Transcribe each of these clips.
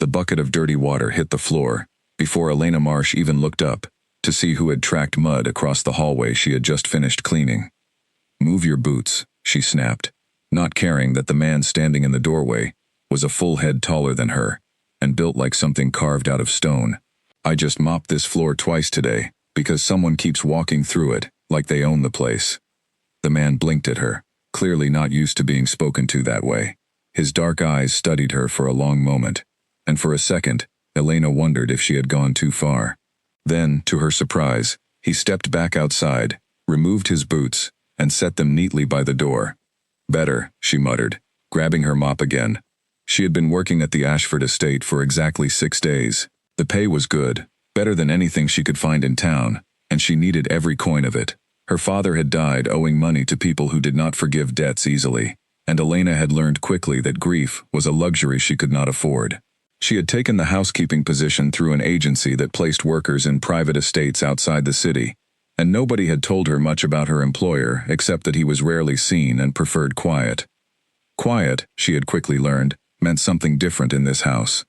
The bucket of dirty water hit the floor, before Elena Marsh even looked up, to see who had tracked mud across the hallway she had just finished cleaning. "Move your boots," she snapped, not caring that the man standing in the doorway was a full head taller than her, and built like something carved out of stone. "I just mopped this floor twice today, because someone keeps walking through it, like they own the place." The man blinked at her, clearly not used to being spoken to that way. His dark eyes studied her for a long moment, and for a second, Elena wondered if she had gone too far. Then, to her surprise, he stepped back outside, removed his boots, and set them neatly by the door. "Better," she muttered, grabbing her mop again. She had been working at the Ashford estate for exactly 6 days. The pay was good, better than anything she could find in town, and she needed every coin of it. Her father had died owing money to people who did not forgive debts easily, and Elena had learned quickly that grief was a luxury she could not afford. She had taken the housekeeping position through an agency that placed workers in private estates outside the city, and nobody had told her much about her employer except that he was rarely seen and preferred quiet. Quiet, she had quickly learned, meant something different in this house.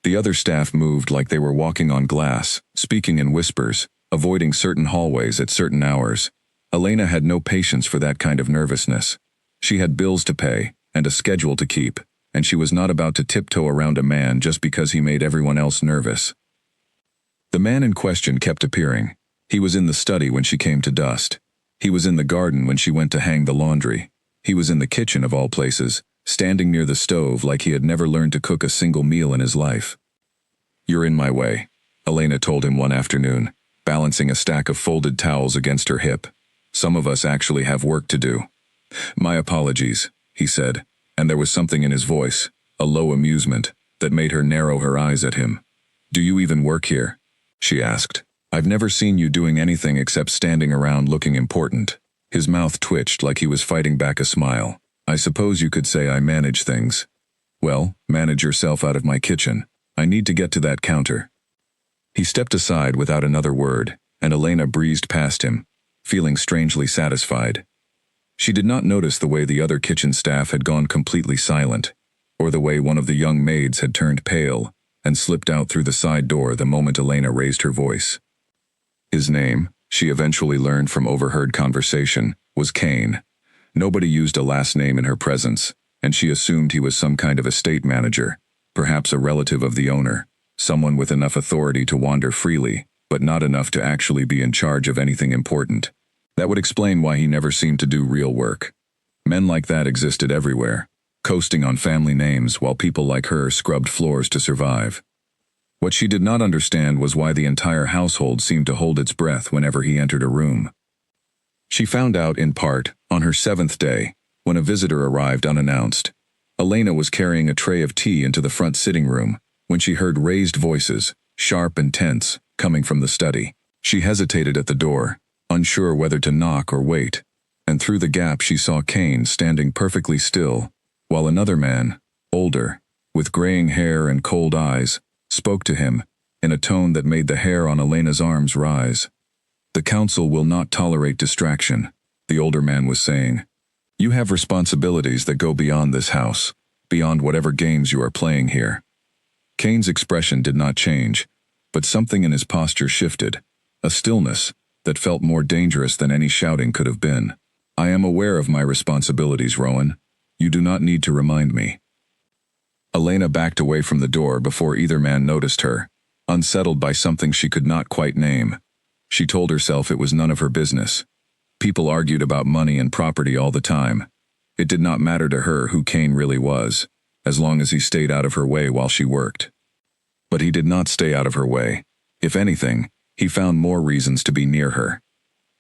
The other staff moved like they were walking on glass, speaking in whispers, avoiding certain hallways at certain hours. Elena had no patience for that kind of nervousness. She had bills to pay, and a schedule to keep, and she was not about to tiptoe around a man just because he made everyone else nervous. The man in question kept appearing. He was in the study when she came to dust. He was in the garden when she went to hang the laundry. He was in the kitchen of all places, standing near the stove like he had never learned to cook a single meal in his life. "You're in my way," Elena told him one afternoon, balancing a stack of folded towels against her hip. "Some of us actually have work to do." "My apologies," he said, and there was something in his voice, a low amusement, that made her narrow her eyes at him. "Do you even work here?" she asked. "I've never seen you doing anything except standing around looking important." His mouth twitched like he was fighting back a smile. "I suppose you could say I manage things." "Well, manage yourself out of my kitchen. I need to get to that counter." He stepped aside without another word, and Elena breezed past him, feeling strangely satisfied. She did not notice the way the other kitchen staff had gone completely silent, or the way one of the young maids had turned pale and slipped out through the side door the moment Elena raised her voice. His name, she eventually learned from overheard conversation, was Kane. Nobody used a last name in her presence, and she assumed he was some kind of estate manager, perhaps a relative of the owner, someone with enough authority to wander freely, but not enough to actually be in charge of anything important. That would explain why he never seemed to do real work. Men like that existed everywhere, coasting on family names while people like her scrubbed floors to survive. What she did not understand was why the entire household seemed to hold its breath whenever he entered a room. She found out, in part, on her 7th day, when a visitor arrived unannounced. Elena was carrying a tray of tea into the front sitting room when she heard raised voices, sharp and tense, coming from the study. She hesitated at the door, unsure whether to knock or wait, and through the gap she saw Kane standing perfectly still, while another man, older, with graying hair and cold eyes, spoke to him, in a tone that made the hair on Elena's arms rise. "The council will not tolerate distraction," the older man was saying. "You have responsibilities that go beyond this house, beyond whatever games you are playing here." Kane's expression did not change, but something in his posture shifted, a stillness that felt more dangerous than any shouting could have been. "I am aware of my responsibilities, Rowan. You do not need to remind me." Elena backed away from the door before either man noticed her, unsettled by something she could not quite name. She told herself it was none of her business. People argued about money and property all the time. It did not matter to her who Kane really was, as long as he stayed out of her way while she worked. But he did not stay out of her way. If anything, he found more reasons to be near her.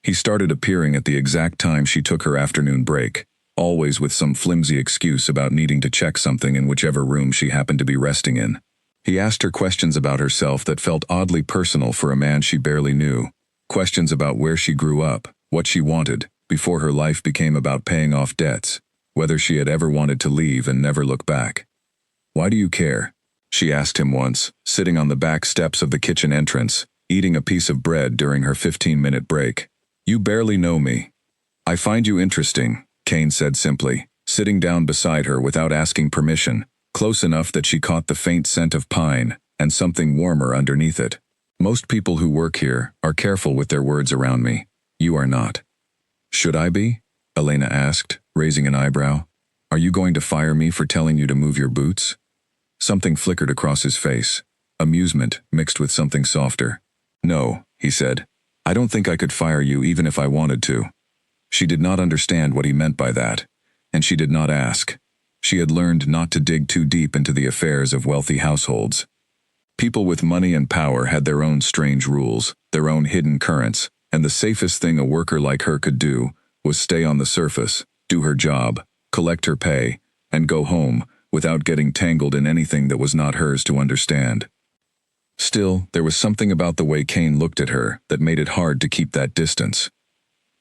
He started appearing at the exact time she took her afternoon break, always with some flimsy excuse about needing to check something in whichever room she happened to be resting in. He asked her questions about herself that felt oddly personal for a man she barely knew, questions about where she grew up, what she wanted, before her life became about paying off debts, whether she had ever wanted to leave and never look back. "Why do you care?" she asked him once, sitting on the back steps of the kitchen entrance, eating a piece of bread during her 15-minute break. "You barely know me." "I find you interesting," Kane said simply, sitting down beside her without asking permission, close enough that she caught the faint scent of pine and something warmer underneath it. Most people who work here are careful with their words around me. You are not. Should I be? Elena asked, raising an eyebrow. Are you going to fire me for telling you to move your boots? Something flickered across his face, amusement mixed with something softer. No, he said. I don't think I could fire you even if I wanted to. She did not understand what he meant by that, and she did not ask. She had learned not to dig too deep into the affairs of wealthy households. People with money and power had their own strange rules, their own hidden currents, and the safest thing a worker like her could do was stay on the surface, do her job, collect her pay, and go home without getting tangled in anything that was not hers to understand. Still, there was something about the way Kane looked at her that made it hard to keep that distance.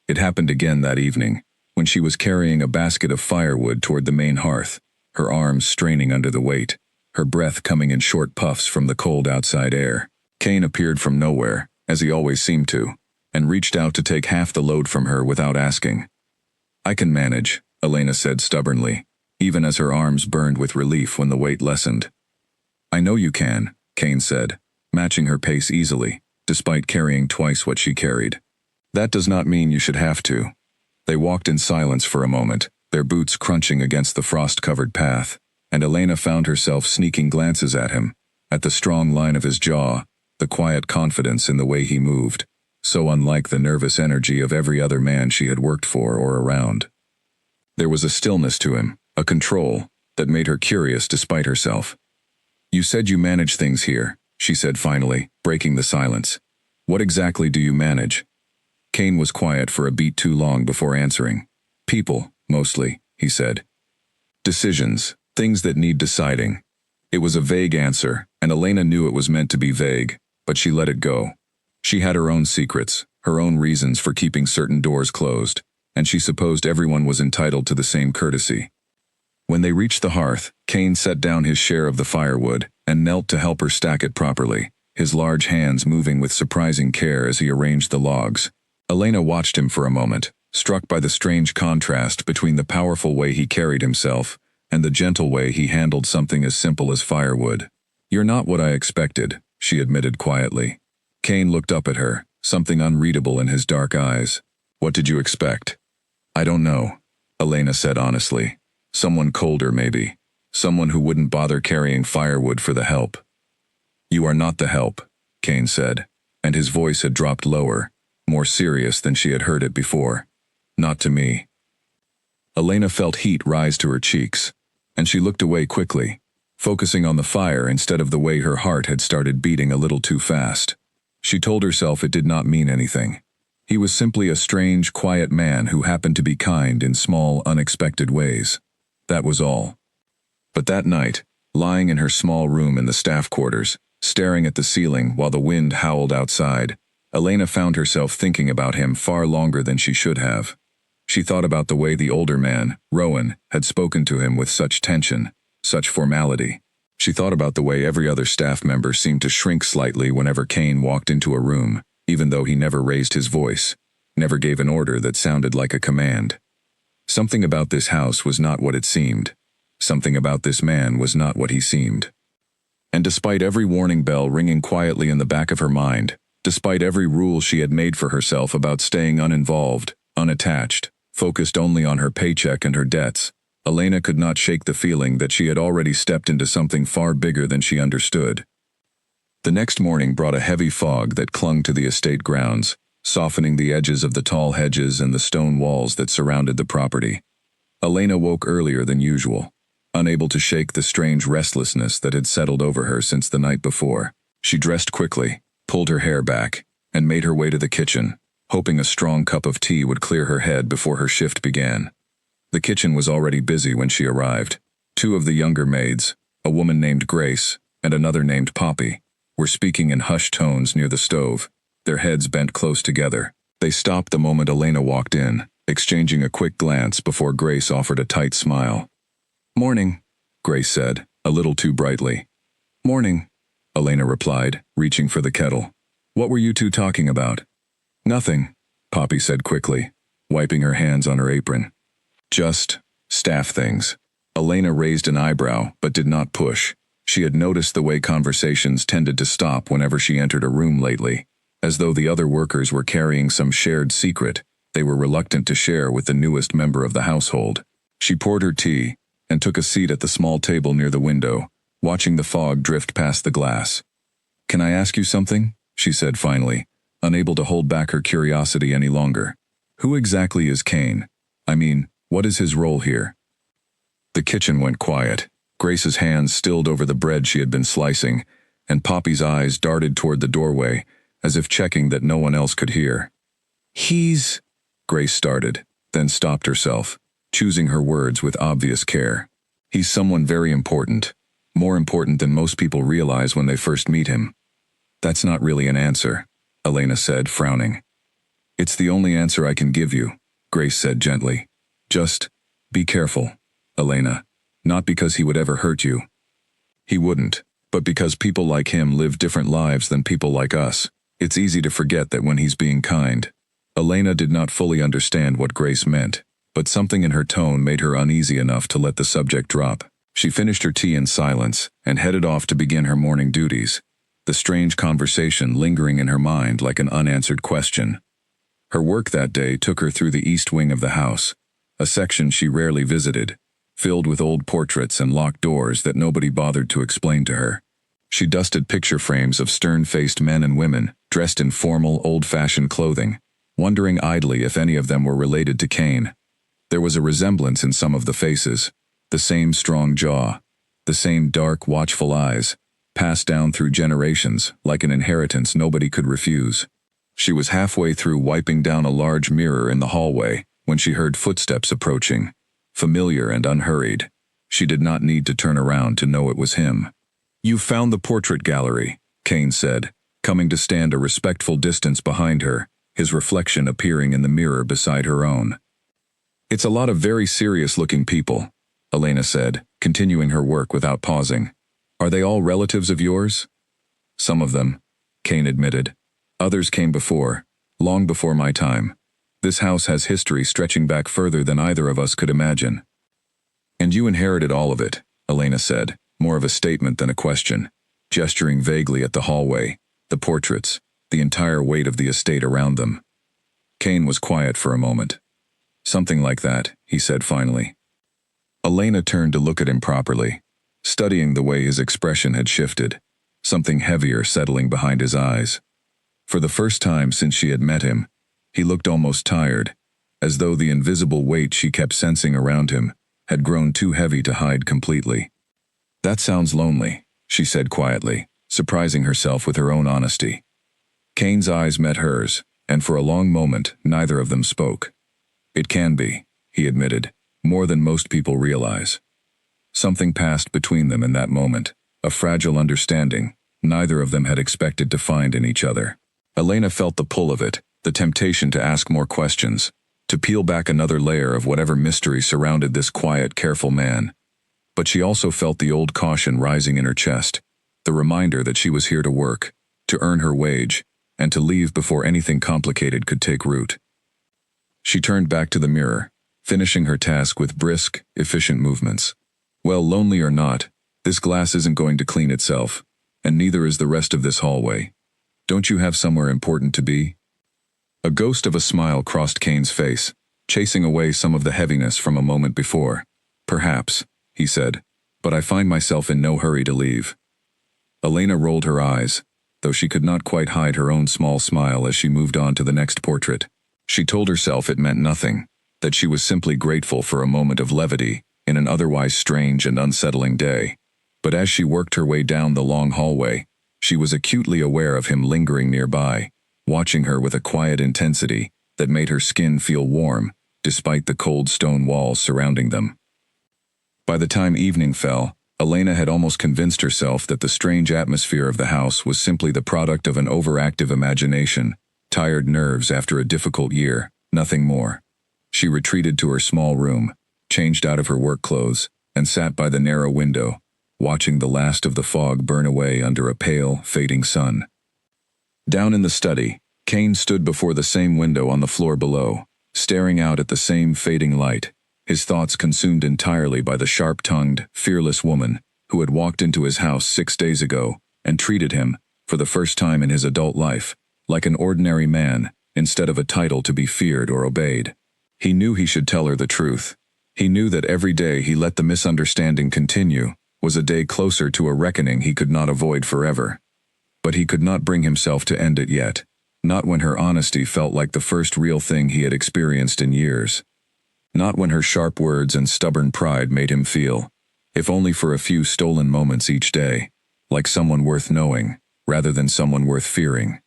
It happened again that evening, when she was carrying a basket of firewood toward the main hearth, her arms straining under the weight, her breath coming in short puffs from the cold outside air. Kane appeared from nowhere, as he always seemed to, and reached out to take half the load from her without asking. I can manage, Elena said stubbornly, even as her arms burned with relief when the weight lessened. I know you can, Kane said, matching her pace easily, despite carrying twice what she carried. That does not mean you should have to. They walked in silence for a moment, their boots crunching against the frost-covered path, and Elena found herself sneaking glances at him, at the strong line of his jaw, the quiet confidence in the way he moved, so unlike the nervous energy of every other man she had worked for or around. There was a stillness to him, a control, that made her curious despite herself. You said you manage things here, she said finally, breaking the silence. What exactly do you manage? Kane was quiet for a beat too long before answering. People, mostly, he said. Decisions, things that need deciding. It was a vague answer, and Elena knew it was meant to be vague, but she let it go. She had her own secrets, her own reasons for keeping certain doors closed, and she supposed everyone was entitled to the same courtesy. When they reached the hearth, Kane set down his share of the firewood and knelt to help her stack it properly, his large hands moving with surprising care as he arranged the logs. Elena watched him for a moment, struck by the strange contrast between the powerful way he carried himself and the gentle way he handled something as simple as firewood. You're not what I expected, she admitted quietly. Kane looked up at her, something unreadable in his dark eyes. What did you expect? I don't know, Elena said honestly. Someone colder maybe. Someone who wouldn't bother carrying firewood for the help. You are not the help, Kane said, and his voice had dropped lower, more serious than she had heard it before. Not to me. Elena felt heat rise to her cheeks, and she looked away quickly, focusing on the fire instead of the way her heart had started beating a little too fast. She told herself it did not mean anything. He was simply a strange, quiet man who happened to be kind in small, unexpected ways. That was all. But that night, lying in her small room in the staff quarters, staring at the ceiling while the wind howled outside, Elena found herself thinking about him far longer than she should have. She thought about the way the older man, Rowan, had spoken to him with such tension, such formality. She thought about the way every other staff member seemed to shrink slightly whenever Kane walked into a room, even though he never raised his voice, never gave an order that sounded like a command. Something about this house was not what it seemed. Something about this man was not what he seemed. And despite every warning bell ringing quietly in the back of her mind, despite every rule she had made for herself about staying uninvolved, unattached, focused only on her paycheck and her debts, Elena could not shake the feeling that she had already stepped into something far bigger than she understood. The next morning brought a heavy fog that clung to the estate grounds, softening the edges of the tall hedges and the stone walls that surrounded the property. Elena woke earlier than usual, unable to shake the strange restlessness that had settled over her since the night before. She dressed quickly, pulled her hair back, and made her way to the kitchen, hoping a strong cup of tea would clear her head before her shift began. The kitchen was already busy when she arrived. Two of the younger maids, a woman named Grace and another named Poppy, were speaking in hushed tones near the stove, their heads bent close together. They stopped the moment Elena walked in, exchanging a quick glance before Grace offered a tight smile. "Morning," Grace said, a little too brightly. "Morning," Elena replied, reaching for the kettle. "What were you two talking about?" "Nothing," Poppy said quickly, wiping her hands on her apron. "Just staff things." Elena raised an eyebrow, but did not push. She had noticed the way conversations tended to stop whenever she entered a room lately. As though the other workers were carrying some shared secret, they were reluctant to share with the newest member of the household. She poured her tea, and took a seat at the small table near the window, watching the fog drift past the glass. "Can I ask you something?" she said finally, unable to hold back her curiosity any longer. "Who exactly is Kane? I mean, what is his role here?" The kitchen went quiet. Grace's hands stilled over the bread she had been slicing, and Poppy's eyes darted toward the doorway, as if checking that no one else could hear. "He's—" Grace started, then stopped herself, choosing her words with obvious care. "He's someone very important. More important than most people realize when they first meet him." "That's not really an answer," Elena said, frowning. "It's the only answer I can give you," Grace said gently. "Just be careful, Elena. Not because he would ever hurt you. He wouldn't, but because people like him live different lives than people like us. It's easy to forget that when he's being kind." Elena did not fully understand what Grace meant, but something in her tone made her uneasy enough to let the subject drop. She finished her tea in silence and headed off to begin her morning duties, the strange conversation lingering in her mind like an unanswered question. Her work that day took her through the east wing of the house, a section she rarely visited, filled with old portraits and locked doors that nobody bothered to explain to her. She dusted picture frames of stern-faced men and women, dressed in formal, old-fashioned clothing, wondering idly if any of them were related to Kane. There was a resemblance in some of the faces, the same strong jaw, the same dark, watchful eyes, passed down through generations like an inheritance nobody could refuse. She was halfway through wiping down a large mirror in the hallway when she heard footsteps approaching, familiar and unhurried. She did not need to turn around to know it was him. "You've found the portrait gallery," Kane said, coming to stand a respectful distance behind her, his reflection appearing in the mirror beside her own. "It's a lot of very serious-looking people," Elena said, continuing her work without pausing. "Are they all relatives of yours?" "Some of them," Kane admitted. "Others came before, long before my time. This house has history stretching back further than either of us could imagine." "And you inherited all of it," Elena said, more of a statement than a question, gesturing vaguely at the hallway, the portraits, the entire weight of the estate around them. Kane was quiet for a moment. "Something like that," he said finally. Elena turned to look at him properly, studying the way his expression had shifted, something heavier settling behind his eyes. For the first time since she had met him, he looked almost tired, as though the invisible weight she kept sensing around him had grown too heavy to hide completely. "That sounds lonely," she said quietly, surprising herself with her own honesty. Kane's eyes met hers, and for a long moment neither of them spoke. "It can be," he admitted, "more than most people realize." Something passed between them in that moment, a fragile understanding neither of them had expected to find in each other. Elena felt the pull of it, the temptation to ask more questions, to peel back another layer of whatever mystery surrounded this quiet, careful man. But she also felt the old caution rising in her chest, the reminder that she was here to work, to earn her wage, and to leave before anything complicated could take root. She turned back to the mirror, finishing her task with brisk, efficient movements. "Well, lonely or not, this glass isn't going to clean itself, and neither is the rest of this hallway. Don't you have somewhere important to be?" A ghost of a smile crossed Kane's face, chasing away some of the heaviness from a moment before. "Perhaps," he said, "but I find myself in no hurry to leave." Elena rolled her eyes, though she could not quite hide her own small smile as she moved on to the next portrait. She told herself it meant nothing, that she was simply grateful for a moment of levity in an otherwise strange and unsettling day. But as she worked her way down the long hallway, she was acutely aware of him lingering nearby, watching her with a quiet intensity that made her skin feel warm, despite the cold stone walls surrounding them. By the time evening fell, Elena had almost convinced herself that the strange atmosphere of the house was simply the product of an overactive imagination, tired nerves after a difficult year, nothing more. She retreated to her small room, changed out of her work clothes, and sat by the narrow window, watching the last of the fog burn away under a pale, fading sun. Down in the study, Kane stood before the same window on the floor below, staring out at the same fading light, his thoughts consumed entirely by the sharp-tongued, fearless woman who had walked into his house 6 days ago and treated him, for the first time in his adult life, like an ordinary man instead of a title to be feared or obeyed. He knew he should tell her the truth. He knew that every day he let the misunderstanding continue was a day closer to a reckoning he could not avoid forever. But he could not bring himself to end it yet, not when her honesty felt like the first real thing he had experienced in years. Not when her sharp words and stubborn pride made him feel, if only for a few stolen moments each day, like someone worth knowing, rather than someone worth fearing.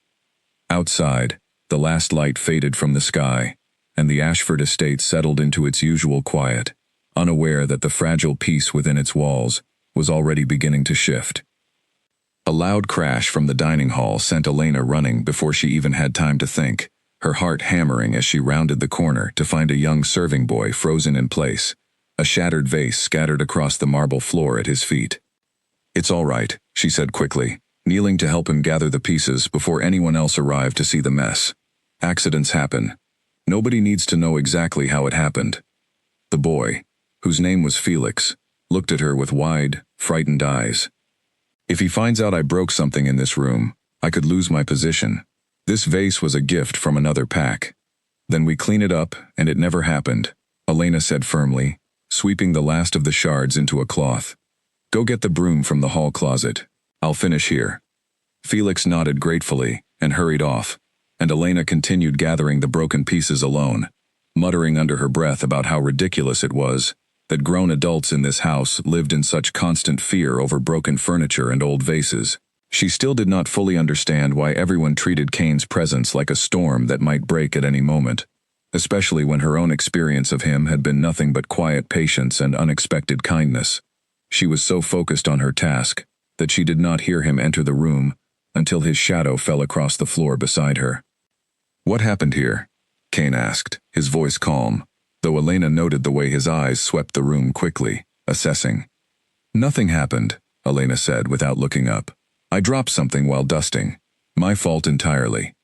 Outside, the last light faded from the sky, and the Ashford estate settled into its usual quiet, unaware that the fragile peace within its walls was already beginning to shift. A loud crash from the dining hall sent Elena running before she even had time to think, her heart hammering as she rounded the corner to find a young serving boy frozen in place, a shattered vase scattered across the marble floor at his feet. "It's all right," she said quickly, kneeling to help him gather the pieces before anyone else arrived to see the mess. "Accidents happen. Nobody needs to know exactly how it happened." The boy, whose name was Felix, looked at her with wide, frightened eyes. "If he finds out I broke something in this room, I could lose my position. This vase was a gift from another pack. Then we clean it up, and it never happened," Elena said firmly, sweeping the last of the shards into a cloth. "Go get the broom from the hall closet. I'll finish here." Felix nodded gratefully and hurried off, and Elena continued gathering the broken pieces alone, muttering under her breath about how ridiculous it was that grown adults in this house lived in such constant fear over broken furniture and old vases. She still did not fully understand why everyone treated Kane's presence like a storm that might break at any moment, especially when her own experience of him had been nothing but quiet patience and unexpected kindness. She was so focused on her task that she did not hear him enter the room until his shadow fell across the floor beside her. "What happened here?" Kane asked, his voice calm, though Elena noted the way his eyes swept the room quickly, assessing. "Nothing happened," Elena said without looking up. "I dropped something while dusting. My fault entirely."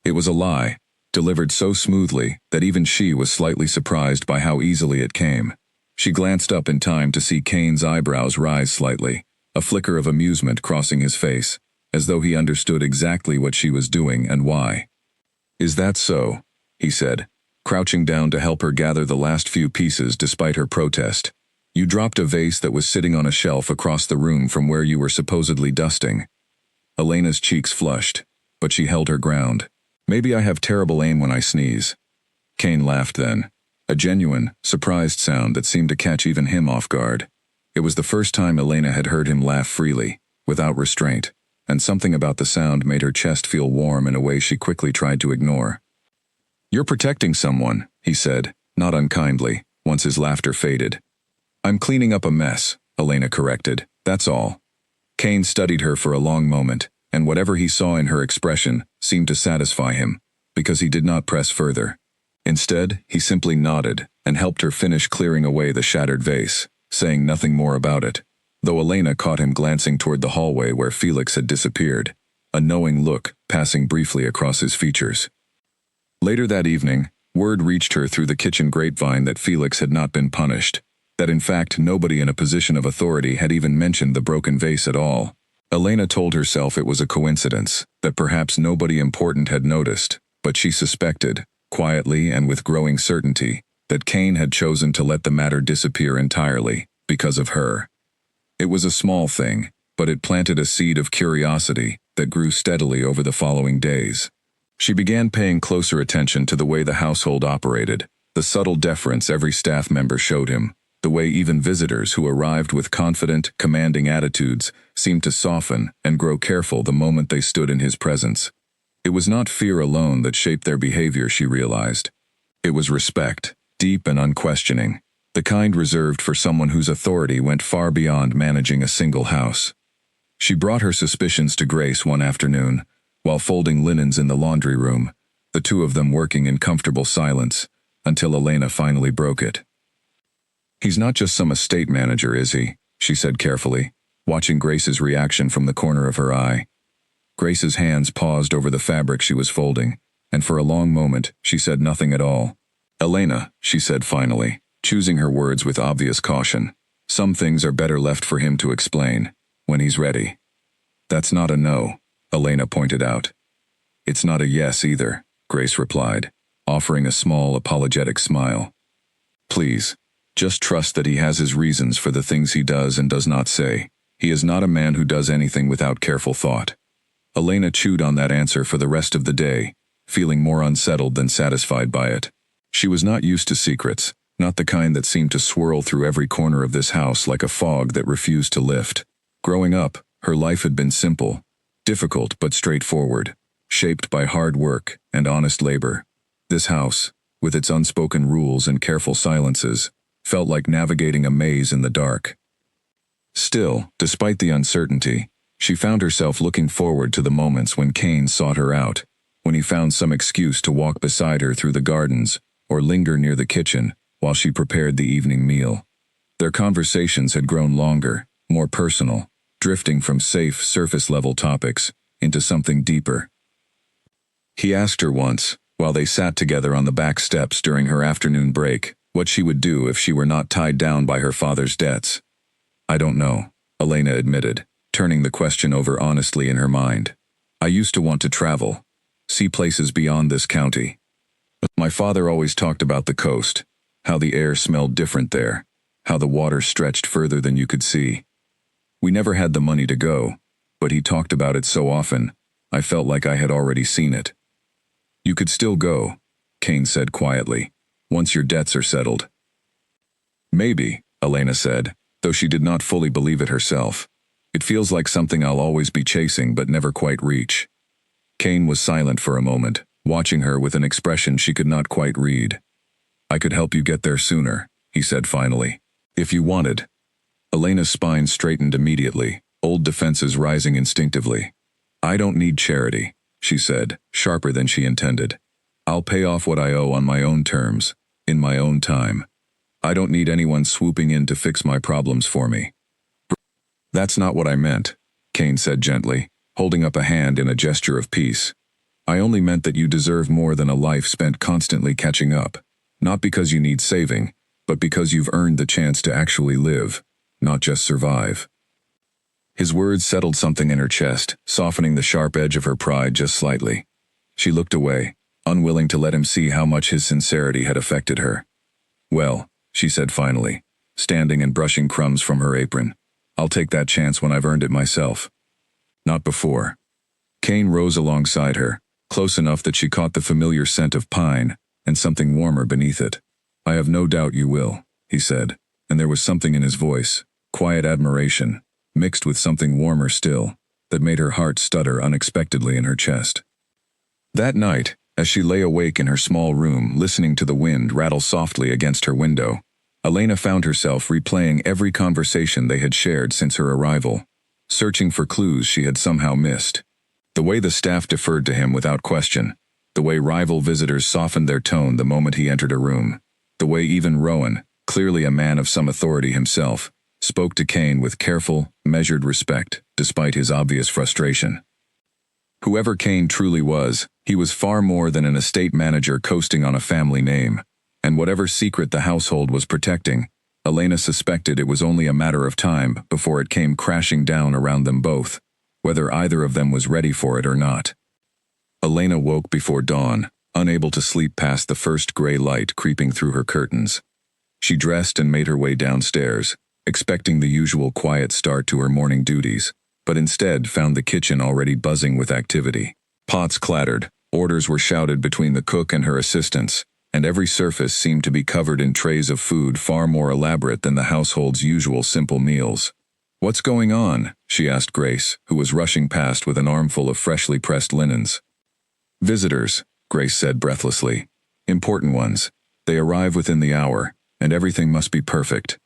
It was a lie, delivered so smoothly that even she was slightly surprised by how easily it came. She glanced up in time to see Kane's eyebrows rise slightly, a flicker of amusement crossing his face, as though he understood exactly what she was doing and why. "Is that so?" he said, crouching down to help her gather the last few pieces despite her protest. "You dropped a vase that was sitting on a shelf across the room from where you were supposedly dusting." Elena's cheeks flushed, but she held her ground. "Maybe I have terrible aim when I sneeze." Kane laughed then, a genuine, surprised sound that seemed to catch even him off guard. It was the first time Elena had heard him laugh freely, without restraint, and something about the sound made her chest feel warm in a way she quickly tried to ignore. "You're protecting someone," he said, not unkindly, once his laughter faded. "I'm cleaning up a mess," Elena corrected, "that's all." Kane studied her for a long moment, and whatever he saw in her expression seemed to satisfy him, because he did not press further. Instead, he simply nodded and helped her finish clearing away the shattered vase, saying nothing more about it, though Elena caught him glancing toward the hallway where Felix had disappeared, a knowing look passing briefly across his features. Later that evening, word reached her through the kitchen grapevine that Felix had not been punished, that in fact nobody in a position of authority had even mentioned the broken vase at all. Elena told herself it was a coincidence, that perhaps nobody important had noticed, but she suspected, quietly and with growing certainty, that Kane had chosen to let the matter disappear entirely, because of her. It was a small thing, but it planted a seed of curiosity that grew steadily over the following days. She began paying closer attention to the way the household operated, the subtle deference every staff member showed him, the way even visitors who arrived with confident, commanding attitudes seemed to soften and grow careful the moment they stood in his presence. It was not fear alone that shaped their behavior, she realized. It was respect, deep and unquestioning, the kind reserved for someone whose authority went far beyond managing a single house. She brought her suspicions to Grace one afternoon, while folding linens in the laundry room, the two of them working in comfortable silence, until Elena finally broke it. "He's not just some estate manager, is he?" she said carefully, watching Grace's reaction from the corner of her eye. Grace's hands paused over the fabric she was folding, and for a long moment she said nothing at all. "Elena," she said finally, choosing her words with obvious caution. Some things are better left for him to explain, when he's ready. That's not a no, Elena pointed out. It's not a yes either, Grace replied, offering a small apologetic smile. Please, just trust that he has his reasons for the things he does and does not say. He is not a man who does anything without careful thought. Elena chewed on that answer for the rest of the day, feeling more unsettled than satisfied by it. She was not used to secrets, not the kind that seemed to swirl through every corner of this house like a fog that refused to lift. Growing up, her life had been simple, difficult but straightforward, shaped by hard work and honest labor. This house, with its unspoken rules and careful silences, felt like navigating a maze in the dark. Still, despite the uncertainty, she found herself looking forward to the moments when Kane sought her out, when he found some excuse to walk beside her through the gardens or linger near the kitchen while she prepared the evening meal. Their conversations had grown longer, more personal, drifting from safe, surface-level topics into something deeper. He asked her once, while they sat together on the back steps during her afternoon break, what she would do if she were not tied down by her father's debts. I don't know, Elena admitted, turning the question over honestly in her mind. I used to want to travel, see places beyond this county. My father always talked about the coast, how the air smelled different there, how the water stretched further than you could see. We never had the money to go, but he talked about it so often, I felt like I had already seen it. You could still go, Kane said quietly, once your debts are settled. Maybe, Elena said, though she did not fully believe it herself. It feels like something I'll always be chasing but never quite reach. Kane was silent for a moment, watching her with an expression she could not quite read. I could help you get there sooner, he said finally, if you wanted. Elena's spine straightened immediately, old defenses rising instinctively. I don't need charity, she said, sharper than she intended. I'll pay off what I owe on my own terms, in my own time. I don't need anyone swooping in to fix my problems for me. That's not what I meant, Kane said gently, holding up a hand in a gesture of peace. I only meant that you deserve more than a life spent constantly catching up, not because you need saving, but because you've earned the chance to actually live, not just survive. His words settled something in her chest, softening the sharp edge of her pride just slightly. She looked away, unwilling to let him see how much his sincerity had affected her. Well, she said finally, standing and brushing crumbs from her apron. I'll take that chance when I've earned it myself. Not before. Kane rose alongside her, close enough that she caught the familiar scent of pine and something warmer beneath it. I have no doubt you will, he said, and there was something in his voice, quiet admiration, mixed with something warmer still, that made her heart stutter unexpectedly in her chest. That night, as she lay awake in her small room listening to the wind rattle softly against her window, Elena found herself replaying every conversation they had shared since her arrival, searching for clues she had somehow missed. The way the staff deferred to him without question, the way rival visitors softened their tone the moment he entered a room, the way even Rowan, clearly a man of some authority himself, spoke to Kane with careful, measured respect, despite his obvious frustration. Whoever Kane truly was, he was far more than an estate manager coasting on a family name, and whatever secret the household was protecting, Elena suspected it was only a matter of time before it came crashing down around them both, whether either of them was ready for it or not. Elena woke before dawn, unable to sleep past the first gray light creeping through her curtains. She dressed and made her way downstairs, expecting the usual quiet start to her morning duties, but instead found the kitchen already buzzing with activity. Pots clattered, orders were shouted between the cook and her assistants, and every surface seemed to be covered in trays of food far more elaborate than the household's usual simple meals. What's going on? She asked Grace, who was rushing past with an armful of freshly pressed linens. Visitors, Grace said breathlessly. Important ones. They arrive within the hour, and everything must be perfect.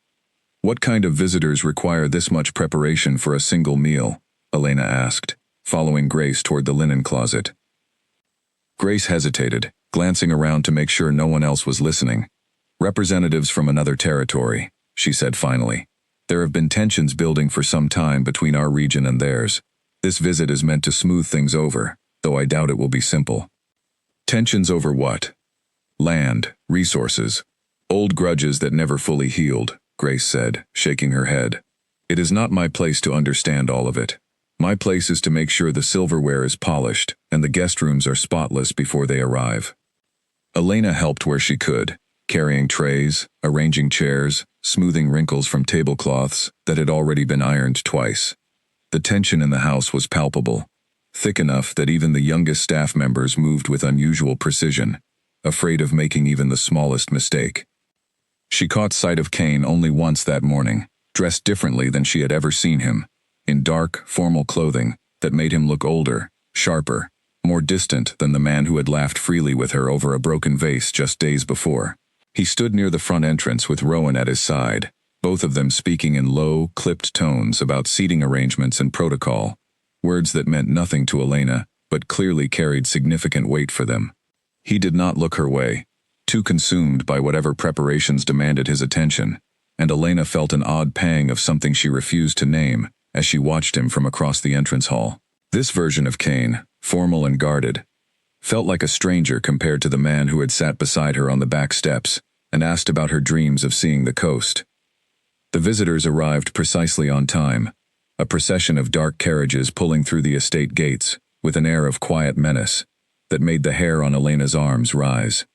What kind of visitors require this much preparation for a single meal? Elena asked, following Grace toward the linen closet. Grace hesitated, glancing around to make sure no one else was listening. Representatives from another territory, she said finally. There have been tensions building for some time between our region and theirs. This visit is meant to smooth things over, though I doubt it will be simple. Tensions over what? Land, resources, Old grudges that never fully healed, Grace said, shaking her head. It is not my place to understand all of it. My place is to make sure the silverware is polished and the guest rooms are spotless before they arrive. Elena helped where she could, carrying trays, arranging chairs, smoothing wrinkles from tablecloths that had already been ironed twice. The tension in the house was palpable, thick enough that even the youngest staff members moved with unusual precision, afraid of making even the smallest mistake. She caught sight of Kane only once that morning, dressed differently than she had ever seen him, in dark, formal clothing that made him look older, sharper, more distant than the man who had laughed freely with her over a broken vase just days before. He stood near the front entrance with Rowan at his side, both of them speaking in low, clipped tones about seating arrangements and protocol, words that meant nothing to Elena, but clearly carried significant weight for them. He did not look her way, too consumed by whatever preparations demanded his attention, and Elena felt an odd pang of something she refused to name as she watched him from across the entrance hall. This version of Kane, formal and guarded, felt like a stranger compared to the man who had sat beside her on the back steps and asked about her dreams of seeing the coast. The visitors arrived precisely on time, a procession of dark carriages pulling through the estate gates with an air of quiet menace that made the hair on Elena's arms rise.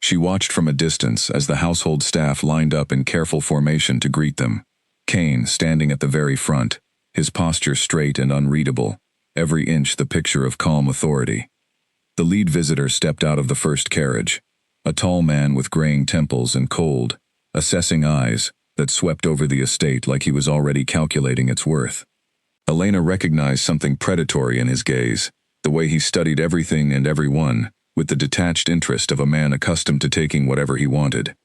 She watched from a distance as the household staff lined up in careful formation to greet them, Kane standing at the very front, his posture straight and unreadable, every inch the picture of calm authority. The lead visitor stepped out of the first carriage, a tall man with graying temples and cold, assessing eyes that swept over the estate like he was already calculating its worth. Elena recognized something predatory in his gaze, the way he studied everything and everyone, with the detached interest of a man accustomed to taking whatever he wanted.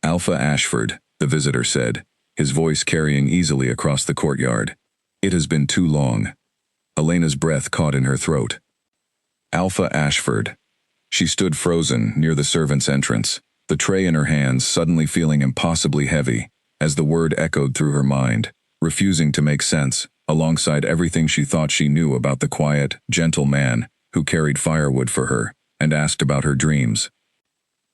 Alpha Ashford, the visitor said, his voice carrying easily across the courtyard. It has been too long. Elena's breath caught in her throat. Alpha Ashford. She stood frozen near the servants' entrance, the tray in her hands suddenly feeling impossibly heavy as the word echoed through her mind, refusing to make sense, alongside everything she thought she knew about the quiet, gentle man who carried firewood for her and asked about her dreams.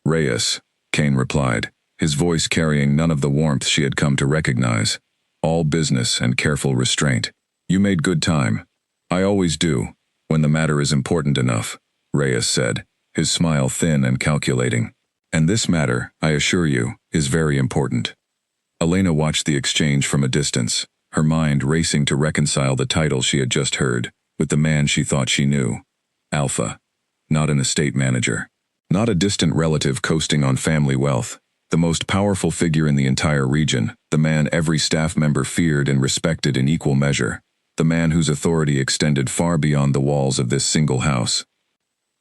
Reyes, Kane replied, his voice carrying none of the warmth she had come to recognize, all business and careful restraint. You made good time. I always do, when the matter is important enough, Reyes said, his smile thin and calculating. And this matter, I assure you, is very important. Elena watched the exchange from a distance, her mind racing to reconcile the title she had just heard with the man she thought she knew. Alpha. Not an estate manager. Not a distant relative coasting on family wealth. The most powerful figure in the entire region, the man every staff member feared and respected in equal measure. The man whose authority extended far beyond the walls of this single house.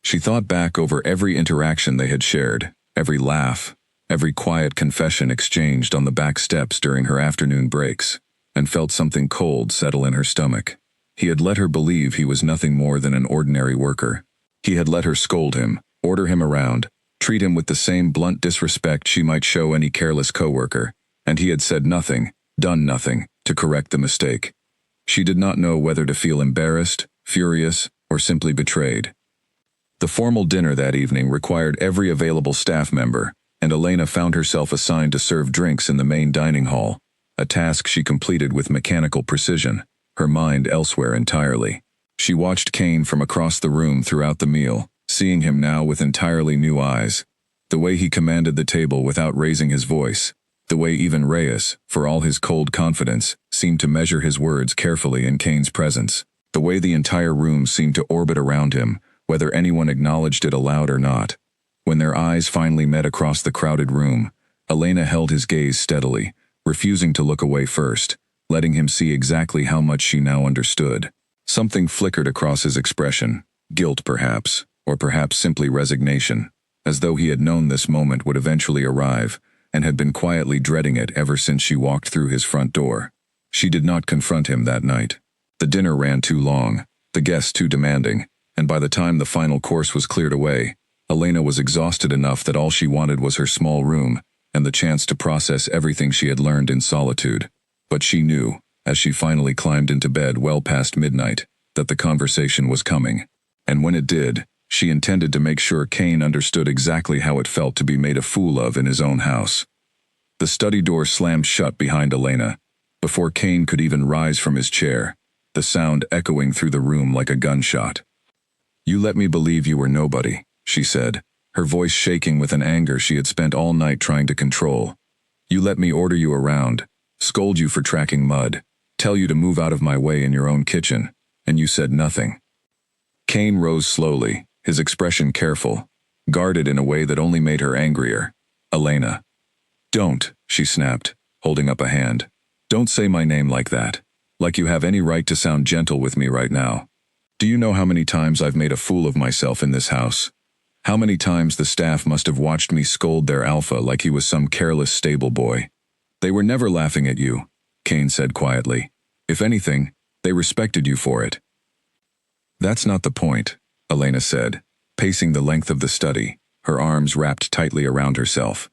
She thought back over every interaction they had shared, every laugh, every quiet confession exchanged on the back steps during her afternoon breaks, and felt something cold settle in her stomach. He had let her believe he was nothing more than an ordinary worker. He had let her scold him, order him around, treat him with the same blunt disrespect she might show any careless coworker, and he had said nothing, done nothing, to correct the mistake. She did not know whether to feel embarrassed, furious, or simply betrayed. The formal dinner that evening required every available staff member, and Elena found herself assigned to serve drinks in the main dining hall, a task she completed with mechanical precision, her mind elsewhere entirely. She watched Kane from across the room throughout the meal, seeing him now with entirely new eyes. The way he commanded the table without raising his voice, the way even Reyes, for all his cold confidence, seemed to measure his words carefully in Kane's presence, the way the entire room seemed to orbit around him, whether anyone acknowledged it aloud or not. When their eyes finally met across the crowded room, Elena held his gaze steadily, refusing to look away first, letting him see exactly how much she now understood. Something flickered across his expression, guilt perhaps, or perhaps simply resignation, as though he had known this moment would eventually arrive, and had been quietly dreading it ever since she walked through his front door. She did not confront him that night. The dinner ran too long, the guests too demanding, and by the time the final course was cleared away, Elena was exhausted enough that all she wanted was her small room and the chance to process everything she had learned in solitude. But she knew, as she finally climbed into bed well past midnight, that the conversation was coming. And when it did, She intended to make sure Kane understood exactly how it felt to be made a fool of in his own house. The study door slammed shut behind Elena. Before Kane could even rise from his chair, the sound echoing through the room like a gunshot. "You let me believe you were nobody," she said, her voice shaking with an anger she had spent all night trying to control. "You let me order you around, scold you for tracking mud, tell you to move out of my way in your own kitchen, and you said nothing." Kane rose slowly, his expression careful, guarded in a way that only made her angrier. "Elena." "Don't," she snapped, holding up a hand. "Don't say my name like that. Like you have any right to sound gentle with me right now. Do you know how many times I've made a fool of myself in this house? How many times the staff must have watched me scold their alpha like he was some careless stable boy? They were never laughing at you," Kane said quietly. "If anything, they respected you for it." "That's not the point," Elena said, pacing the length of the study, her arms wrapped tightly around herself.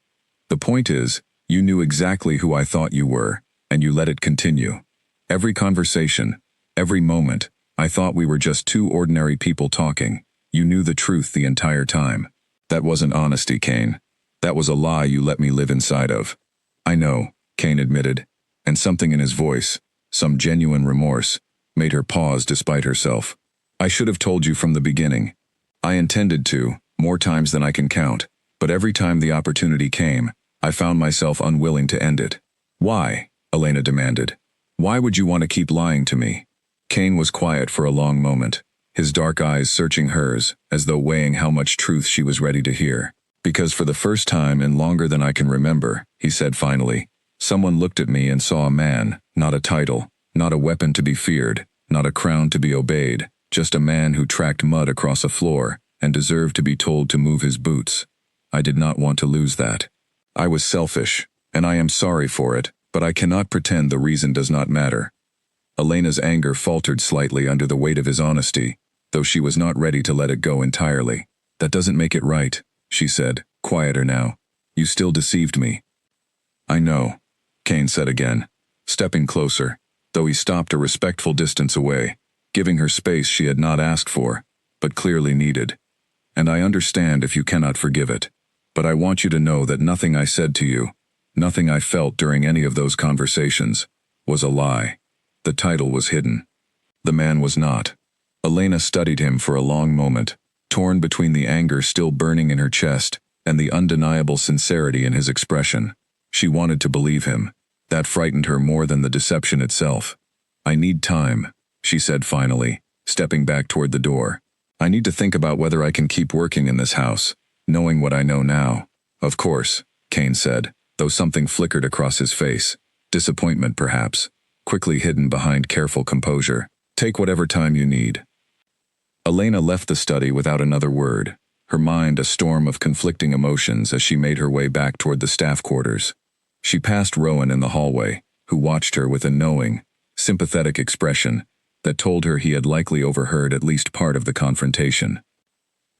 "The point is, you knew exactly who I thought you were, and you let it continue. Every conversation, every moment, I thought we were just two ordinary people talking. You knew the truth the entire time. That wasn't honesty, Kane. That was a lie you let me live inside of." "I know," Kane admitted, and something in his voice, some genuine remorse, made her pause despite herself. "I should have told you from the beginning. I intended to, more times than I can count, but every time the opportunity came, I found myself unwilling to end it." "Why?" Elena demanded. "Why would you want to keep lying to me?" Kane was quiet for a long moment, his dark eyes searching hers, as though weighing how much truth she was ready to hear. "Because for the first time in longer than I can remember," he said finally, "someone looked at me and saw a man, not a title, not a weapon to be feared, not a crown to be obeyed, just a man who tracked mud across a floor and deserved to be told to move his boots. I did not want to lose that. I was selfish, and I am sorry for it, but I cannot pretend the reason does not matter." Elena's anger faltered slightly under the weight of his honesty, though she was not ready to let it go entirely. "That doesn't make it right," she said, quieter now. "You still deceived me." "I know," Kane said again, stepping closer, though he stopped a respectful distance away, giving her space she had not asked for, but clearly needed. "And I understand if you cannot forgive it. But I want you to know that nothing I said to you, nothing I felt during any of those conversations, was a lie. The title was hidden. The man was not." Elena studied him for a long moment, torn between the anger still burning in her chest and the undeniable sincerity in his expression. She wanted to believe him. That frightened her more than the deception itself. "I need time," she said finally, stepping back toward the door. "I need to think about whether I can keep working in this house, knowing what I know now." "Of course," Kane said, though something flickered across his face. Disappointment, perhaps, quickly hidden behind careful composure. "Take whatever time you need." Elena left the study without another word, her mind a storm of conflicting emotions as she made her way back toward the staff quarters. She passed Rowan in the hallway, who watched her with a knowing, sympathetic expression that told her he had likely overheard at least part of the confrontation.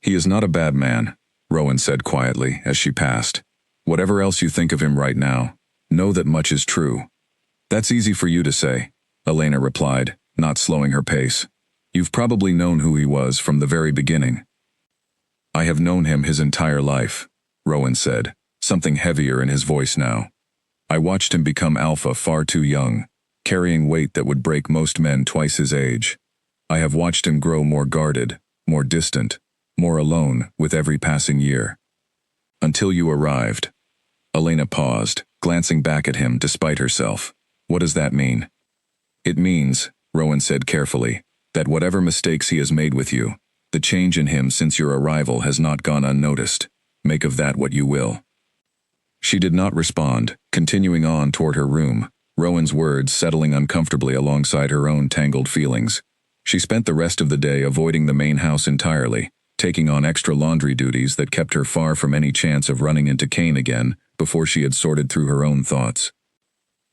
"He is not a bad man," Rowan said quietly as she passed. "Whatever else you think of him right now, know that much is true." "That's easy for you to say," Elena replied, not slowing her pace. "You've probably known who he was from the very beginning." "I have known him his entire life," Rowan said, something heavier in his voice now. "I watched him become alpha far too young, carrying weight that would break most men twice his age. I have watched him grow more guarded, more distant, more alone with every passing year. Until you arrived." Elena paused, glancing back at him despite herself. "What does that mean?" "It means," Rowan said carefully, "that whatever mistakes he has made with you, the change in him since your arrival has not gone unnoticed. Make of that what you will." She did not respond, continuing on toward her room, Rowan's words settling uncomfortably alongside her own tangled feelings. She spent the rest of the day avoiding the main house entirely, taking on extra laundry duties that kept her far from any chance of running into Kane again before she had sorted through her own thoughts.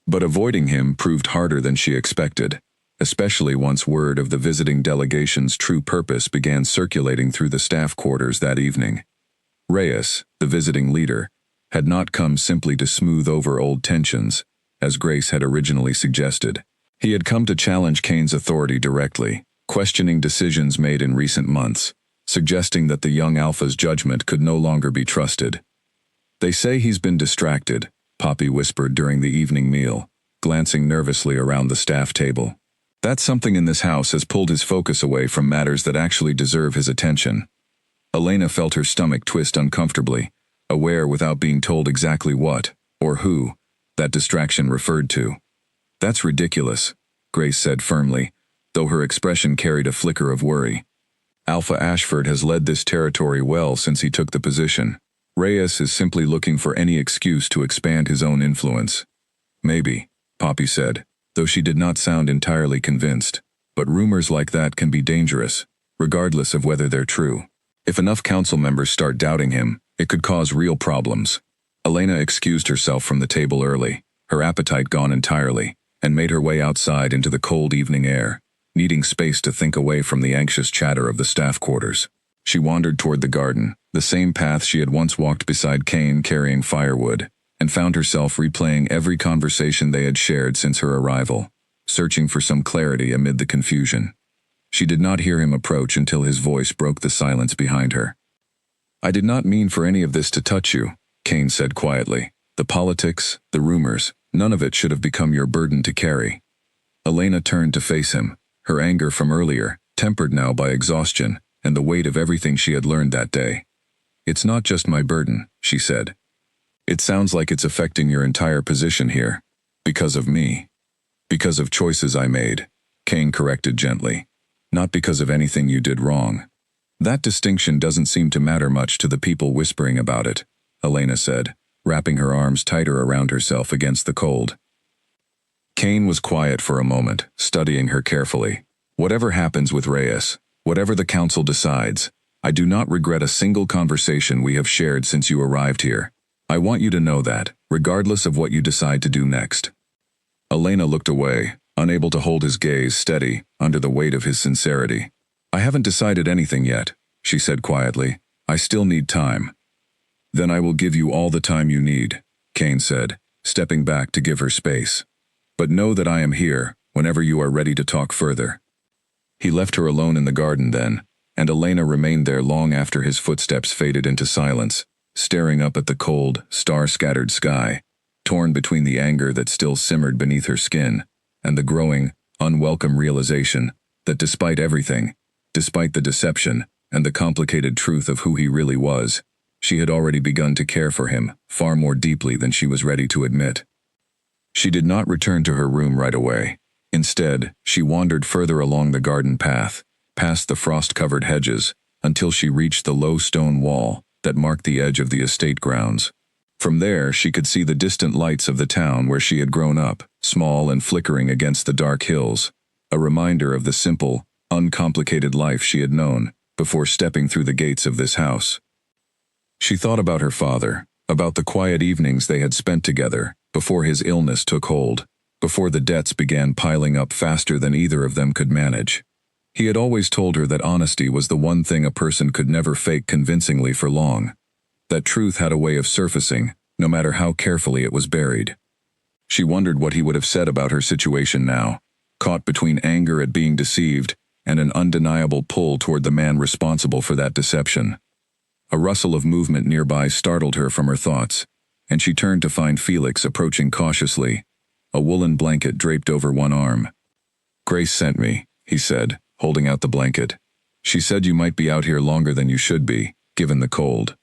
But avoiding him proved harder than she expected, especially once word of the visiting delegation's true purpose began circulating through the staff quarters that evening. Reyes, the visiting leader, had not come simply to smooth over old tensions, as Grace had originally suggested. He had come to challenge Kane's authority directly, questioning decisions made in recent months, suggesting that the young alpha's judgment could no longer be trusted. "They say he's been distracted," Poppy whispered during the evening meal, glancing nervously around the staff table. "That something in this house has pulled his focus away from matters that actually deserve his attention." Elena felt her stomach twist uncomfortably, aware without being told exactly what, or who, that distraction referred to. "That's ridiculous," Grace said firmly, though her expression carried a flicker of worry. "Alpha Ashford has led this territory well since he took the position. Reyes is simply looking for any excuse to expand his own influence." "Maybe," Poppy said, though she did not sound entirely convinced. "But rumors like that can be dangerous, regardless of whether they're true. If enough council members start doubting him, it could cause real problems." Elena excused herself from the table early, her appetite gone entirely, and made her way outside into the cold evening air, needing space to think away from the anxious chatter of the staff quarters. She wandered toward the garden, the same path she had once walked beside Kane carrying firewood, and found herself replaying every conversation they had shared since her arrival, searching for some clarity amid the confusion. She did not hear him approach until his voice broke the silence behind her. "I did not mean for any of this to touch you," Kane said quietly. "The politics, the rumors, none of it should have become your burden to carry." Elena turned to face him, her anger from earlier, tempered now by exhaustion and the weight of everything she had learned that day. "It's not just my burden," she said. "It sounds like it's affecting your entire position here. Because of me. Because of choices I made," Kane corrected gently. "Not because of anything you did wrong." "That distinction doesn't seem to matter much to the people whispering about it," Elena said, wrapping her arms tighter around herself against the cold. Kane was quiet for a moment, studying her carefully. "Whatever happens with Reyes, whatever the council decides, I do not regret a single conversation we have shared since you arrived here. I want you to know that, regardless of what you decide to do next." Elena looked away, unable to hold his gaze steady under the weight of his sincerity. "I haven't decided anything yet," she said quietly. "I still need time." "Then I will give you all the time you need," Kane said, stepping back to give her space. "But know that I am here whenever you are ready to talk further." He left her alone in the garden then, and Elena remained there long after his footsteps faded into silence, staring up at the cold, star-scattered sky, torn between the anger that still simmered beneath her skin, and the growing, unwelcome realization that despite everything, despite the deception and the complicated truth of who he really was, she had already begun to care for him far more deeply than she was ready to admit. She did not return to her room right away. Instead, she wandered further along the garden path, past the frost-covered hedges, until she reached the low stone wall that marked the edge of the estate grounds. From there, she could see the distant lights of the town where she had grown up, small and flickering against the dark hills, a reminder of the simple, uncomplicated life she had known before stepping through the gates of this house. She thought about her father, about the quiet evenings they had spent together before his illness took hold, before the debts began piling up faster than either of them could manage. He had always told her that honesty was the one thing a person could never fake convincingly for long. That truth had a way of surfacing, no matter how carefully it was buried. She wondered what he would have said about her situation now, caught between anger at being deceived and an undeniable pull toward the man responsible for that deception. A rustle of movement nearby startled her from her thoughts, and she turned to find Felix approaching cautiously, a woolen blanket draped over one arm. "Grace sent me," he said, holding out the blanket. "She said you might be out here longer than you should be, given the cold."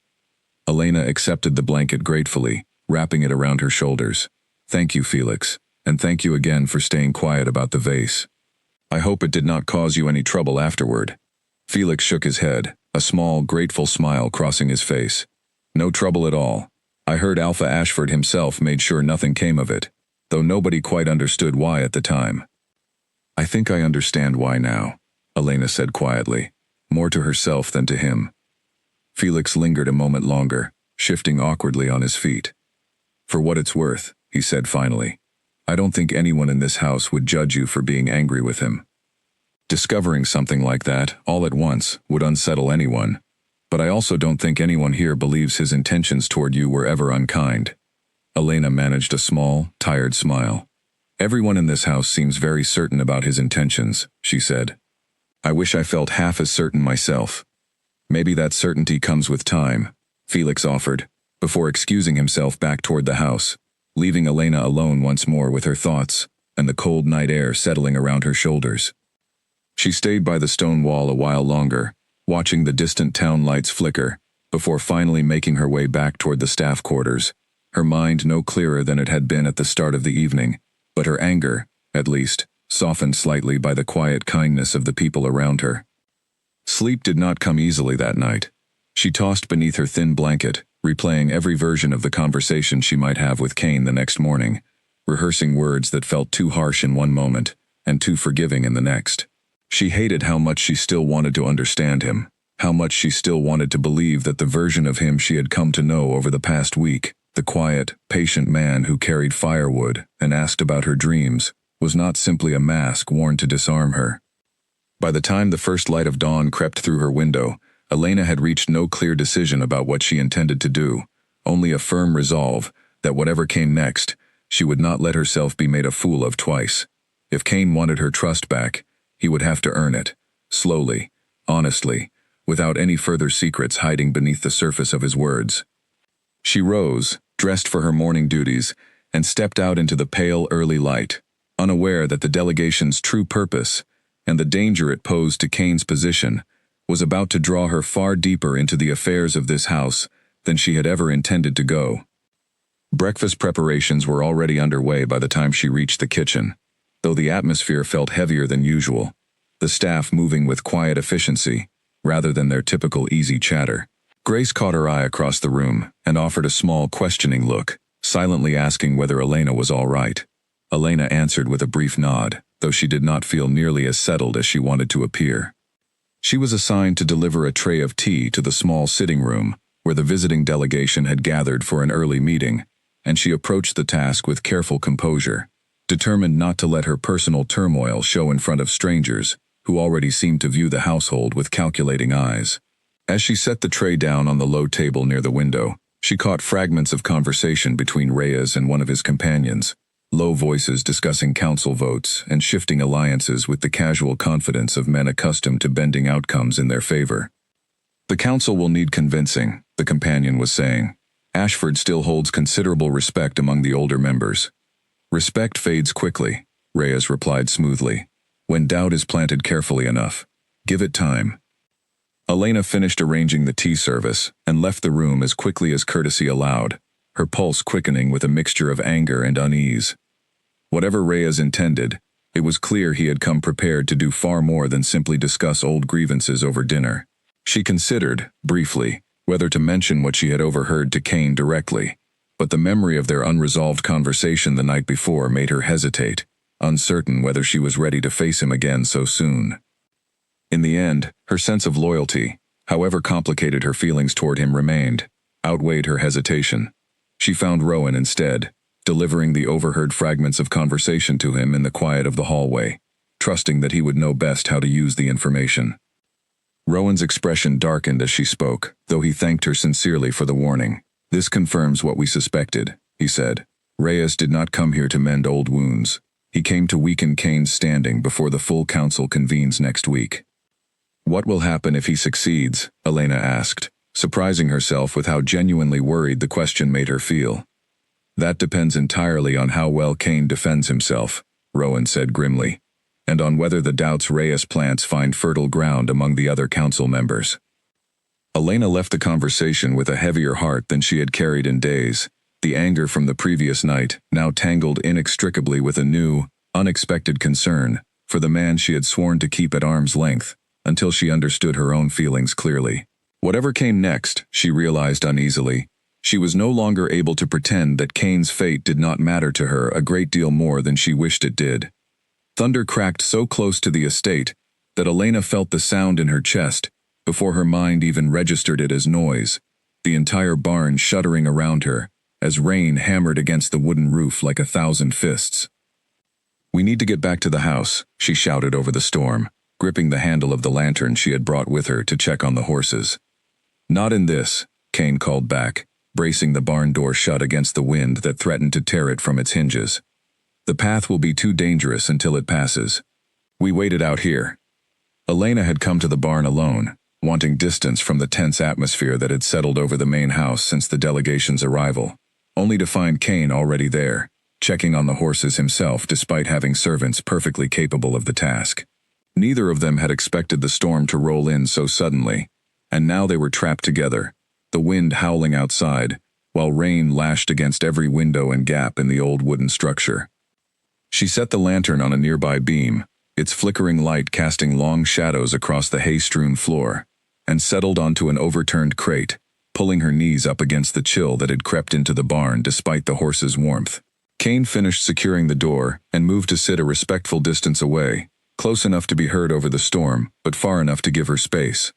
Elena accepted the blanket gratefully, wrapping it around her shoulders. "Thank you, Felix, and thank you again for staying quiet about the vase. I hope it did not cause you any trouble afterward." Felix shook his head, a small, grateful smile crossing his face. "No trouble at all. I heard Alpha Ashford himself made sure nothing came of it, though nobody quite understood why at the time." "I think I understand why now," Elena said quietly, more to herself than to him. Felix lingered a moment longer, shifting awkwardly on his feet. "For what it's worth," he said finally, "I don't think anyone in this house would judge you for being angry with him. Discovering something like that, all at once, would unsettle anyone, but I also don't think anyone here believes his intentions toward you were ever unkind." Elena managed a small, tired smile. "Everyone in this house seems very certain about his intentions," she said. "I wish I felt half as certain myself." Maybe that certainty comes with time, Felix offered, before excusing himself back toward the house, leaving Elena alone once more with her thoughts and the cold night air settling around her shoulders. She stayed by the stone wall a while longer, watching the distant town lights flicker, before finally making her way back toward the staff quarters, her mind no clearer than it had been at the start of the evening, but her anger, at least, softened slightly by the quiet kindness of the people around her. Sleep did not come easily that night. She tossed beneath her thin blanket, replaying every version of the conversation she might have with Kane the next morning, rehearsing words that felt too harsh in one moment and too forgiving in the next. She hated how much she still wanted to understand him, how much she still wanted to believe that the version of him she had come to know over the past week, the quiet, patient man who carried firewood and asked about her dreams, was not simply a mask worn to disarm her. By the time the first light of dawn crept through her window, Elena had reached no clear decision about what she intended to do, only a firm resolve that whatever came next, she would not let herself be made a fool of twice. If Kane wanted her trust back, he would have to earn it, slowly, honestly, without any further secrets hiding beneath the surface of his words. She rose, dressed for her morning duties, and stepped out into the pale early light, unaware that the delegation's true purpose, and the danger it posed to Kane's position, was about to draw her far deeper into the affairs of this house than she had ever intended to go. Breakfast preparations were already underway by the time she reached the kitchen, though the atmosphere felt heavier than usual, the staff moving with quiet efficiency, rather than their typical easy chatter. Grace caught her eye across the room and offered a small questioning look, silently asking whether Elena was all right. Elena answered with a brief nod, though she did not feel nearly as settled as she wanted to appear. She was assigned to deliver a tray of tea to the small sitting room, where the visiting delegation had gathered for an early meeting, and she approached the task with careful composure, determined not to let her personal turmoil show in front of strangers, who already seemed to view the household with calculating eyes. As she set the tray down on the low table near the window, she caught fragments of conversation between Reyes and one of his companions, low voices discussing council votes and shifting alliances with the casual confidence of men accustomed to bending outcomes in their favor. "The council will need convincing," the companion was saying. "Ashford still holds considerable respect among the older members." "Respect fades quickly," Reyes replied smoothly, "when doubt is planted carefully enough. Give it time." Elena finished arranging the tea service and left the room as quickly as courtesy allowed, her pulse quickening with a mixture of anger and unease. Whatever Reyes intended, it was clear he had come prepared to do far more than simply discuss old grievances over dinner. She considered, briefly, whether to mention what she had overheard to Kane directly, but the memory of their unresolved conversation the night before made her hesitate, uncertain whether she was ready to face him again so soon. In the end, her sense of loyalty, however complicated her feelings toward him remained, outweighed her hesitation. She found Rowan instead, delivering the overheard fragments of conversation to him in the quiet of the hallway, trusting that he would know best how to use the information. Rowan's expression darkened as she spoke, though he thanked her sincerely for the warning. "This confirms what we suspected," he said. "Reyes did not come here to mend old wounds. He came to weaken Kane's standing before the full council convenes next week." "What will happen if he succeeds?" Elena asked, surprising herself with how genuinely worried the question made her feel. "That depends entirely on how well Kane defends himself," Rowan said grimly, "and on whether the doubts Reyes plants find fertile ground among the other council members." Elena left the conversation with a heavier heart than she had carried in days, the anger from the previous night now tangled inextricably with a new, unexpected concern for the man she had sworn to keep at arm's length until she understood her own feelings clearly. Whatever came next, she realized uneasily, she was no longer able to pretend that Kane's fate did not matter to her a great deal more than she wished it did. Thunder cracked so close to the estate that Elena felt the sound in her chest before her mind even registered it as noise, the entire barn shuddering around her as rain hammered against the wooden roof like 1,000 fists. "We need to get back to the house," she shouted over the storm, gripping the handle of the lantern she had brought with her to check on the horses. "Not in this," Kane called back, bracing the barn door shut against the wind that threatened to tear it from its hinges. "The path will be too dangerous until it passes. We waited out here." Elena had come to the barn alone, wanting distance from the tense atmosphere that had settled over the main house since the delegation's arrival, only to find Kane already there, checking on the horses himself despite having servants perfectly capable of the task. Neither of them had expected the storm to roll in so suddenly, and now they were trapped together, the wind howling outside, while rain lashed against every window and gap in the old wooden structure. She set the lantern on a nearby beam, its flickering light casting long shadows across the hay-strewn floor, and settled onto an overturned crate, pulling her knees up against the chill that had crept into the barn despite the horses' warmth. Kane finished securing the door and moved to sit a respectful distance away, close enough to be heard over the storm, but far enough to give her space.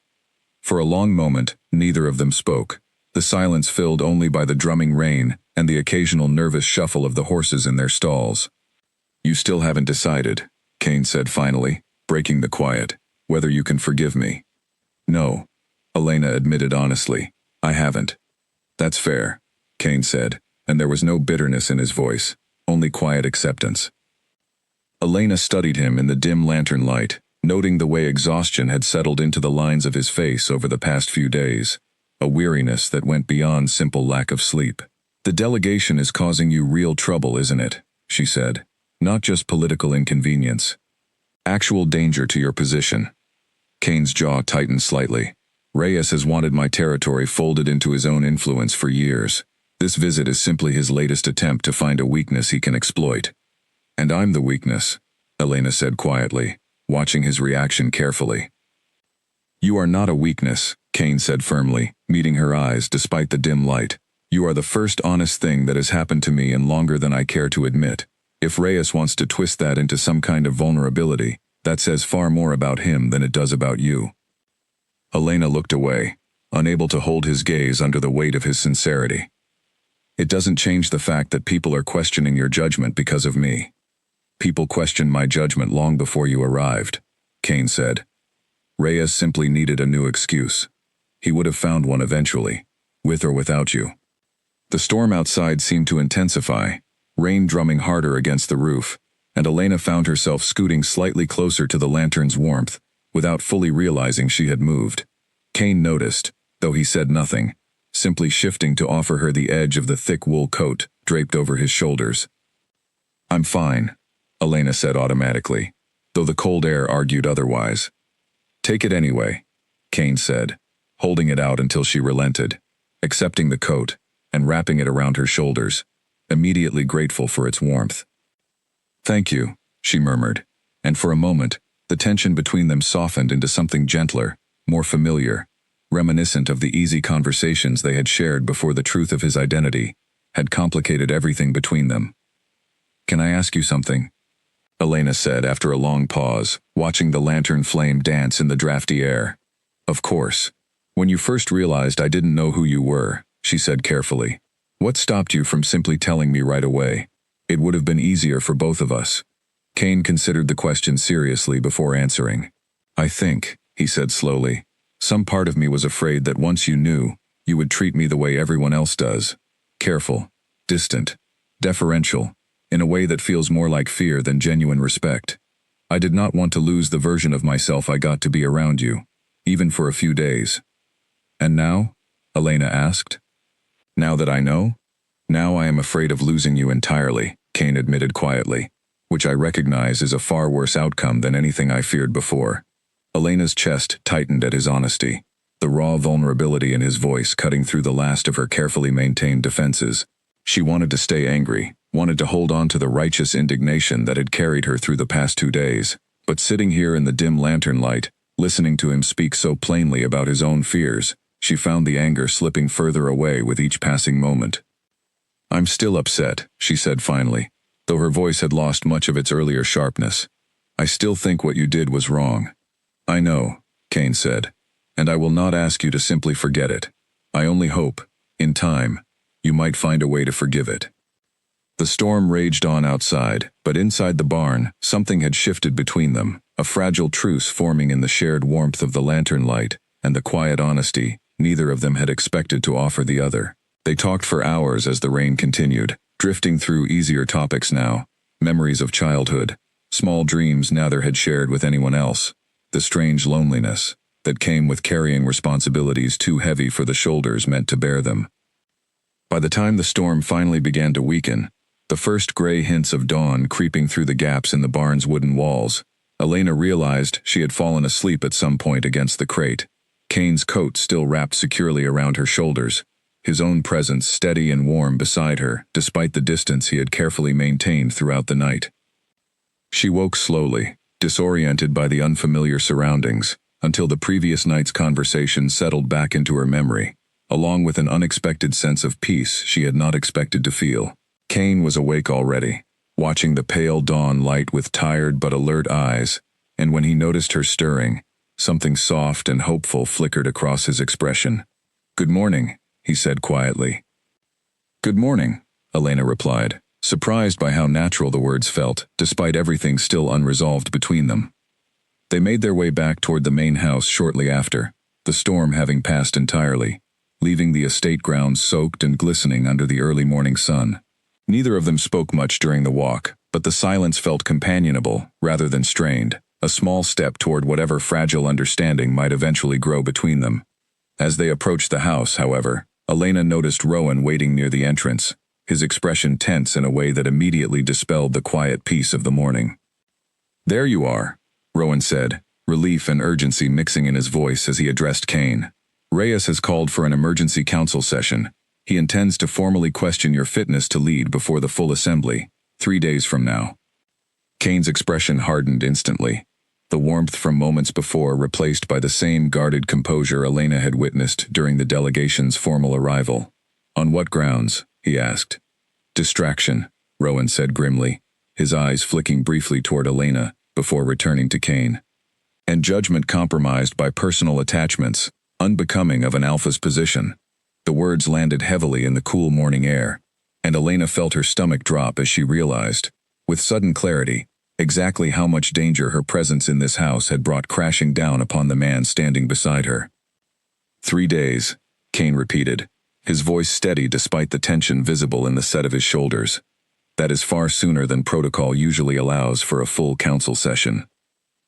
For a long moment, neither of them spoke, the silence filled only by the drumming rain and the occasional nervous shuffle of the horses in their stalls. "You still haven't decided," Kane said finally, breaking the quiet, "whether you can forgive me." "No," Elena admitted honestly, "I haven't." "That's fair," Kane said, and there was no bitterness in his voice, only quiet acceptance. Elena studied him in the dim lantern light, noting the way exhaustion had settled into the lines of his face over the past few days, a weariness that went beyond simple lack of sleep. "The delegation is causing you real trouble, isn't it?" she said. "Not just political inconvenience. Actual danger to your position." Kane's jaw tightened slightly. "Reyes has wanted my territory folded into his own influence for years. This visit is simply his latest attempt to find a weakness he can exploit." "And I'm the weakness," Elena said quietly, watching his reaction carefully. "You are not a weakness," Kane said firmly, meeting her eyes despite the dim light. "You are the first honest thing that has happened to me in longer than I care to admit. If Reyes wants to twist that into some kind of vulnerability, that says far more about him than it does about you." Elena looked away, unable to hold his gaze under the weight of his sincerity. "It doesn't change the fact that people are questioning your judgment because of me." "People questioned my judgment long before you arrived," Kane said. "Reyes simply needed a new excuse. He would have found one eventually, with or without you." The storm outside seemed to intensify, rain drumming harder against the roof, and Elena found herself scooting slightly closer to the lantern's warmth, without fully realizing she had moved. Kane noticed, though he said nothing, simply shifting to offer her the edge of the thick wool coat draped over his shoulders. "I'm fine," Elena said automatically, though the cold air argued otherwise. "Take it anyway," Kane said, holding it out until she relented, accepting the coat and wrapping it around her shoulders, immediately grateful for its warmth. "Thank you," she murmured, and for a moment, the tension between them softened into something gentler, more familiar, reminiscent of the easy conversations they had shared before the truth of his identity had complicated everything between them. "Can I ask you something?" Elena said after a long pause, watching the lantern flame dance in the drafty air. "Of course. When you first realized I didn't know who you were," she said carefully, "what stopped you from simply telling me right away? It would have been easier for both of us." Kane considered the question seriously before answering. "I think," he said slowly, "some part of me was afraid that once you knew, you would treat me the way everyone else does. Careful, distant, deferential, in a way that feels more like fear than genuine respect. I did not want to lose the version of myself I got to be around you, even for a few days." "And now?" Elena asked. "Now that I know? Now I am afraid of losing you entirely," Kane admitted quietly, "which I recognize is a far worse outcome than anything I feared before." Elena's chest tightened at his honesty, the raw vulnerability in his voice cutting through the last of her carefully maintained defenses. She wanted to stay angry, wanted to hold on to the righteous indignation that had carried her through the past 2 days, but sitting here in the dim lantern light, listening to him speak so plainly about his own fears, she found the anger slipping further away with each passing moment. "I'm still upset," she said finally, though her voice had lost much of its earlier sharpness. "I still think what you did was wrong." "I know," Kane said, "and I will not ask you to simply forget it. I only hope, in time, you might find a way to forgive it." The storm raged on outside, but inside the barn, something had shifted between them, a fragile truce forming in the shared warmth of the lantern light and the quiet honesty neither of them had expected to offer the other. They talked for hours as the rain continued, drifting through easier topics now, memories of childhood, small dreams neither had shared with anyone else, the strange loneliness, that came with carrying responsibilities too heavy for the shoulders meant to bear them. By the time the storm finally began to weaken, the first gray hints of dawn creeping through the gaps in the barn's wooden walls, Elena realized she had fallen asleep at some point against the crate, Kane's coat still wrapped securely around her shoulders, his own presence steady and warm beside her, despite the distance he had carefully maintained throughout the night. She woke slowly, disoriented by the unfamiliar surroundings, until the previous night's conversation settled back into her memory, along with an unexpected sense of peace she had not expected to feel. Kane was awake already, watching the pale dawn light with tired but alert eyes, and when he noticed her stirring, something soft and hopeful flickered across his expression. "Good morning," he said quietly. "Good morning," Elena replied, surprised by how natural the words felt, despite everything still unresolved between them. They made their way back toward the main house shortly after, the storm having passed entirely, leaving the estate grounds soaked and glistening under the early morning sun. Neither of them spoke much during the walk, but the silence felt companionable rather than strained, a small step toward whatever fragile understanding might eventually grow between them. As they approached the house, however, Elena noticed Rowan waiting near the entrance, his expression tense in a way that immediately dispelled the quiet peace of the morning. "There you are," Rowan said, relief and urgency mixing in his voice as he addressed Kane. "Reyes has called for an emergency council session. He intends to formally question your fitness to lead before the full assembly, 3 days from now." Kane's expression hardened instantly, the warmth from moments before replaced by the same guarded composure Elena had witnessed during the delegation's formal arrival. "On what grounds?" he asked. "Distraction," Rowan said grimly, his eyes flicking briefly toward Elena before returning to Kane. "And judgment compromised by personal attachments, unbecoming of an alpha's position." The words landed heavily in the cool morning air, and Elena felt her stomach drop as she realized, with sudden clarity, exactly how much danger her presence in this house had brought crashing down upon the man standing beside her. 3 days, Kane repeated, his voice steady despite the tension visible in the set of his shoulders. "That is far sooner than protocol usually allows for a full council session."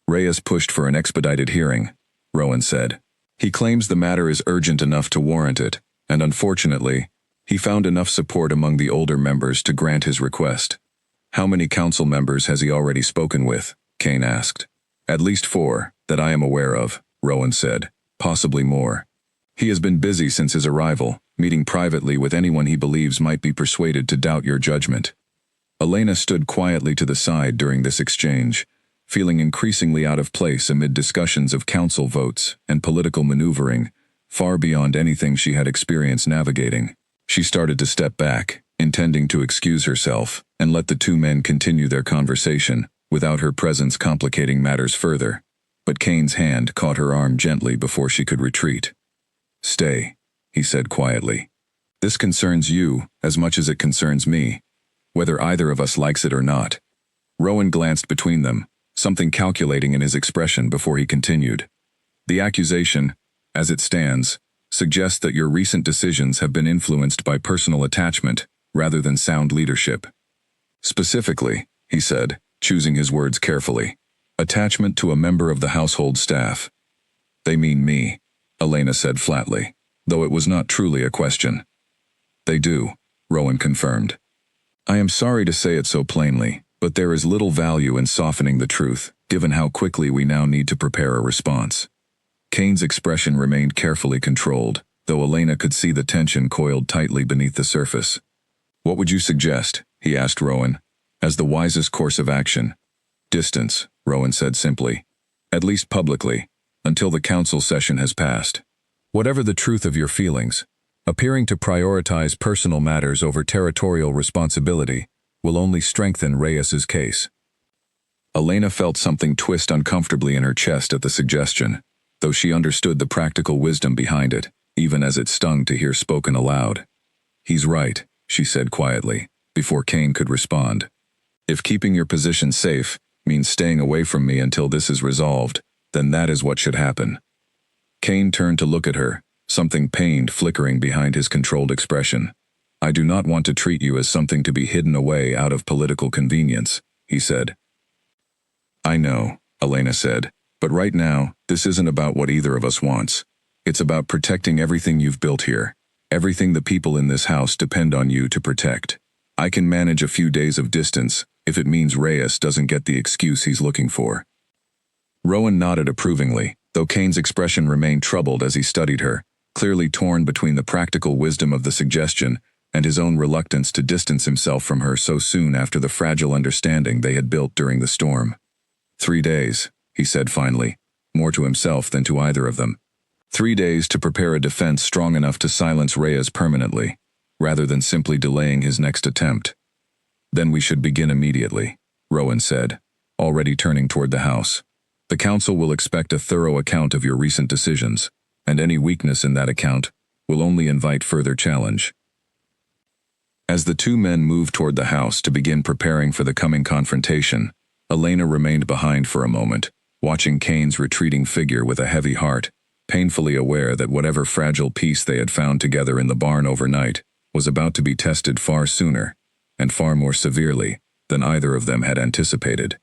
"Reyes pushed for an expedited hearing," Rowan said. "He claims the matter is urgent enough to warrant it, and unfortunately, he found enough support among the older members to grant his request." "How many council members has he already spoken with?" Kane asked. "At least 4, that I am aware of," Rowan said, "possibly more. He has been busy since his arrival, meeting privately with anyone he believes might be persuaded to doubt your judgment." Elena stood quietly to the side during this exchange, feeling increasingly out of place amid discussions of council votes and political maneuvering, far beyond anything she had experienced navigating. She started to step back, intending to excuse herself and let the 2 men continue their conversation, without her presence complicating matters further. But Kane's hand caught her arm gently before she could retreat. "Stay," he said quietly. "This concerns you as much as it concerns me, whether either of us likes it or not." Rowan glanced between them, something calculating in his expression before he continued. "The accusation, as it stands, suggests that your recent decisions have been influenced by personal attachment rather than sound leadership. Specifically," he said, choosing his words carefully, "attachment to a member of the household staff." "They mean me," Elena said flatly, though it was not truly a question. "They do," Rowan confirmed. "I am sorry to say it so plainly, but there is little value in softening the truth, given how quickly we now need to prepare a response." Kane's expression remained carefully controlled, though Elena could see the tension coiled tightly beneath the surface. "What would you suggest," he asked Rowan, "as the wisest course of action?" "Distance," Rowan said simply, "at least publicly, until the council session has passed. Whatever the truth of your feelings, appearing to prioritize personal matters over territorial responsibility will only strengthen Reyes's case." Elena felt something twist uncomfortably in her chest at the suggestion, though she understood the practical wisdom behind it, even as it stung to hear spoken aloud. "He's right," she said quietly, before Kane could respond. "If keeping your position safe means staying away from me until this is resolved, then that is what should happen." Kane turned to look at her, something pained flickering behind his controlled expression. "I do not want to treat you as something to be hidden away out of political convenience," he said. "I know," Elena said, But right now, this isn't about what either of us wants. It's about protecting everything you've built here. Everything the people in this house depend on you to protect. I can manage a few days of distance if it means Reyes doesn't get the excuse he's looking for. Rowan nodded approvingly, though Kane's expression remained troubled as he studied her, clearly torn between the practical wisdom of the suggestion and his own reluctance to distance himself from her so soon after the fragile understanding they had built during the storm. 3 days, he said finally, more to himself than to either of them. 3 days to prepare a defense strong enough to silence Reyes permanently, rather than simply delaying his next attempt. Then we should begin immediately, Rowan said, already turning toward the house. The council will expect a thorough account of your recent decisions, and any weakness in that account will only invite further challenge. As the two men moved toward the house to begin preparing for the coming confrontation, Elena remained behind for a moment, watching Kane's retreating figure with a heavy heart, painfully aware that whatever fragile piece they had found together in the barn overnight was about to be tested far sooner, and far more severely, than either of them had anticipated.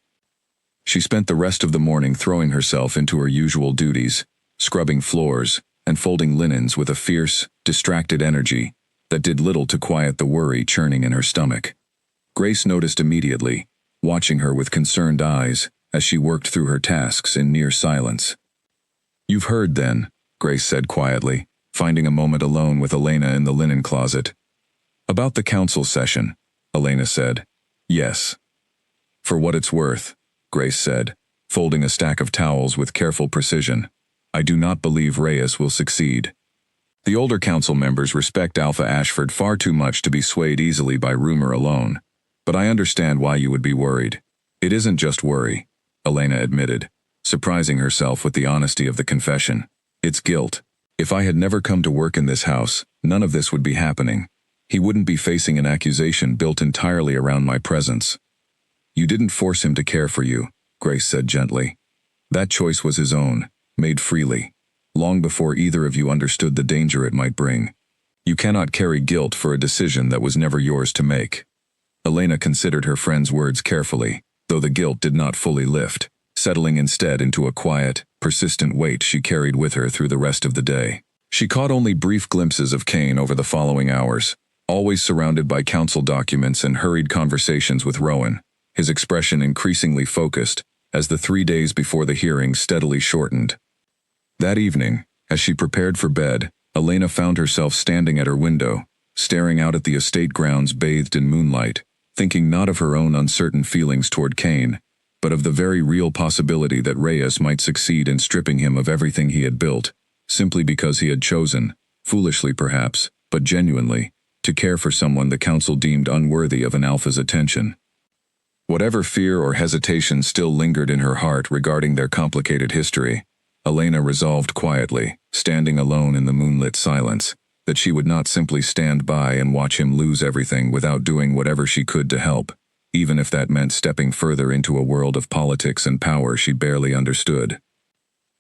She spent the rest of the morning throwing herself into her usual duties, scrubbing floors and folding linens with a fierce, distracted energy that did little to quiet the worry churning in her stomach. Grace noticed immediately, watching her with concerned eyes as she worked through her tasks in near silence. "You've heard then," Grace said quietly, finding a moment alone with Elena in the linen closet. "About the council session," Elena said. "Yes." "For what it's worth," Grace said, folding a stack of towels with careful precision, "I do not believe Reyes will succeed. The older council members respect Alpha Ashford far too much to be swayed easily by rumor alone, but I understand why you would be worried. It isn't just worry," Elena admitted, surprising herself with the honesty of the confession. "It's guilt. If I had never come to work in this house, none of this would be happening. He wouldn't be facing an accusation built entirely around my presence." "You didn't force him to care for you," Grace said gently. "That choice was his own, made freely, long before either of you understood the danger it might bring. You cannot carry guilt for a decision that was never yours to make." Elena considered her friend's words carefully, though the guilt did not fully lift, settling instead into a quiet, persistent weight she carried with her through the rest of the day. She caught only brief glimpses of Kane over the following hours, always surrounded by council documents and hurried conversations with Rowan, his expression increasingly focused as the 3 days before the hearing steadily shortened. That evening, as she prepared for bed, Elena found herself standing at her window, staring out at the estate grounds bathed in moonlight, thinking not of her own uncertain feelings toward Kane, but of the very real possibility that Reyes might succeed in stripping him of everything he had built, simply because he had chosen, foolishly perhaps, but genuinely, to care for someone the council deemed unworthy of an alpha's attention. Whatever fear or hesitation still lingered in her heart regarding their complicated history, Elena resolved quietly, standing alone in the moonlit silence, that she would not simply stand by and watch him lose everything without doing whatever she could to help, even if that meant stepping further into a world of politics and power she barely understood.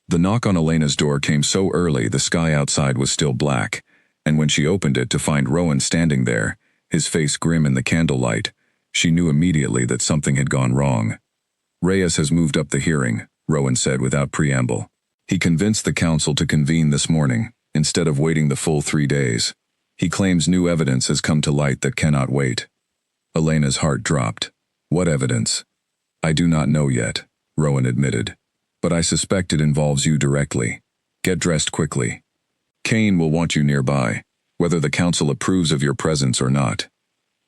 The knock on Elena's door came so early the sky outside was still black, and when she opened it to find Rowan standing there, his face grim in the candlelight, she knew immediately that something had gone wrong. "Reyes has moved up the hearing," Rowan said without preamble. "He convinced the council to convene this morning, instead of waiting the full 3 days. He claims new evidence has come to light that cannot wait." Elena's heart dropped. "What evidence?" "I do not know yet," Rowan admitted. "But I suspect it involves you directly. Get dressed quickly. Kane will want you nearby, whether the council approves of your presence or not."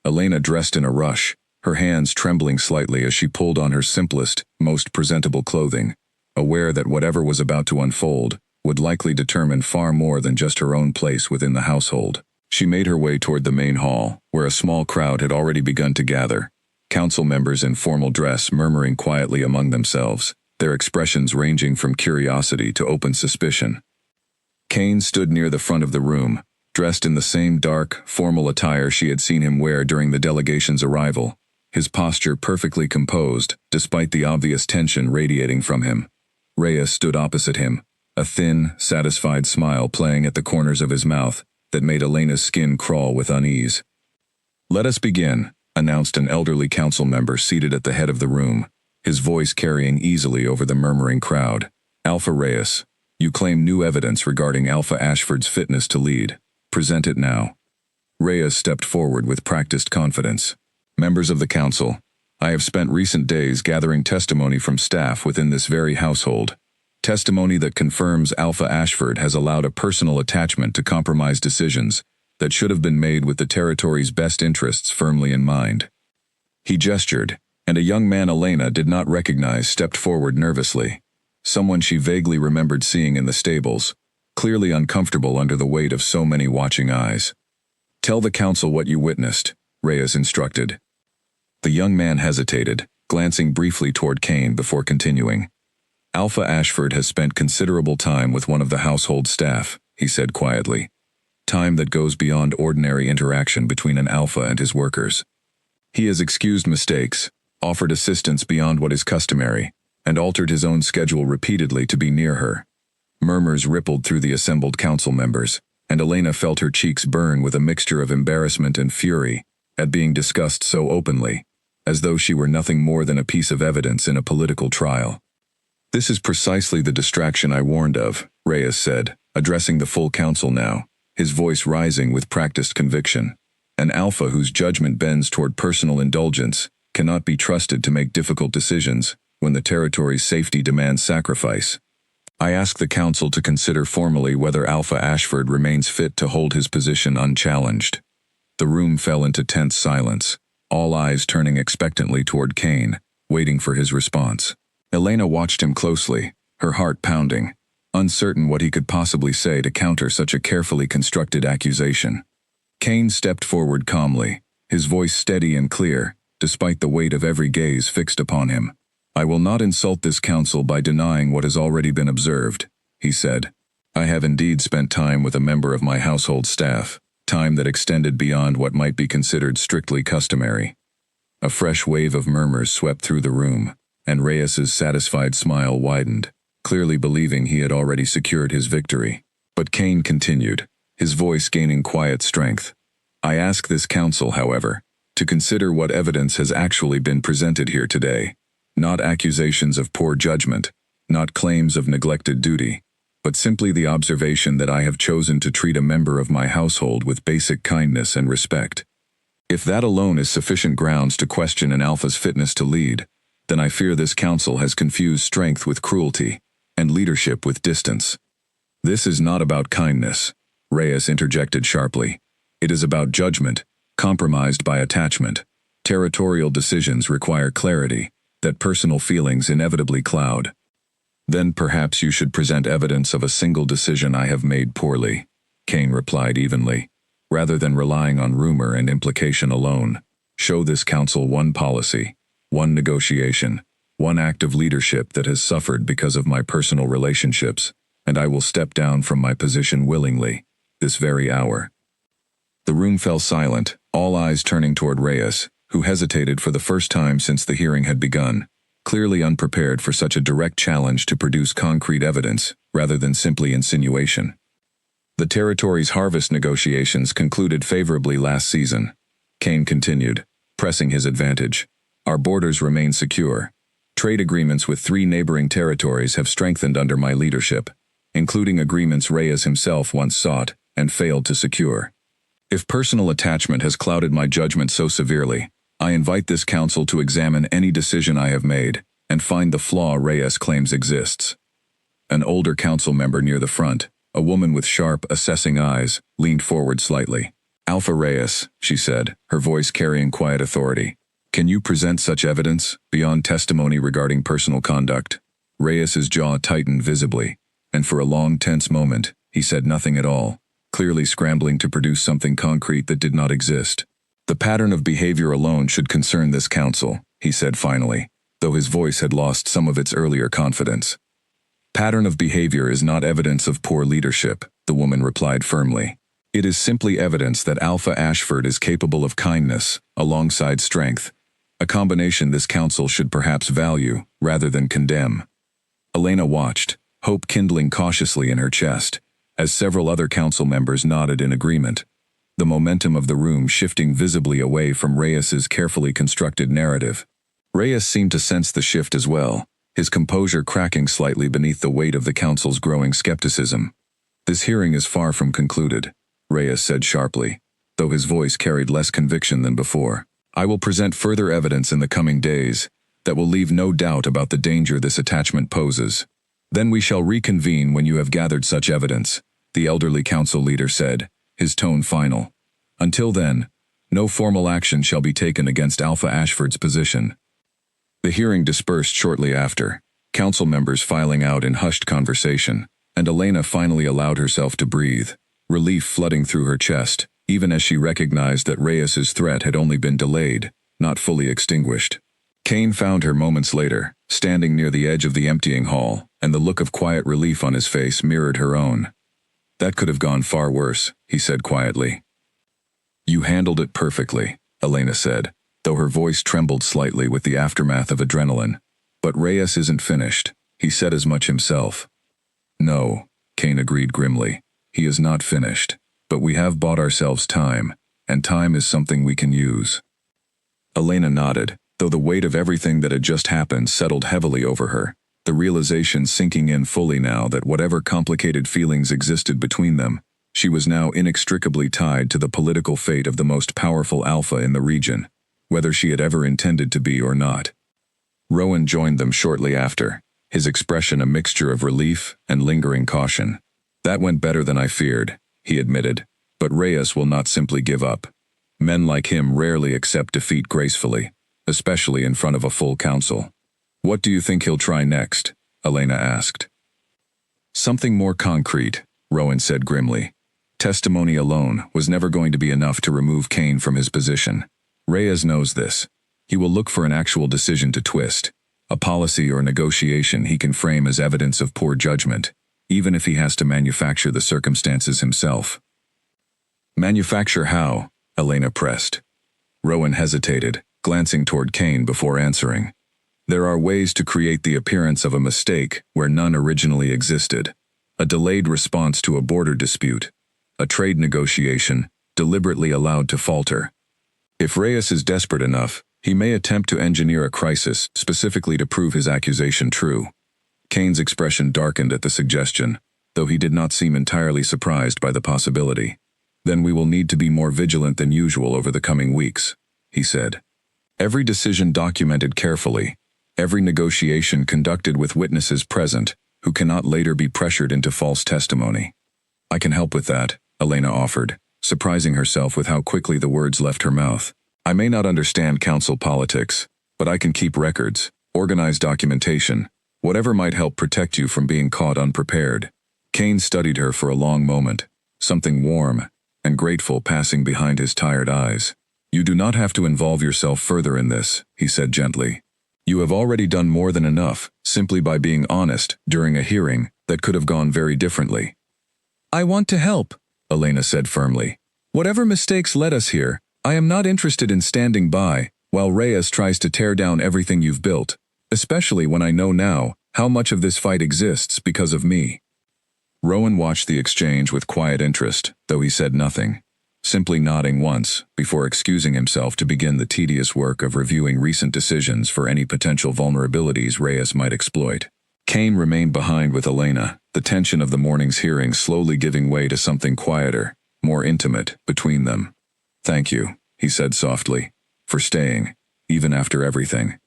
Elena dressed in a rush, her hands trembling slightly as she pulled on her simplest, most presentable clothing, aware that whatever was about to unfold would likely determine far more than just her own place within the household. She made her way toward the main hall, where a small crowd had already begun to gather, council members in formal dress murmuring quietly among themselves, their expressions ranging from curiosity to open suspicion. Kane stood near the front of the room, dressed in the same dark, formal attire she had seen him wear during the delegation's arrival, his posture perfectly composed, despite the obvious tension radiating from him. Reyes stood opposite him, a thin, satisfied smile playing at the corners of his mouth that made Elena's skin crawl with unease. "Let us begin," announced an elderly council member seated at the head of the room, his voice carrying easily over the murmuring crowd. Alpha Reyes, you claim new evidence regarding Alpha Ashford's fitness to lead. Present it now. Reyes stepped forward with practiced confidence. Members of the council, I have spent recent days gathering testimony from staff within this very household. Testimony that confirms Alpha Ashford has allowed a personal attachment to compromise decisions that should have been made with the territory's best interests firmly in mind. He gestured, and a young man Elena did not recognize stepped forward nervously. Someone she vaguely remembered seeing in the stables, clearly uncomfortable under the weight of so many watching eyes. Tell the council what you witnessed, Reyes instructed. The young man hesitated, glancing briefly toward Kane before continuing. Alpha Ashford has spent considerable time with one of the household staff, he said quietly. Time that goes beyond ordinary interaction between an alpha and his workers. He has excused mistakes, offered assistance beyond what is customary, and altered his own schedule repeatedly to be near her. Murmurs rippled through the assembled council members, and Elena felt her cheeks burn with a mixture of embarrassment and fury at being discussed so openly, as though she were nothing more than a piece of evidence in a political trial. This is precisely the distraction I warned of, Reyes said, addressing the full council now, his voice rising with practiced conviction. An alpha whose judgment bends toward personal indulgence cannot be trusted to make difficult decisions when the territory's safety demands sacrifice. I ask the council to consider formally whether Alpha Ashford remains fit to hold his position unchallenged. The room fell into tense silence, all eyes turning expectantly toward Kane, waiting for his response. Elena watched him closely, her heart pounding, uncertain what he could possibly say to counter such a carefully constructed accusation. Kane stepped forward calmly, his voice steady and clear, despite the weight of every gaze fixed upon him. I will not insult this council by denying what has already been observed, he said. I have indeed spent time with a member of my household staff, time that extended beyond what might be considered strictly customary. A fresh wave of murmurs swept through the room, and Reyes's satisfied smile widened, clearly believing he had already secured his victory. But Kane continued, his voice gaining quiet strength. I ask this council, however, to consider what evidence has actually been presented here today. Not accusations of poor judgment, not claims of neglected duty, but simply the observation that I have chosen to treat a member of my household with basic kindness and respect. If that alone is sufficient grounds to question an alpha's fitness to lead, then I fear this council has confused strength with cruelty, and leadership with distance. This is not about kindness, Reyes interjected sharply. It is about judgment, compromised by attachment. Territorial decisions require clarity that personal feelings inevitably cloud. Then perhaps you should present evidence of a single decision I have made poorly, Kane replied evenly. Rather than relying on rumor and implication alone, show this council one policy, one negotiation, one act of leadership that has suffered because of my personal relationships, and I will step down from my position willingly, this very hour. The room fell silent, all eyes turning toward Reyes, who hesitated for the first time since the hearing had begun, clearly unprepared for such a direct challenge to produce concrete evidence, rather than simply insinuation. The territory's harvest negotiations concluded favorably last season, Kane continued, pressing his advantage. Our borders remain secure. Trade agreements with 3 neighboring territories have strengthened under my leadership, including agreements Reyes himself once sought and failed to secure. If personal attachment has clouded my judgment so severely, I invite this council to examine any decision I have made and find the flaw Reyes claims exists. An older council member near the front, a woman with sharp, assessing eyes, leaned forward slightly. Alpha Reyes, she said, her voice carrying quiet authority. Can you present such evidence, beyond testimony regarding personal conduct? Reyes's jaw tightened visibly, and for a long, tense moment, he said nothing at all, clearly scrambling to produce something concrete that did not exist. The pattern of behavior alone should concern this council, he said finally, though his voice had lost some of its earlier confidence. Pattern of behavior is not evidence of poor leadership, the woman replied firmly. It is simply evidence that Alpha Ashford is capable of kindness, alongside strength, a combination this council should perhaps value, rather than condemn. Elena watched, hope kindling cautiously in her chest, as several other council members nodded in agreement, the momentum of the room shifting visibly away from Reyes's carefully constructed narrative. Reyes seemed to sense the shift as well, his composure cracking slightly beneath the weight of the council's growing skepticism. "This hearing is far from concluded," Reyes said sharply, though his voice carried less conviction than before. "I will present further evidence in the coming days that will leave no doubt about the danger this attachment poses. Then we shall reconvene when you have gathered such evidence," the elderly council leader said, his tone final. "Until then, no formal action shall be taken against Alpha Ashford's position." The hearing dispersed shortly after, council members filing out in hushed conversation, and Elena finally allowed herself to breathe, relief flooding through her chest, even as she recognized that Reyes's threat had only been delayed, not fully extinguished. Kane found her moments later, standing near the edge of the emptying hall, and the look of quiet relief on his face mirrored her own. "That could have gone far worse," he said quietly. "You handled it perfectly," Elena said, though her voice trembled slightly with the aftermath of adrenaline. "But Reyes isn't finished. He said as much himself." "No," Kane agreed grimly. "He is not finished. But we have bought ourselves time, and time is something we can use." Elena nodded, though the weight of everything that had just happened settled heavily over her, the realization sinking in fully now that whatever complicated feelings existed between them, she was now inextricably tied to the political fate of the most powerful alpha in the region, whether she had ever intended to be or not. Rowan joined them shortly after, his expression a mixture of relief and lingering caution. "That went better than I feared," he admitted, "but Reyes will not simply give up. Men like him rarely accept defeat gracefully, especially in front of a full council." "What do you think he'll try next?" Elena asked. "Something more concrete," Rowan said grimly. Testimony alone was never going to be enough to remove Kane from his position. Reyes knows this. He will look for an actual decision to twist, a policy or negotiation he can frame as evidence of poor judgment, even if he has to manufacture the circumstances himself. "Manufacture how?" Elena pressed. Rowan hesitated, glancing toward Kane before answering. "There are ways to create the appearance of a mistake where none originally existed. A delayed response to a border dispute. A trade negotiation, deliberately allowed to falter. If Reyes is desperate enough, he may attempt to engineer a crisis specifically to prove his accusation true." Kane's expression darkened at the suggestion, though he did not seem entirely surprised by the possibility. "Then we will need to be more vigilant than usual over the coming weeks," he said. "Every decision documented carefully, every negotiation conducted with witnesses present who cannot later be pressured into false testimony." "I can help with that," Elena offered, surprising herself with how quickly the words left her mouth. "I may not understand council politics, but I can keep records, organize documentation, whatever might help protect you from being caught unprepared." Kane studied her for a long moment, something warm and grateful passing behind his tired eyes. "You do not have to involve yourself further in this," he said gently. "You have already done more than enough, simply by being honest during a hearing that could have gone very differently." "I want to help," Elena said firmly. "Whatever mistakes led us here, I am not interested in standing by while Reyes tries to tear down everything you've built, especially when I know now how much of this fight exists because of me." Rowan watched the exchange with quiet interest, though he said nothing, simply nodding once before excusing himself to begin the tedious work of reviewing recent decisions for any potential vulnerabilities Reyes might exploit. Kane remained behind with Elena, the tension of the morning's hearing slowly giving way to something quieter, more intimate, between them. "Thank you," he said softly, "for staying, even after everything."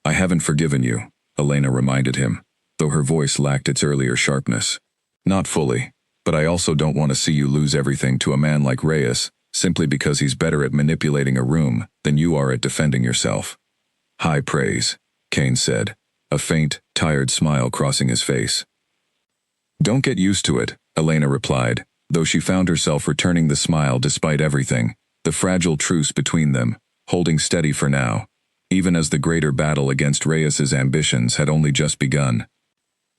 "I haven't forgiven you," Elena reminded him, though her voice lacked its earlier sharpness. "Not fully, but I also don't want to see you lose everything to a man like Reyes, simply because he's better at manipulating a room than you are at defending yourself." "High praise," Kane said, a faint, tired smile crossing his face. "Don't get used to it," Elena replied, though she found herself returning the smile despite everything, the fragile truce between them, holding steady for now, even as the greater battle against Reyes's ambitions had only just begun.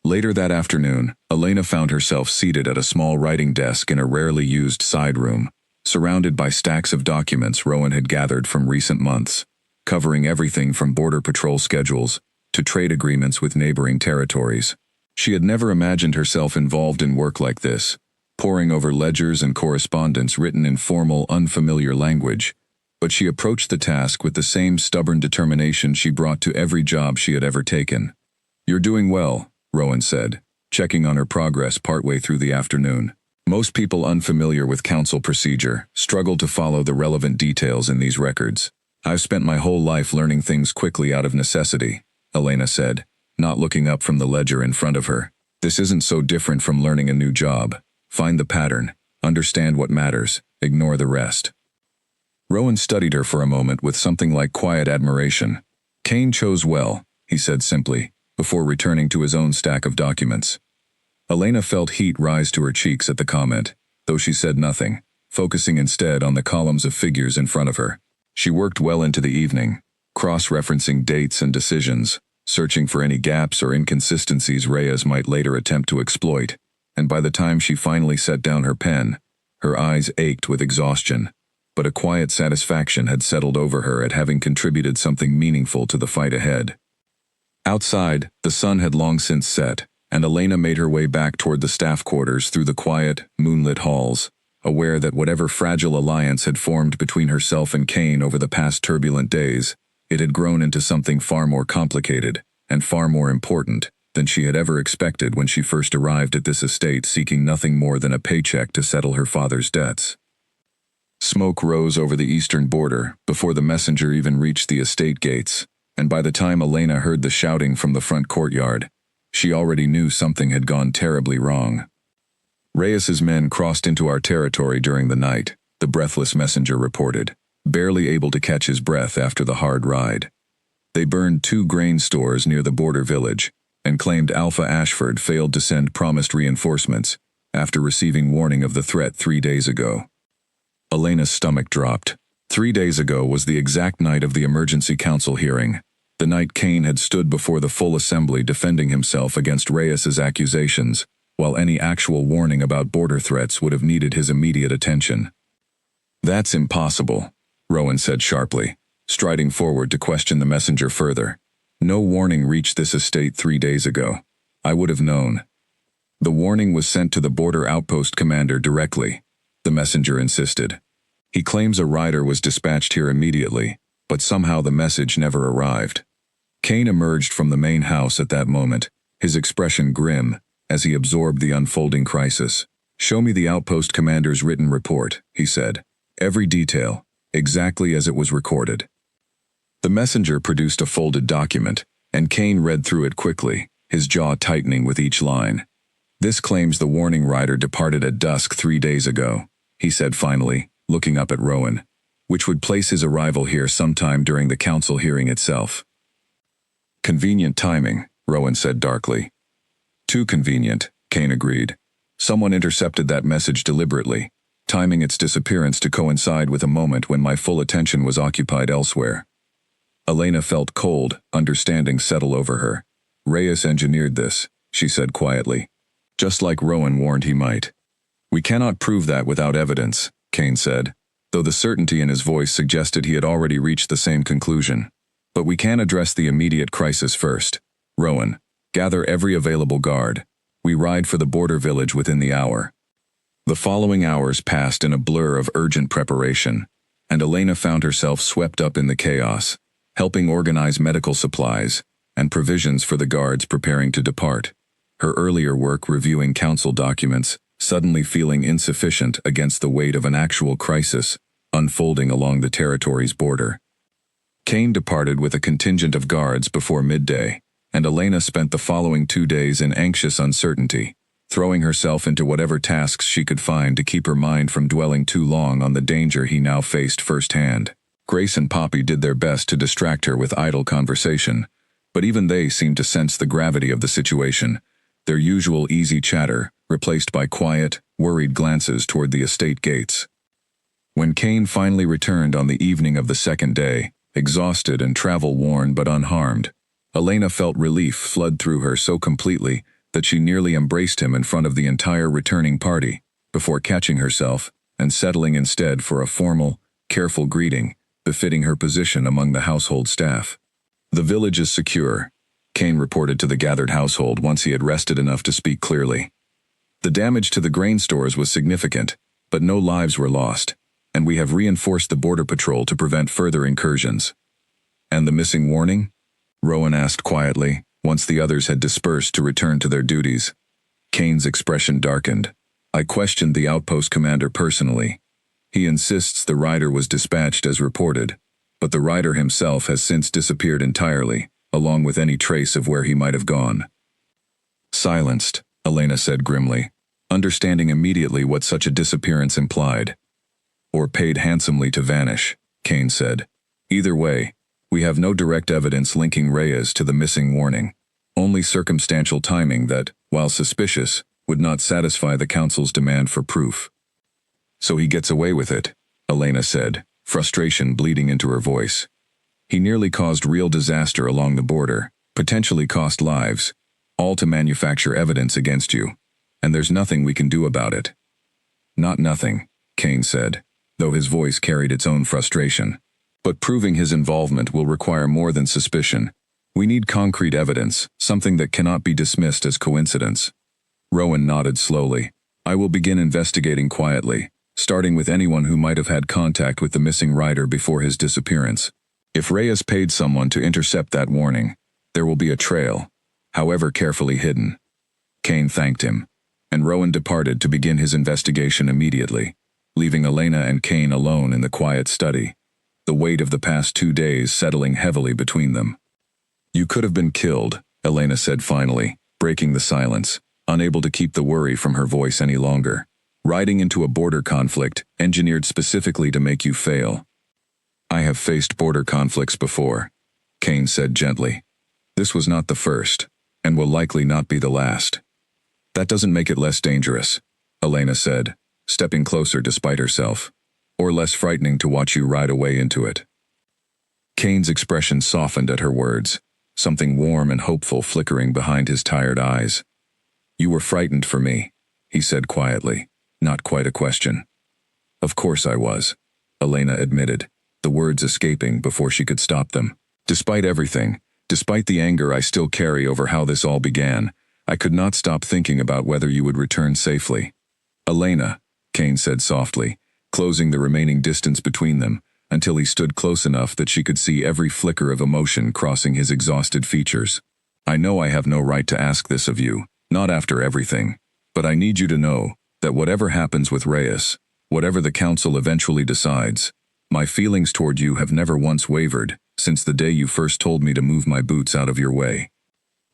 Later that afternoon, Elena found herself seated at a small writing desk in a rarely used side room, surrounded by stacks of documents Rowan had gathered from recent months, covering everything from border patrol schedules to trade agreements with neighboring territories. She had never imagined herself involved in work like this, poring over ledgers and correspondence written in formal, unfamiliar language, but she approached the task with the same stubborn determination she brought to every job she had ever taken. You're doing well, Rowan said, checking on her progress partway through the afternoon. Most people unfamiliar with council procedure struggle to follow the relevant details in these records. I've spent my whole life learning things quickly out of necessity, Elena said, not looking up from the ledger in front of her. This isn't so different from learning a new job. Find the pattern, understand what matters, ignore the rest. Rowan studied her for a moment with something like quiet admiration. Kane chose well, he said simply, before returning to his own stack of documents. Elena felt heat rise to her cheeks at the comment, though she said nothing, focusing instead on the columns of figures in front of her. She worked well into the evening, cross-referencing dates and decisions, searching for any gaps or inconsistencies Reyes might later attempt to exploit, and by the time she finally set down her pen, her eyes ached with exhaustion, but a quiet satisfaction had settled over her at having contributed something meaningful to the fight ahead. Outside, the sun had long since set, and Elena made her way back toward the staff quarters through the quiet, moonlit halls, aware that whatever fragile alliance had formed between herself and Kane over the past turbulent days, it had grown into something far more complicated and far more important than she had ever expected when she first arrived at this estate seeking nothing more than a paycheck to settle her father's debts. Smoke rose over the eastern border before the messenger even reached the estate gates, and by the time Elena heard the shouting from the front courtyard, she already knew something had gone terribly wrong. Reyes's men crossed into our territory during the night, the breathless messenger reported, barely able to catch his breath after the hard ride. They burned 2 grain stores near the border village and claimed Alpha Ashford failed to send promised reinforcements after receiving warning of the threat 3 days ago. Elena's stomach dropped. 3 days ago was the exact night of the emergency council hearing, the night Kane had stood before the full assembly defending himself against Reyes's accusations, while any actual warning about border threats would have needed his immediate attention. That's impossible, Rowan said sharply, striding forward to question the messenger further. No warning reached this estate 3 days ago. I would have known. The warning was sent to the border outpost commander directly, the messenger insisted. He claims a rider was dispatched here immediately, but somehow the message never arrived. Kane emerged from the main house at that moment, his expression grim, as he absorbed the unfolding crisis. "Show me the outpost commander's written report," he said. "Every detail, exactly as it was recorded." The messenger produced a folded document, and Kane read through it quickly, his jaw tightening with each line. "This claims the warning rider departed at dusk 3 days ago," he said finally, looking up at Rowan, "which would place his arrival here sometime during the council hearing itself." "Convenient timing," Rowan said darkly. "Too convenient," Kane agreed. "Someone intercepted that message deliberately, timing its disappearance to coincide with a moment when my full attention was occupied elsewhere." Elena felt cold, understanding settle over her. "Reyes engineered this," she said quietly, "just like Rowan warned he might." "We cannot prove that without evidence," Kane said, though the certainty in his voice suggested he had already reached the same conclusion. "But we can address the immediate crisis first. Rowan, gather every available guard. We ride for the border village within the hour." The following hours passed in a blur of urgent preparation, and Elena found herself swept up in the chaos, helping organize medical supplies and provisions for the guards preparing to depart. Her earlier work reviewing council documents suddenly feeling insufficient against the weight of an actual crisis unfolding along the territory's border. Kane departed with a contingent of guards before midday, and Elena spent the following 2 days in anxious uncertainty, throwing herself into whatever tasks she could find to keep her mind from dwelling too long on the danger he now faced firsthand. Grace and Poppy did their best to distract her with idle conversation, but even they seemed to sense the gravity of the situation, their usual easy chatter replaced by quiet, worried glances toward the estate gates. When Kane finally returned on the evening of the second day, exhausted and travel-worn but unharmed, Elena felt relief flood through her so completely that she nearly embraced him in front of the entire returning party, before catching herself and settling instead for a formal, careful greeting befitting her position among the household staff. "The village is secure," Kane reported to the gathered household once he had rested enough to speak clearly. "The damage to the grain stores was significant, but no lives were lost, and we have reinforced the border patrol to prevent further incursions." "And the missing warning?" Rowan asked quietly, once the others had dispersed to return to their duties. Kane's expression darkened. I questioned the outpost commander personally. He insists the rider was dispatched as reported, but the rider himself has since disappeared entirely, along with any trace of where he might have gone. Silenced, Elena said grimly, understanding immediately what such a disappearance implied. Or paid handsomely to vanish, Kane said. Either way, we have no direct evidence linking Reyes to the missing warning. Only circumstantial timing that, while suspicious, would not satisfy the council's demand for proof. So he gets away with it, Elena said, frustration bleeding into her voice. He nearly caused real disaster along the border, potentially cost lives, all to manufacture evidence against you, and there's nothing we can do about it. Not nothing, Kane said, though his voice carried its own frustration. But proving his involvement will require more than suspicion. We need concrete evidence, something that cannot be dismissed as coincidence. Rowan nodded slowly. I will begin investigating quietly, starting with anyone who might have had contact with the missing rider before his disappearance. If Reyes paid someone to intercept that warning, there will be a trail, however carefully hidden. Kane thanked him, and Rowan departed to begin his investigation immediately, leaving Elena and Kane alone in the quiet study, the weight of the past 2 days settling heavily between them. You could have been killed, Elena said finally, breaking the silence, unable to keep the worry from her voice any longer. Riding into a border conflict, engineered specifically to make you fail. I have faced border conflicts before, Kane said gently. This was not the first, and will likely not be the last. That doesn't make it less dangerous, Elena said, stepping closer despite herself. Or less frightening to watch you ride away into it. Kane's expression softened at her words, something warm and hopeful flickering behind his tired eyes. You were frightened for me, he said quietly, not quite a question. Of course I was, Elena admitted, the words escaping before she could stop them. Despite everything, despite the anger I still carry over how this all began, I could not stop thinking about whether you would return safely. Elena, Kane said softly, closing the remaining distance between them, until he stood close enough that she could see every flicker of emotion crossing his exhausted features. I know I have no right to ask this of you, not after everything, but I need you to know that whatever happens with Reyes, whatever the council eventually decides, my feelings toward you have never once wavered since the day you first told me to move my boots out of your way.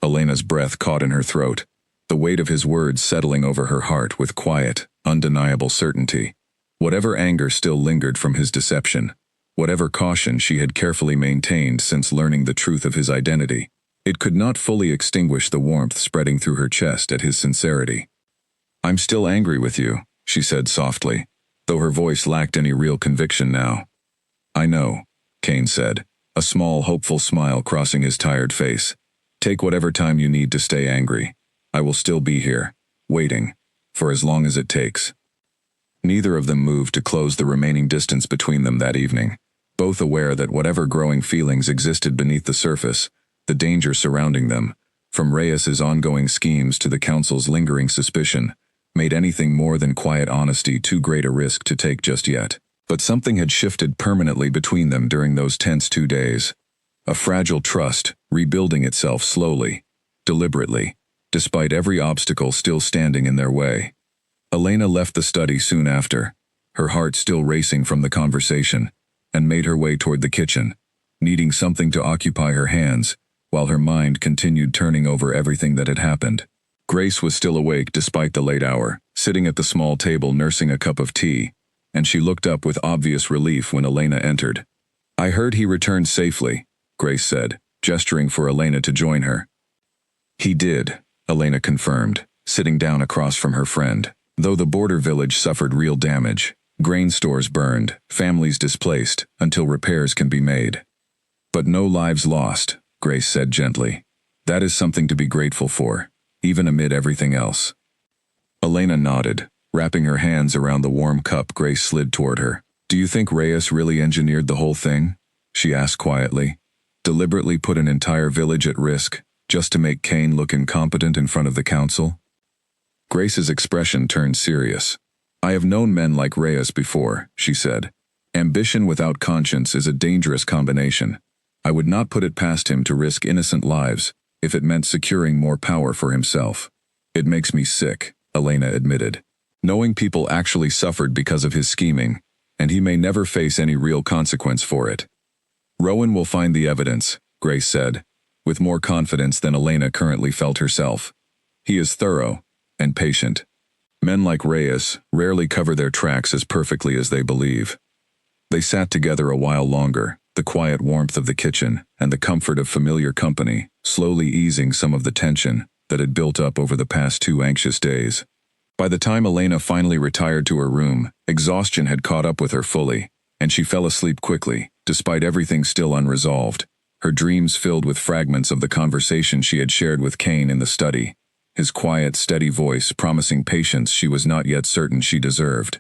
Elena's breath caught in her throat, the weight of his words settling over her heart with quiet, undeniable certainty. Whatever anger still lingered from his deception, whatever caution she had carefully maintained since learning the truth of his identity, it could not fully extinguish the warmth spreading through her chest at his sincerity. I'm still angry with you, she said softly, though her voice lacked any real conviction now. I know, Kane said, a small hopeful smile crossing his tired face. Take whatever time you need to stay angry. I will still be here, waiting, for as long as it takes. Neither of them moved to close the remaining distance between them that evening, both aware that whatever growing feelings existed beneath the surface, the danger surrounding them, from Reyes's ongoing schemes to the council's lingering suspicion, made anything more than quiet honesty too great a risk to take just yet. But something had shifted permanently between them during those tense 2 days. A fragile trust, rebuilding itself slowly, deliberately, despite every obstacle still standing in their way. Elena left the study soon after, her heart still racing from the conversation, and made her way toward the kitchen, needing something to occupy her hands, while her mind continued turning over everything that had happened. Grace was still awake despite the late hour, sitting at the small table nursing a cup of tea, and she looked up with obvious relief when Elena entered. I heard he returned safely, Grace said, gesturing for Elena to join her. He did, Elena confirmed, sitting down across from her friend. Though the border village suffered real damage, grain stores burned, families displaced, until repairs can be made. But no lives lost, Grace said gently. That is something to be grateful for, even amid everything else. Elena nodded, wrapping her hands around the warm cup Grace slid toward her. Do you think Reyes really engineered the whole thing? She asked quietly. Deliberately put an entire village at risk, just to make Kane look incompetent in front of the council? Grace's expression turned serious. I have known men like Reyes before, she said. Ambition without conscience is a dangerous combination. I would not put it past him to risk innocent lives, if it meant securing more power for himself. It makes me sick, Elena admitted. Knowing people actually suffered because of his scheming, and he may never face any real consequence for it. Rowan will find the evidence, Grace said, with more confidence than Elena currently felt herself. He is thorough and patient. Men like Reyes rarely cover their tracks as perfectly as they believe. They sat together a while longer, the quiet warmth of the kitchen and the comfort of familiar company slowly easing some of the tension that had built up over the past 2 anxious days. By the time Elena finally retired to her room, exhaustion had caught up with her fully, and she fell asleep quickly, despite everything still unresolved, her dreams filled with fragments of the conversation she had shared with Kane in the study, his quiet, steady voice promising patience she was not yet certain she deserved.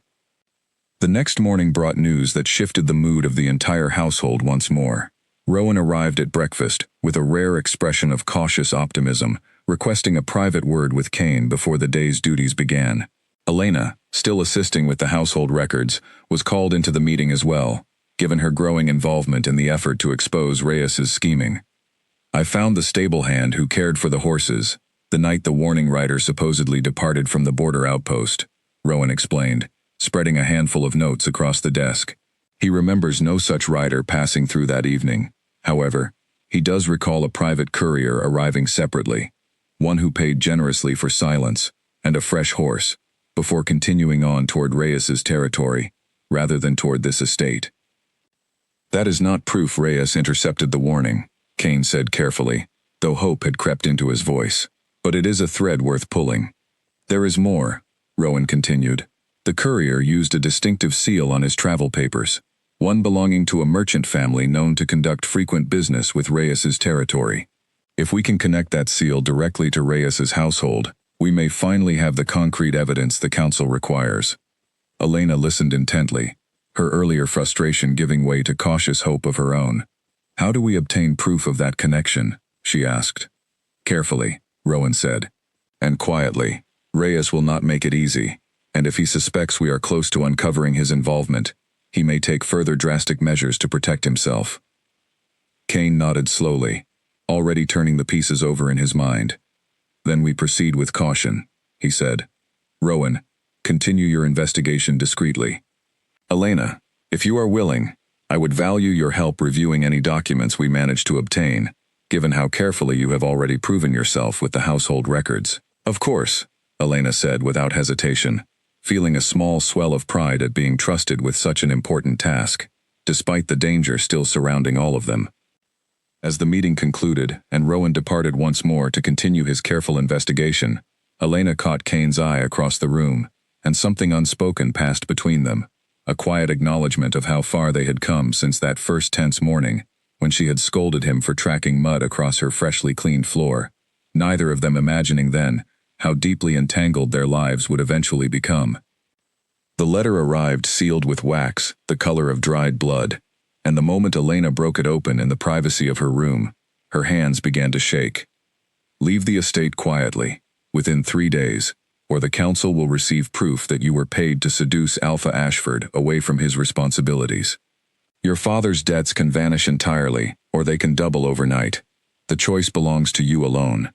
The next morning brought news that shifted the mood of the entire household once more. Rowan arrived at breakfast with a rare expression of cautious optimism, requesting a private word with Kane before the day's duties began. Elena, still assisting with the household records, was called into the meeting as well, given her growing involvement in the effort to expose Reyes's scheming. I found the stable hand who cared for the horses, the night the warning rider supposedly departed from the border outpost, Rowan explained, spreading a handful of notes across the desk. He remembers no such rider passing through that evening. However, he does recall a private courier arriving separately, one who paid generously for silence, and a fresh horse, before continuing on toward Reyes's territory, rather than toward this estate. That is not proof Reyes intercepted the warning, Kane said carefully, though hope had crept into his voice. But it is a thread worth pulling. There is more, Rowan continued. The courier used a distinctive seal on his travel papers, one belonging to a merchant family known to conduct frequent business with Reyes's territory. If we can connect that seal directly to Reyes's household, we may finally have the concrete evidence the council requires. Elena listened intently, her earlier frustration giving way to cautious hope of her own. How do we obtain proof of that connection? She asked. Carefully, Rowan said. And quietly. Reyes will not make it easy, and if he suspects we are close to uncovering his involvement, he may take further drastic measures to protect himself. Kane nodded slowly, already turning the pieces over in his mind. Then we proceed with caution, he said. Rowan, continue your investigation discreetly. Elena, if you are willing, I would value your help reviewing any documents we manage to obtain, given how carefully you have already proven yourself with the household records. Of course, Elena said without hesitation, feeling a small swell of pride at being trusted with such an important task, despite the danger still surrounding all of them. As the meeting concluded and Rowan departed once more to continue his careful investigation, Elena caught Kane's eye across the room, and something unspoken passed between them, a quiet acknowledgement of how far they had come since that first tense morning, when she had scolded him for tracking mud across her freshly cleaned floor, neither of them imagining then how deeply entangled their lives would eventually become. The letter arrived sealed with wax, the color of dried blood, and the moment Elena broke it open in the privacy of her room, her hands began to shake. Leave the estate quietly, within 3 days, or the council will receive proof that you were paid to seduce Alpha Ashford away from his responsibilities. Your father's debts can vanish entirely, or they can double overnight. The choice belongs to you alone.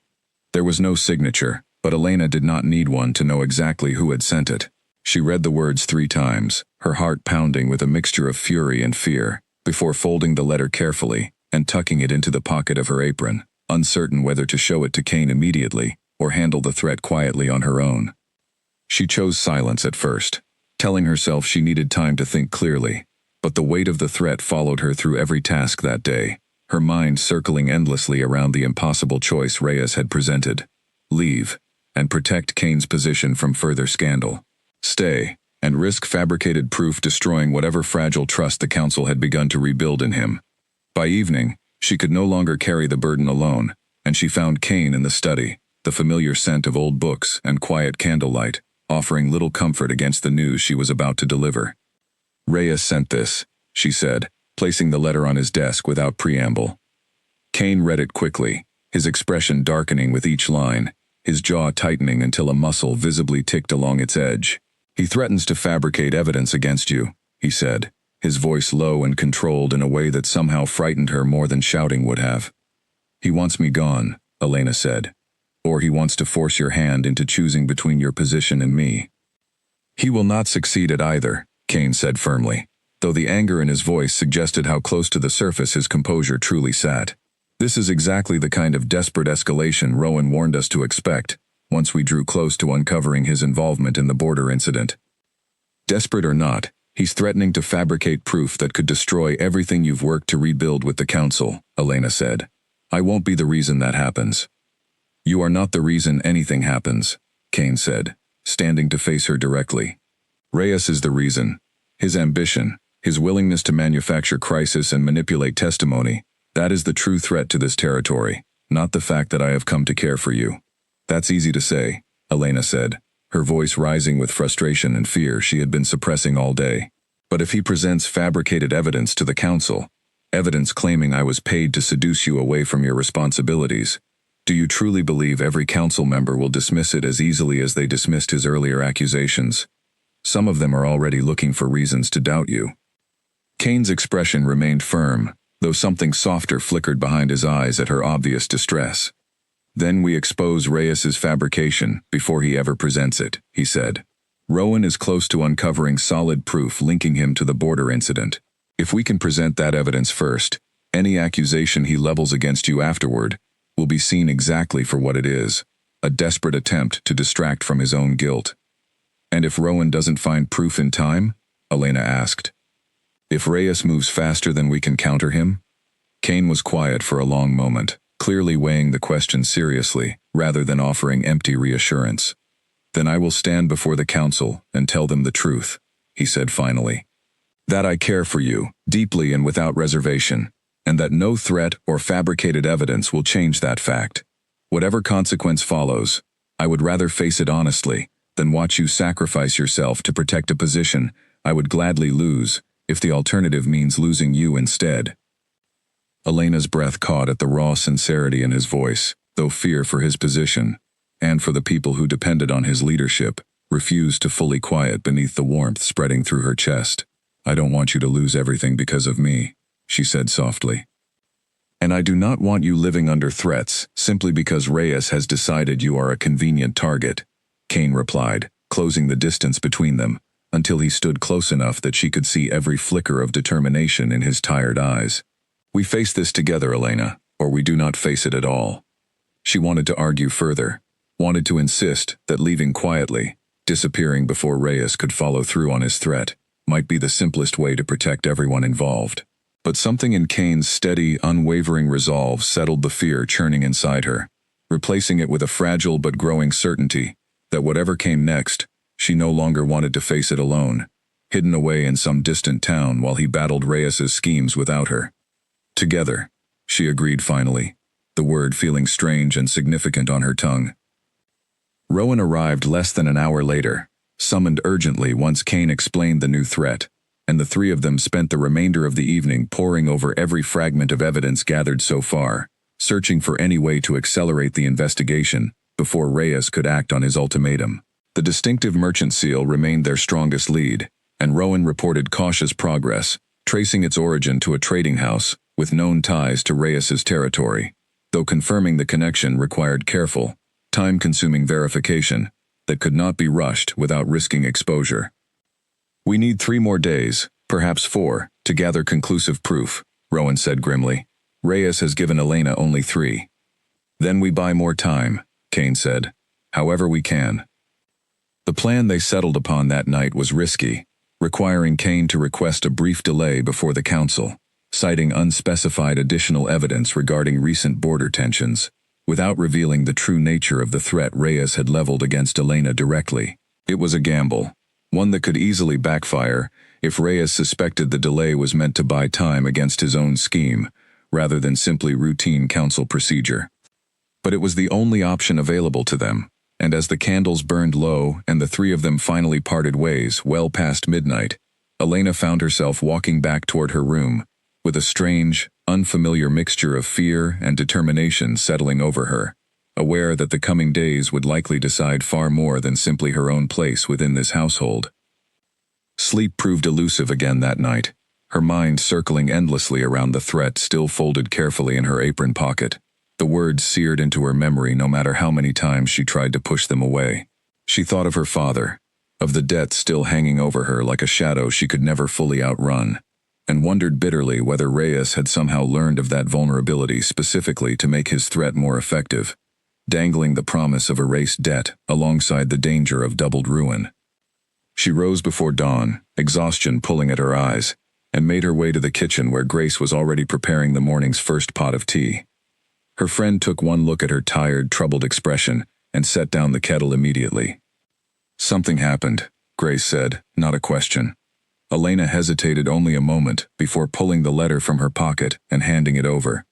There was no signature, but Elena did not need one to know exactly who had sent it. She read the words 3 times, her heart pounding with a mixture of fury and fear, before folding the letter carefully and tucking it into the pocket of her apron, uncertain whether to show it to Kane immediately or handle the threat quietly on her own. She chose silence at first, telling herself she needed time to think clearly, but the weight of the threat followed her through every task that day, her mind circling endlessly around the impossible choice Reyes had presented. Leave, and protect Kane's position from further scandal. Stay, and risk fabricated proof destroying whatever fragile trust the council had begun to rebuild in him. By evening, she could no longer carry the burden alone, and she found Kane in the study, the familiar scent of old books and quiet candlelight, offering little comfort against the news she was about to deliver. Reyes sent this, she said, placing the letter on his desk without preamble. Kane read it quickly, his expression darkening with each line, his jaw tightening until a muscle visibly ticked along its edge. He threatens to fabricate evidence against you, he said, his voice low and controlled in a way that somehow frightened her more than shouting would have. He wants me gone, Elena said. Or he wants to force your hand into choosing between your position and me. He will not succeed at either, Kane said firmly, though the anger in his voice suggested how close to the surface his composure truly sat. This is exactly the kind of desperate escalation Rowan warned us to expect, once we drew close to uncovering his involvement in the border incident. Desperate or not, he's threatening to fabricate proof that could destroy everything you've worked to rebuild with the council, Elena said. I won't be the reason that happens. You are not the reason anything happens, Kane said, standing to face her directly. Reyes is the reason. His ambition, his willingness to manufacture crisis and manipulate testimony, that is the true threat to this territory, not the fact that I have come to care for you. That's easy to say, Elena said, her voice rising with frustration and fear she had been suppressing all day. But if he presents fabricated evidence to the council, evidence claiming I was paid to seduce you away from your responsibilities, do you truly believe every council member will dismiss it as easily as they dismissed his earlier accusations? Some of them are already looking for reasons to doubt you. Kane's expression remained firm, though something softer flickered behind his eyes at her obvious distress. Then we expose Reyes's fabrication before he ever presents it, he said. Rowan is close to uncovering solid proof linking him to the border incident. If we can present that evidence first, any accusation he levels against you afterward will be seen exactly for what it is, a desperate attempt to distract from his own guilt. And if Rowan doesn't find proof in time? Elena asked. If Reyes moves faster than we can counter him? Kane was quiet for a long moment, clearly weighing the question seriously, rather than offering empty reassurance. Then I will stand before the council and tell them the truth, he said finally. That I care for you, deeply and without reservation, and that no threat or fabricated evidence will change that fact. Whatever consequence follows, I would rather face it honestly than watch you sacrifice yourself to protect a position I would gladly lose if the alternative means losing you instead. Elena's breath caught at the raw sincerity in his voice, though fear for his position, and for the people who depended on his leadership, refused to fully quiet beneath the warmth spreading through her chest. I don't want you to lose everything because of me, she said softly. And I do not want you living under threats simply because Reyes has decided you are a convenient target, Kane replied, closing the distance between them, until he stood close enough that she could see every flicker of determination in his tired eyes. We face this together, Elena, or we do not face it at all. She wanted to argue further, wanted to insist that leaving quietly, disappearing before Reyes could follow through on his threat, might be the simplest way to protect everyone involved. But something in Kane's steady, unwavering resolve settled the fear churning inside her, replacing it with a fragile but growing certainty that whatever came next, she no longer wanted to face it alone, hidden away in some distant town while he battled Reyes's schemes without her. Together, she agreed finally, the word feeling strange and significant on her tongue. Rowan arrived less than an hour later, summoned urgently once Kane explained the new threat, and the three of them spent the remainder of the evening poring over every fragment of evidence gathered so far, searching for any way to accelerate the investigation before Reyes could act on his ultimatum. The distinctive merchant seal remained their strongest lead, and Rowan reported cautious progress, tracing its origin to a trading house with known ties to Reyes's territory, though confirming the connection required careful, time-consuming verification that could not be rushed without risking exposure. We need 3 more days, perhaps 4, to gather conclusive proof, Rowan said grimly. Reyes has given Elena only 3. Then we buy more time, Kane said. However we can. The plan they settled upon that night was risky, requiring Kane to request a brief delay before the council, citing unspecified additional evidence regarding recent border tensions, without revealing the true nature of the threat Reyes had leveled against Elena directly. It was a gamble, one that could easily backfire if Reyes suspected the delay was meant to buy time against his own scheme, rather than simply routine council procedure. But it was the only option available to them, and as the candles burned low and the three of them finally parted ways well past midnight, Elena found herself walking back toward her room, with a strange, unfamiliar mixture of fear and determination settling over her, aware that the coming days would likely decide far more than simply her own place within this household. Sleep proved elusive again that night, her mind circling endlessly around the threat still folded carefully in her apron pocket. The words seared into her memory no matter how many times she tried to push them away. She thought of her father, of the debt still hanging over her like a shadow she could never fully outrun, and wondered bitterly whether Reyes had somehow learned of that vulnerability specifically to make his threat more effective, dangling the promise of erased debt alongside the danger of doubled ruin. She rose before dawn, exhaustion pulling at her eyes, and made her way to the kitchen where Grace was already preparing the morning's first pot of tea. Her friend took one look at her tired, troubled expression and set down the kettle immediately. "Something happened," Grace said, not a question. Elena hesitated only a moment before pulling the letter from her pocket and handing it over,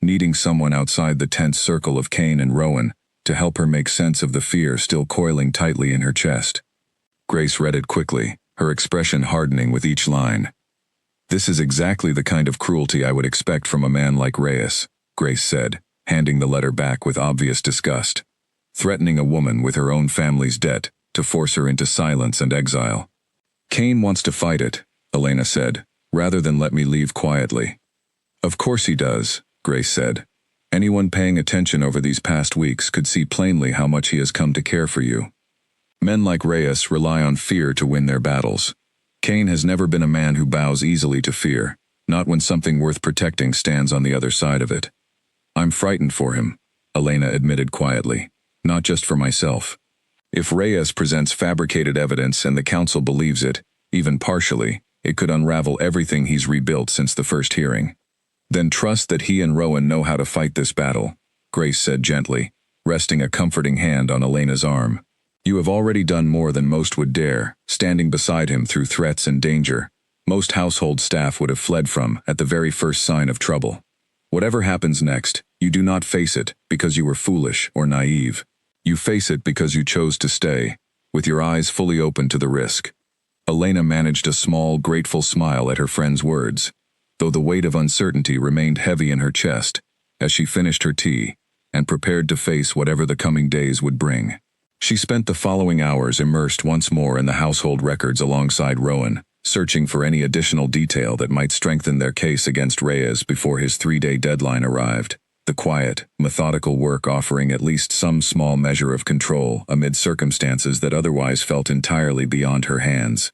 needing someone outside the tense circle of Kane and Rowan to help her make sense of the fear still coiling tightly in her chest. Grace read it quickly, her expression hardening with each line. "This is exactly the kind of cruelty I would expect from a man like Reyes," Grace said, handing the letter back with obvious disgust. "Threatening a woman with her own family's debt to force her into silence and exile. Kane wants to fight it," Elena said, "rather than let me leave quietly." "Of course he does," Grace said. "Anyone paying attention over these past weeks could see plainly how much he has come to care for you. Men like Reyes rely on fear to win their battles. Kane has never been a man who bows easily to fear, not when something worth protecting stands on the other side of it." "I'm frightened for him," Elena admitted quietly, "not just for myself. If Reyes presents fabricated evidence and the council believes it, even partially, it could unravel everything he's rebuilt since the first hearing. Then trust that he and Rowan know how to fight this battle," Grace said gently, resting a comforting hand on Elena's arm. "You have already done more than most would dare, standing beside him through threats and danger most household staff would have fled from at the very first sign of trouble. Whatever happens next, you do not face it because you were foolish or naive. You face it because you chose to stay, with your eyes fully open to the risk." Elena managed a small, grateful smile at her friend's words, though the weight of uncertainty remained heavy in her chest as she finished her tea and prepared to face whatever the coming days would bring. She spent the following hours immersed once more in the household records alongside Rowan, searching for any additional detail that might strengthen their case against Reyes before his 3-day deadline arrived. The quiet, methodical work offering at least some small measure of control amid circumstances that otherwise felt entirely beyond her hands.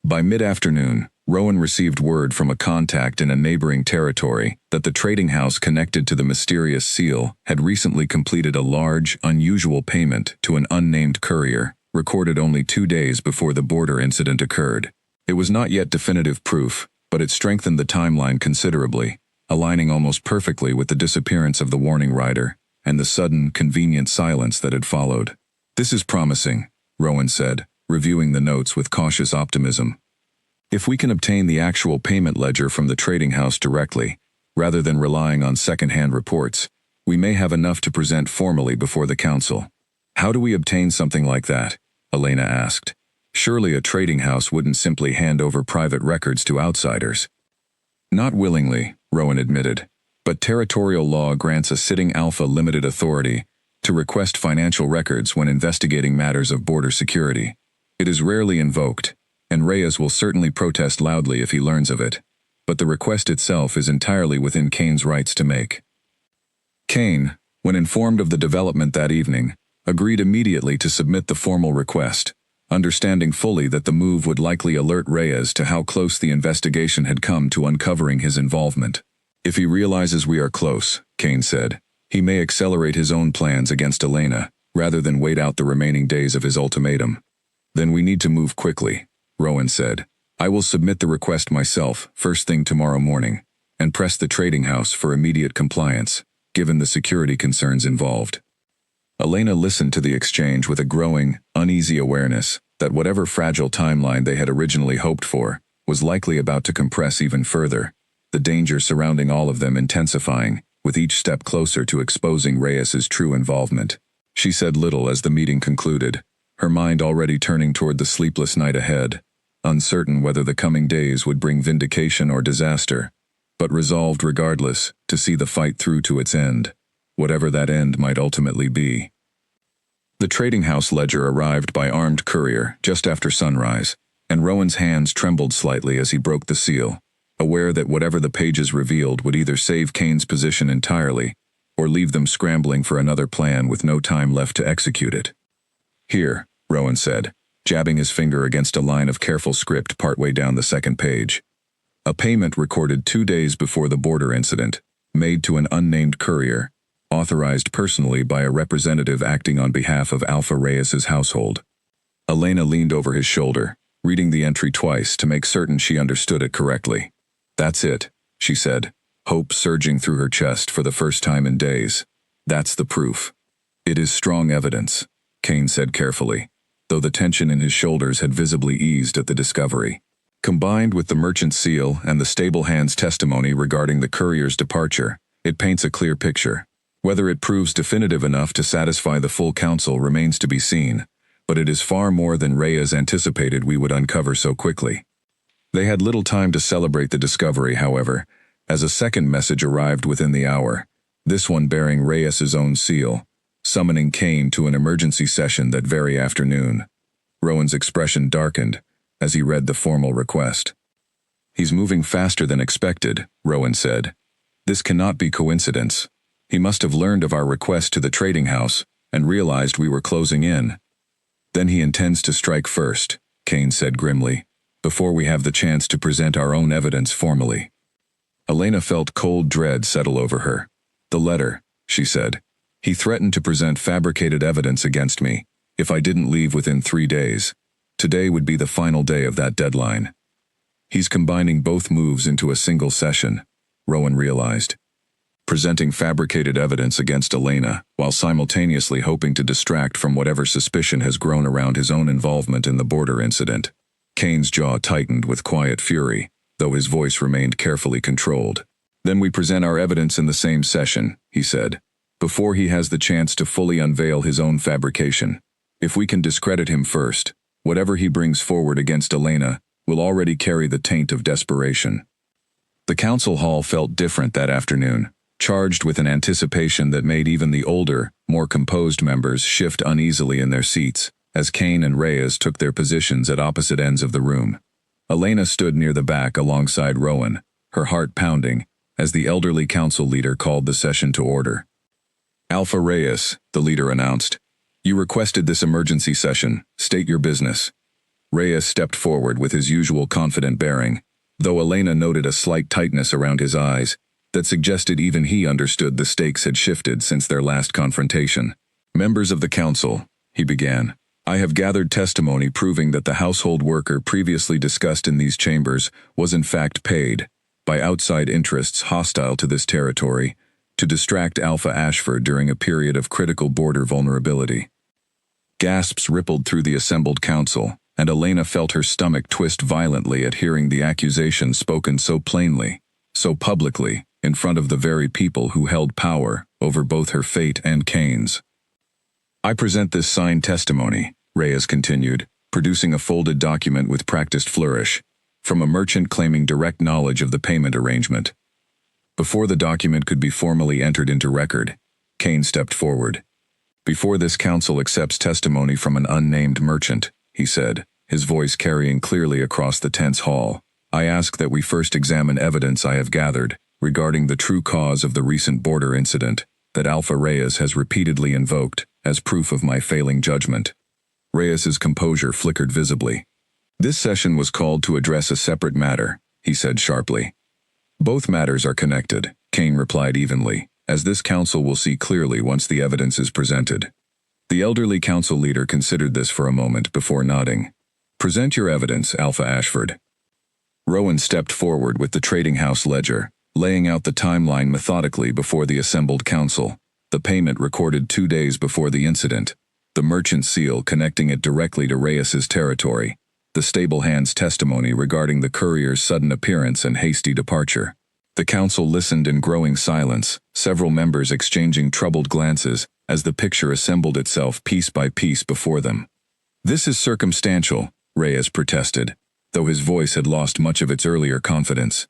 By mid-afternoon, Rowan received word from a contact in a neighboring territory that the trading house connected to the mysterious seal had recently completed a large, unusual payment to an unnamed courier, recorded only 2 days before the border incident occurred. It was not yet definitive proof, but it strengthened the timeline considerably, aligning almost perfectly with the disappearance of the warning rider and the sudden, convenient silence that had followed. "This is promising," Rowan said, reviewing the notes with cautious optimism. "If we can obtain the actual payment ledger from the trading house directly, rather than relying on second-hand reports, we may have enough to present formally before the council." "How do we obtain something like that?" Elena asked. "Surely a trading house wouldn't simply hand over private records to outsiders." "Not willingly," Rowan admitted, "but territorial law grants a sitting alpha limited authority to request financial records when investigating matters of border security. It is rarely invoked, and Reyes will certainly protest loudly if he learns of it, but the request itself is entirely within Kane's rights to make." Kane, when informed of the development that evening, agreed immediately to submit the formal request, understanding fully that the move would likely alert Reyes to how close the investigation had come to uncovering his involvement. "If he realizes we are close," Kane said, "he may accelerate his own plans against Elena, rather than wait out the remaining days of his ultimatum." "Then we need to move quickly," Rowan said. "I will submit the request myself first thing tomorrow morning, and press the trading house for immediate compliance, given the security concerns involved." Elena listened to the exchange with a growing, uneasy awareness that whatever fragile timeline they had originally hoped for was likely about to compress even further, the danger surrounding all of them intensifying with each step closer to exposing Reyes's true involvement. She said little as the meeting concluded, her mind already turning toward the sleepless night ahead, uncertain whether the coming days would bring vindication or disaster, but resolved regardless to see the fight through to its end, whatever that end might ultimately be. The trading house ledger arrived by armed courier just after sunrise, and Rowan's hands trembled slightly as he broke the seal, aware that whatever the pages revealed would either save Kane's position entirely or leave them scrambling for another plan with no time left to execute it. Here, Rowan said, jabbing his finger against a line of careful script partway down the second page. A payment recorded 2 days before the border incident, made to an unnamed courier, authorized personally by a representative acting on behalf of Alpha Reyes's household. Elena leaned over his shoulder, reading the entry twice to make certain she understood it correctly. "That's it," she said, hope surging through her chest for the first time in days. "That's the proof." "It is strong evidence," Kane said carefully, though the tension in his shoulders had visibly eased at the discovery. Combined with the merchant's seal and the stable hand's testimony regarding the courier's departure, it paints a clear picture. Whether it proves definitive enough to satisfy the full council remains to be seen, but it is far more than Reyes anticipated we would uncover so quickly. They had little time to celebrate the discovery, however, as a second message arrived within the hour, this one bearing Reyes's own seal, summoning Kane to an emergency session that very afternoon. Rowan's expression darkened as he read the formal request. "He's moving faster than expected," Rowan said. "This cannot be coincidence. He must have learned of our request to the trading house and realized we were closing in. Then he intends to strike first," Kane said grimly, "before we have the chance to present our own evidence formally." Elena felt cold dread settle over her. "The letter," she said. "He threatened to present fabricated evidence against me if I didn't leave within 3 days. Today would be the final day of that deadline." He's combining both moves into a single session, Rowan realized. Presenting fabricated evidence against Elena, while simultaneously hoping to distract from whatever suspicion has grown around his own involvement in the border incident. Kane's jaw tightened with quiet fury, though his voice remained carefully controlled. "Then we present our evidence in the same session," he said, "before he has the chance to fully unveil his own fabrication. If we can discredit him first, whatever he brings forward against Elena will already carry the taint of desperation." The council hall felt different that afternoon, charged with an anticipation that made even the older, more composed members shift uneasily in their seats, as Kane and Reyes took their positions at opposite ends of the room. Elena stood near the back alongside Rowan, her heart pounding, as the elderly council leader called the session to order. "Alpha Reyes," the leader announced. "You requested this emergency session. State your business." Reyes stepped forward with his usual confident bearing, though Elena noted a slight tightness around his eyes that suggested even he understood the stakes had shifted since their last confrontation. "Members of the council," he began, "I have gathered testimony proving that the household worker previously discussed in these chambers was in fact paid, by outside interests hostile to this territory, to distract Alpha Ashford during a period of critical border vulnerability." Gasps rippled through the assembled council, and Elena felt her stomach twist violently at hearing the accusation spoken so plainly, so publicly, in front of the very people who held power over both her fate and Kane's. "I present this signed testimony," Reyes continued, producing a folded document with practiced flourish, from a merchant claiming direct knowledge of the payment arrangement. Before the document could be formally entered into record, Kane stepped forward. "Before this council accepts testimony from an unnamed merchant," he said, his voice carrying clearly across the tense hall, "I ask that we first examine evidence I have gathered regarding the true cause of the recent border incident that Alpha Reyes has repeatedly invoked as proof of my failing judgment." Reyes's composure flickered visibly. "This session was called to address a separate matter," he said sharply. "Both matters are connected," Kane replied evenly, "as this council will see clearly once the evidence is presented." The elderly council leader considered this for a moment before nodding. "Present your evidence, Alpha Ashford." Rowan stepped forward with the trading house ledger, laying out the timeline methodically before the assembled council, the payment recorded 2 days before the incident, the merchant seal connecting it directly to Reyes's territory, the stable hand's testimony regarding the courier's sudden appearance and hasty departure. The council listened in growing silence, several members exchanging troubled glances as the picture assembled itself piece by piece before them. "This is circumstantial," Reyes protested, though his voice had lost much of its earlier confidence.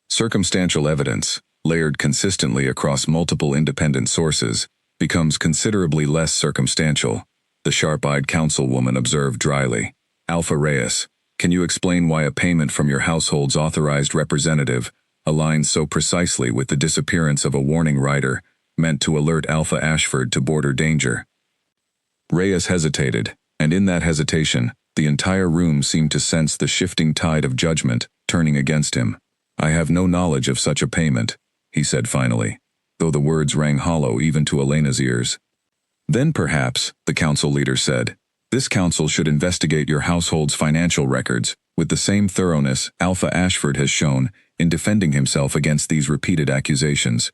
"Circumstantial evidence, layered consistently across multiple independent sources, becomes considerably less circumstantial," the sharp-eyed councilwoman observed dryly. "Alpha Reyes, can you explain why a payment from your household's authorized representative aligns so precisely with the disappearance of a warning rider meant to alert Alpha Ashford to border danger. Reyes hesitated, and in that hesitation, the entire room seemed to sense the shifting tide of judgment turning against him. "I have no knowledge of such a payment," he said finally, though the words rang hollow even to Elena's ears. "Then perhaps," the council leader said, "this council should investigate your household's financial records with the same thoroughness Alpha Ashford has shown in defending himself against these repeated accusations."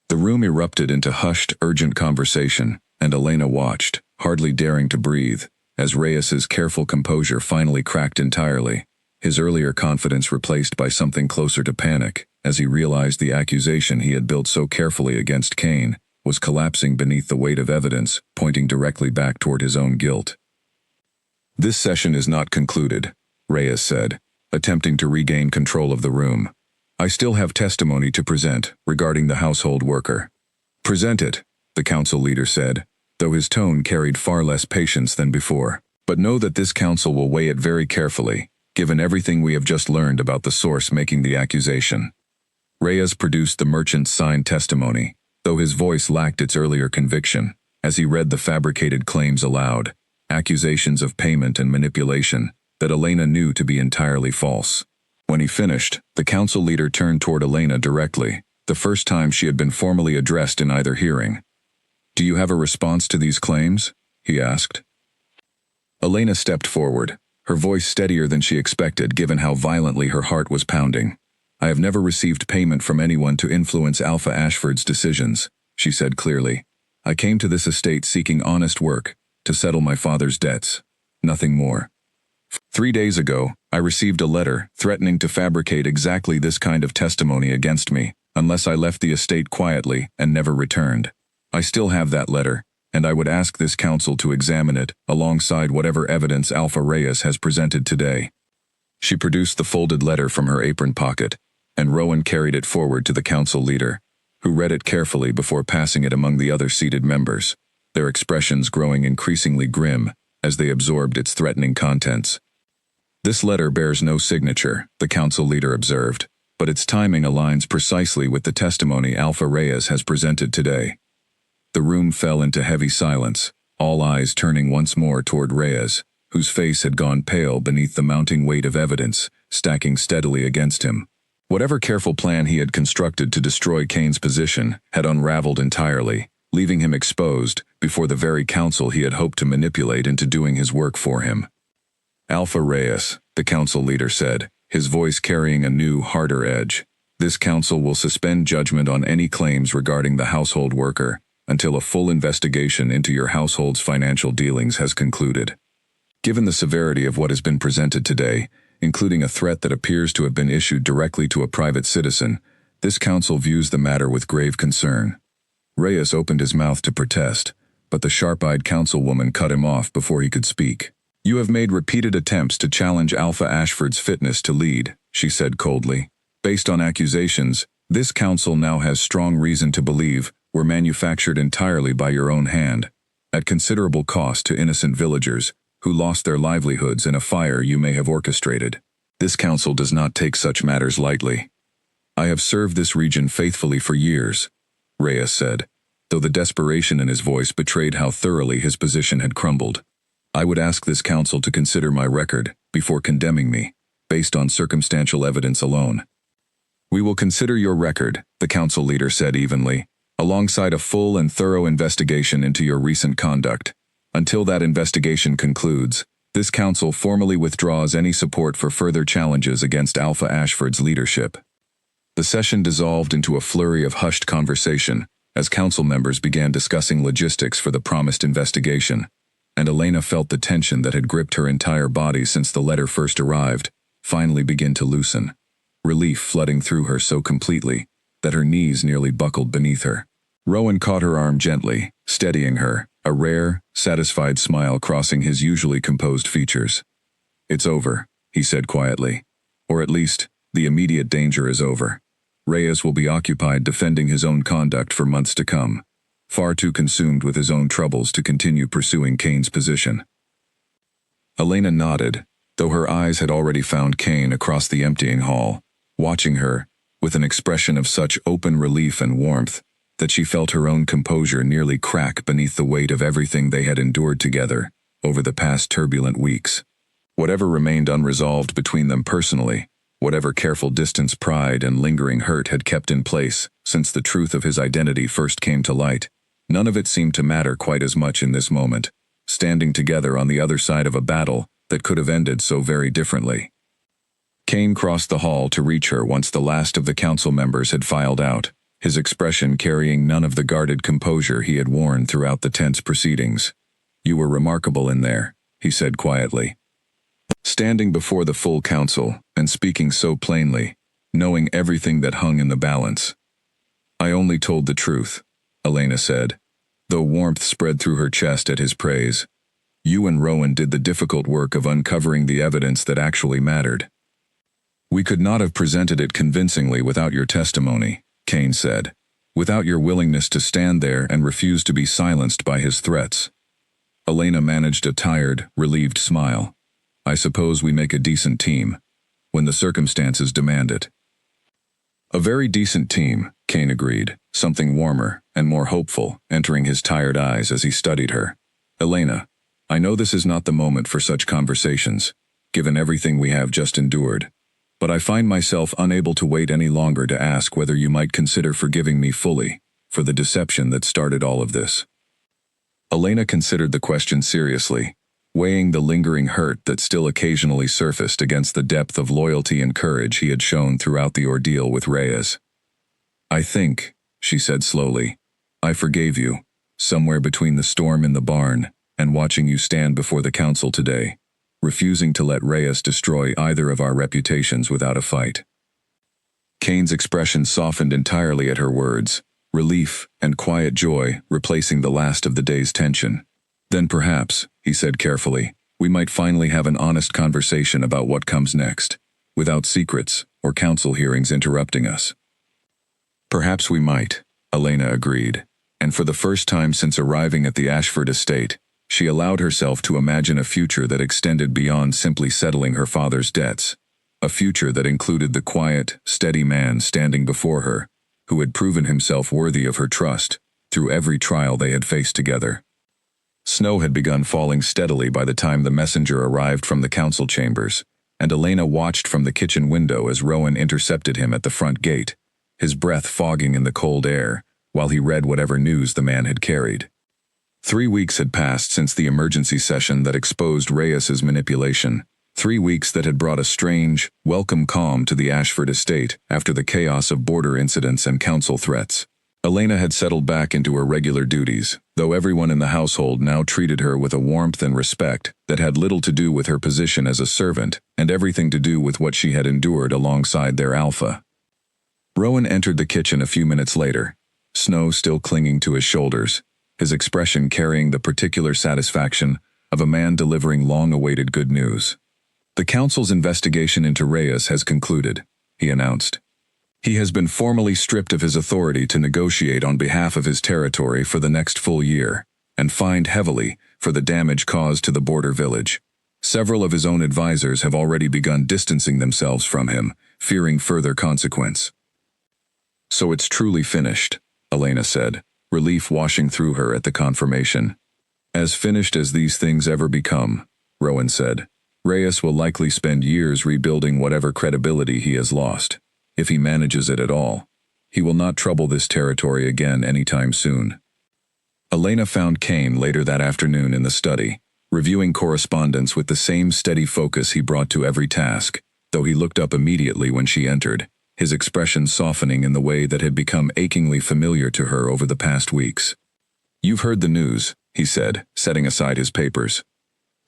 The room erupted into hushed, urgent conversation, and Elena watched, hardly daring to breathe, as Reyes's careful composure finally cracked entirely, his earlier confidence replaced by something closer to panic, as he realized the accusation he had built so carefully against Cain was collapsing beneath the weight of evidence, pointing directly back toward his own guilt. "This session is not concluded," Reyes said, attempting to regain control of the room. "I still have testimony to present regarding the household worker." "Present it," the council leader said, though his tone carried far less patience than before. "But know that this council will weigh it very carefully, given everything we have just learned about the source making the accusation." Reyes produced the merchant's signed testimony, though his voice lacked its earlier conviction, as he read the fabricated claims aloud, accusations of payment and manipulation that Elena knew to be entirely false. When he finished, the council leader turned toward Elena directly, the first time she had been formally addressed in either hearing. "Do you have a response to these claims?" he asked. Elena stepped forward, her voice steadier than she expected given how violently her heart was pounding. "I have never received payment from anyone to influence Alpha Ashford's decisions," she said clearly. "I came to this estate seeking honest work, to settle my father's debts. Nothing more. 3 days ago, I received a letter threatening to fabricate exactly this kind of testimony against me, unless I left the estate quietly and never returned. I still have that letter, and I would ask this council to examine it alongside whatever evidence Alpha Reyes has presented today." She produced the folded letter from her apron pocket, and Rowan carried it forward to the council leader, who read it carefully before passing it among the other seated members, their expressions growing increasingly grim as they absorbed its threatening contents. "This letter bears no signature," the council leader observed, "but its timing aligns precisely with the testimony Alpha Reyes has presented today." The room fell into heavy silence, all eyes turning once more toward Reyes, whose face had gone pale beneath the mounting weight of evidence stacking steadily against him. Whatever careful plan he had constructed to destroy Cain's position had unraveled entirely, leaving him exposed before the very council he had hoped to manipulate into doing his work for him. "Alpha Reyes," the council leader said, his voice carrying a new, harder edge. "This council will suspend judgment on any claims regarding the household worker until a full investigation into your household's financial dealings has concluded. Given the severity of what has been presented today, including a threat that appears to have been issued directly to a private citizen, this council views the matter with grave concern." Reyes opened his mouth to protest, but the sharp-eyed councilwoman cut him off before he could speak. "You have made repeated attempts to challenge Alpha Ashford's fitness to lead," she said coldly. "Based on accusations, this council now has strong reason to believe were manufactured entirely by your own hand, at considerable cost to innocent villagers who lost their livelihoods in a fire you may have orchestrated. This council does not take such matters lightly. I have served this region faithfully for years," Reyes said, though the desperation in his voice betrayed how thoroughly his position had crumbled. "I would ask this council to consider my record before condemning me, based on circumstantial evidence alone." "We will consider your record," the council leader said evenly, "alongside a full and thorough investigation into your recent conduct. Until that investigation concludes, this council formally withdraws any support for further challenges against Alpha Ashford's leadership." The session dissolved into a flurry of hushed conversation as council members began discussing logistics for the promised investigation, and Elena felt the tension that had gripped her entire body since the letter first arrived finally begin to loosen, relief flooding through her so completely that her knees nearly buckled beneath her. Rowan caught her arm gently, steadying her, a rare, satisfied smile crossing his usually composed features. "It's over," he said quietly. "Or at least, the immediate danger is over. Reyes will be occupied defending his own conduct for months to come, far too consumed with his own troubles to continue pursuing Cain's position." Elena nodded, though her eyes had already found Cain across the emptying hall, watching her, with an expression of such open relief and warmth that she felt her own composure nearly crack beneath the weight of everything they had endured together over the past turbulent weeks. Whatever remained unresolved between them personally, whatever careful distance pride and lingering hurt had kept in place since the truth of his identity first came to light, none of it seemed to matter quite as much in this moment, standing together on the other side of a battle that could have ended so very differently. Kane crossed the hall to reach her once the last of the council members had filed out, his expression carrying none of the guarded composure he had worn throughout the tense proceedings. "You were remarkable in there," he said quietly. Standing before the full council and speaking so plainly, knowing everything that hung in the balance. "I only told the truth," Elena said, though warmth spread through her chest at his praise. "You and Rowan did the difficult work of uncovering the evidence that actually mattered." "We could not have presented it convincingly without your testimony," Kane said, "without your willingness to stand there and refuse to be silenced by his threats." Elena managed a tired, relieved smile. "I suppose we make a decent team, when the circumstances demand it." "A very decent team," Kane agreed, something warmer and more hopeful entering his tired eyes as he studied her. "Elena, I know this is not the moment for such conversations, given everything we have just endured, but I find myself unable to wait any longer to ask whether you might consider forgiving me fully for the deception that started all of this." Elena considered the question seriously, weighing the lingering hurt that still occasionally surfaced against the depth of loyalty and courage he had shown throughout the ordeal with Reyes. "I think," she said slowly, "I forgave you, somewhere between the storm in the barn and watching you stand before the council today, refusing to let Reyes destroy either of our reputations without a fight." Kane's expression softened entirely at her words, relief and quiet joy replacing the last of the day's tension. "Then perhaps," he said carefully, "we might finally have an honest conversation about what comes next, without secrets or council hearings interrupting us." "Perhaps we might," Elena agreed, and for the first time since arriving at the Ashford estate, she allowed herself to imagine a future that extended beyond simply settling her father's debts, a future that included the quiet, steady man standing before her, who had proven himself worthy of her trust through every trial they had faced together. Snow had begun falling steadily by the time the messenger arrived from the council chambers, and Elena watched from the kitchen window as Rowan intercepted him at the front gate, his breath fogging in the cold air, while he read whatever news the man had carried. 3 weeks had passed since the emergency session that exposed Reyes's manipulation, 3 weeks that had brought a strange, welcome calm to the Ashford estate after the chaos of border incidents and council threats. Elena had settled back into her regular duties, though everyone in the household now treated her with a warmth and respect that had little to do with her position as a servant and everything to do with what she had endured alongside their alpha. Rowan entered the kitchen a few minutes later, snow still clinging to his shoulders, his expression carrying the particular satisfaction of a man delivering long-awaited good news. "The council's investigation into Reyes has concluded," he announced. "He has been formally stripped of his authority to negotiate on behalf of his territory for the next full year, and fined heavily for the damage caused to the border village. Several of his own advisors have already begun distancing themselves from him, fearing further consequence." "So it's truly finished," Elena said, relief washing through her at the confirmation. "As finished as these things ever become," Rowan said. "Reyes will likely spend years rebuilding whatever credibility he has lost, if he manages it at all. He will not trouble this territory again anytime soon." Elena found Kane later that afternoon in the study, reviewing correspondence with the same steady focus he brought to every task, though he looked up immediately when she entered, his expression softening in the way that had become achingly familiar to her over the past weeks. "You've heard the news," he said, setting aside his papers.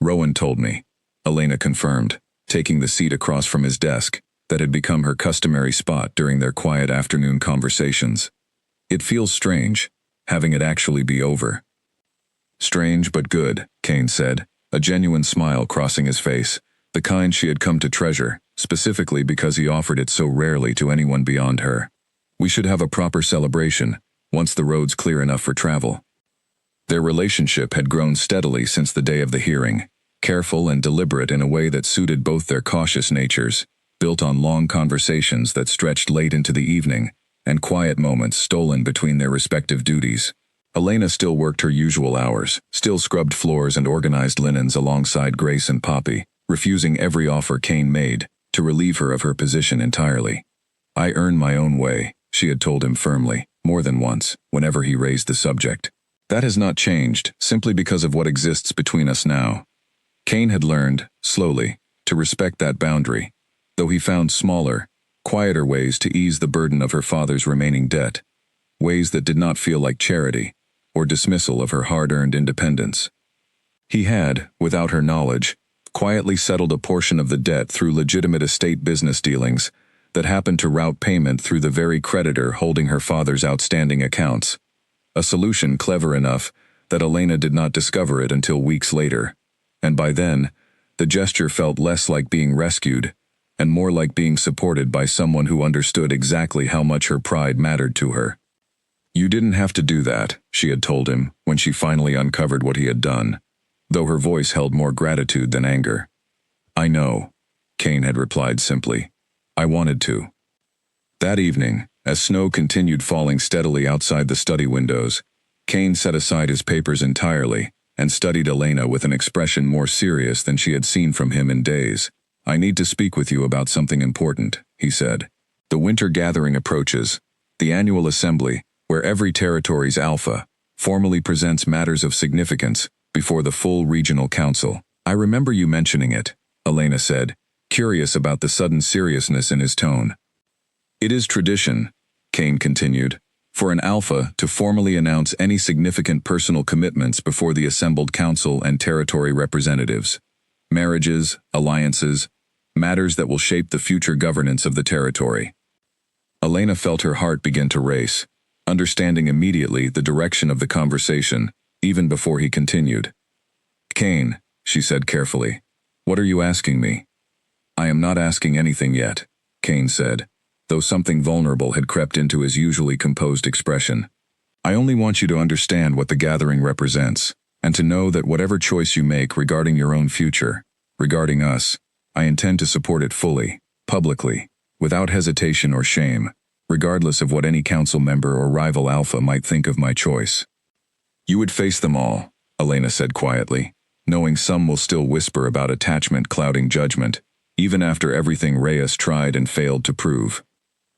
"Rowan told me," Elena confirmed, taking the seat across from his desk that had become her customary spot during their quiet afternoon conversations. "It feels strange, having it actually be over." "Strange but good," Kane said, a genuine smile crossing his face, the kind she had come to treasure, specifically because he offered it so rarely to anyone beyond her. "We should have a proper celebration, once the road's clear enough for travel." Their relationship had grown steadily since the day of the hearing, careful and deliberate in a way that suited both their cautious natures, built on long conversations that stretched late into the evening, and quiet moments stolen between their respective duties. Elena still worked her usual hours, still scrubbed floors and organized linens alongside Grace and Poppy, refusing every offer Kane made to relieve her of her position entirely. "I earn my own way," she had told him firmly, more than once, whenever he raised the subject. "That has not changed, simply because of what exists between us now." Kane had learned, slowly, to respect that boundary, though he found smaller, quieter ways to ease the burden of her father's remaining debt, ways that did not feel like charity or dismissal of her hard-earned independence. He had, without her knowledge, quietly settled a portion of the debt through legitimate estate business dealings that happened to route payment through the very creditor holding her father's outstanding accounts, a solution clever enough that Elena did not discover it until weeks later, and by then, the gesture felt less like being rescued and more like being supported by someone who understood exactly how much her pride mattered to her. "You didn't have to do that," she had told him when she finally uncovered what he had done, though her voice held more gratitude than anger. "I know," Kane had replied simply. "I wanted to." That evening, as snow continued falling steadily outside the study windows, Kane set aside his papers entirely and studied Elena with an expression more serious than she had seen from him in days. "I need to speak with you about something important," he said. "The winter gathering approaches, the annual assembly, where every territory's alpha formally presents matters of significance before the full regional council. I remember you mentioning it," Elena said, curious about the sudden seriousness in his tone. "It is tradition," Kane continued, "for an alpha to formally announce any significant personal commitments before the assembled council and territory representatives. Marriages, alliances, matters that will shape the future governance of the territory." Elena felt her heart begin to race, understanding immediately the direction of the conversation, even before he continued. "Kane," she said carefully, "what are you asking me?" "I am not asking anything yet," Kane said, though something vulnerable had crept into his usually composed expression. "I only want you to understand what the gathering represents, and to know that whatever choice you make regarding your own future, regarding us, I intend to support it fully, publicly, without hesitation or shame, regardless of what any council member or rival alpha might think of my choice." "You would face them all," Elena said quietly, knowing some will still whisper about attachment clouding judgment, even after everything Reyes tried and failed to prove.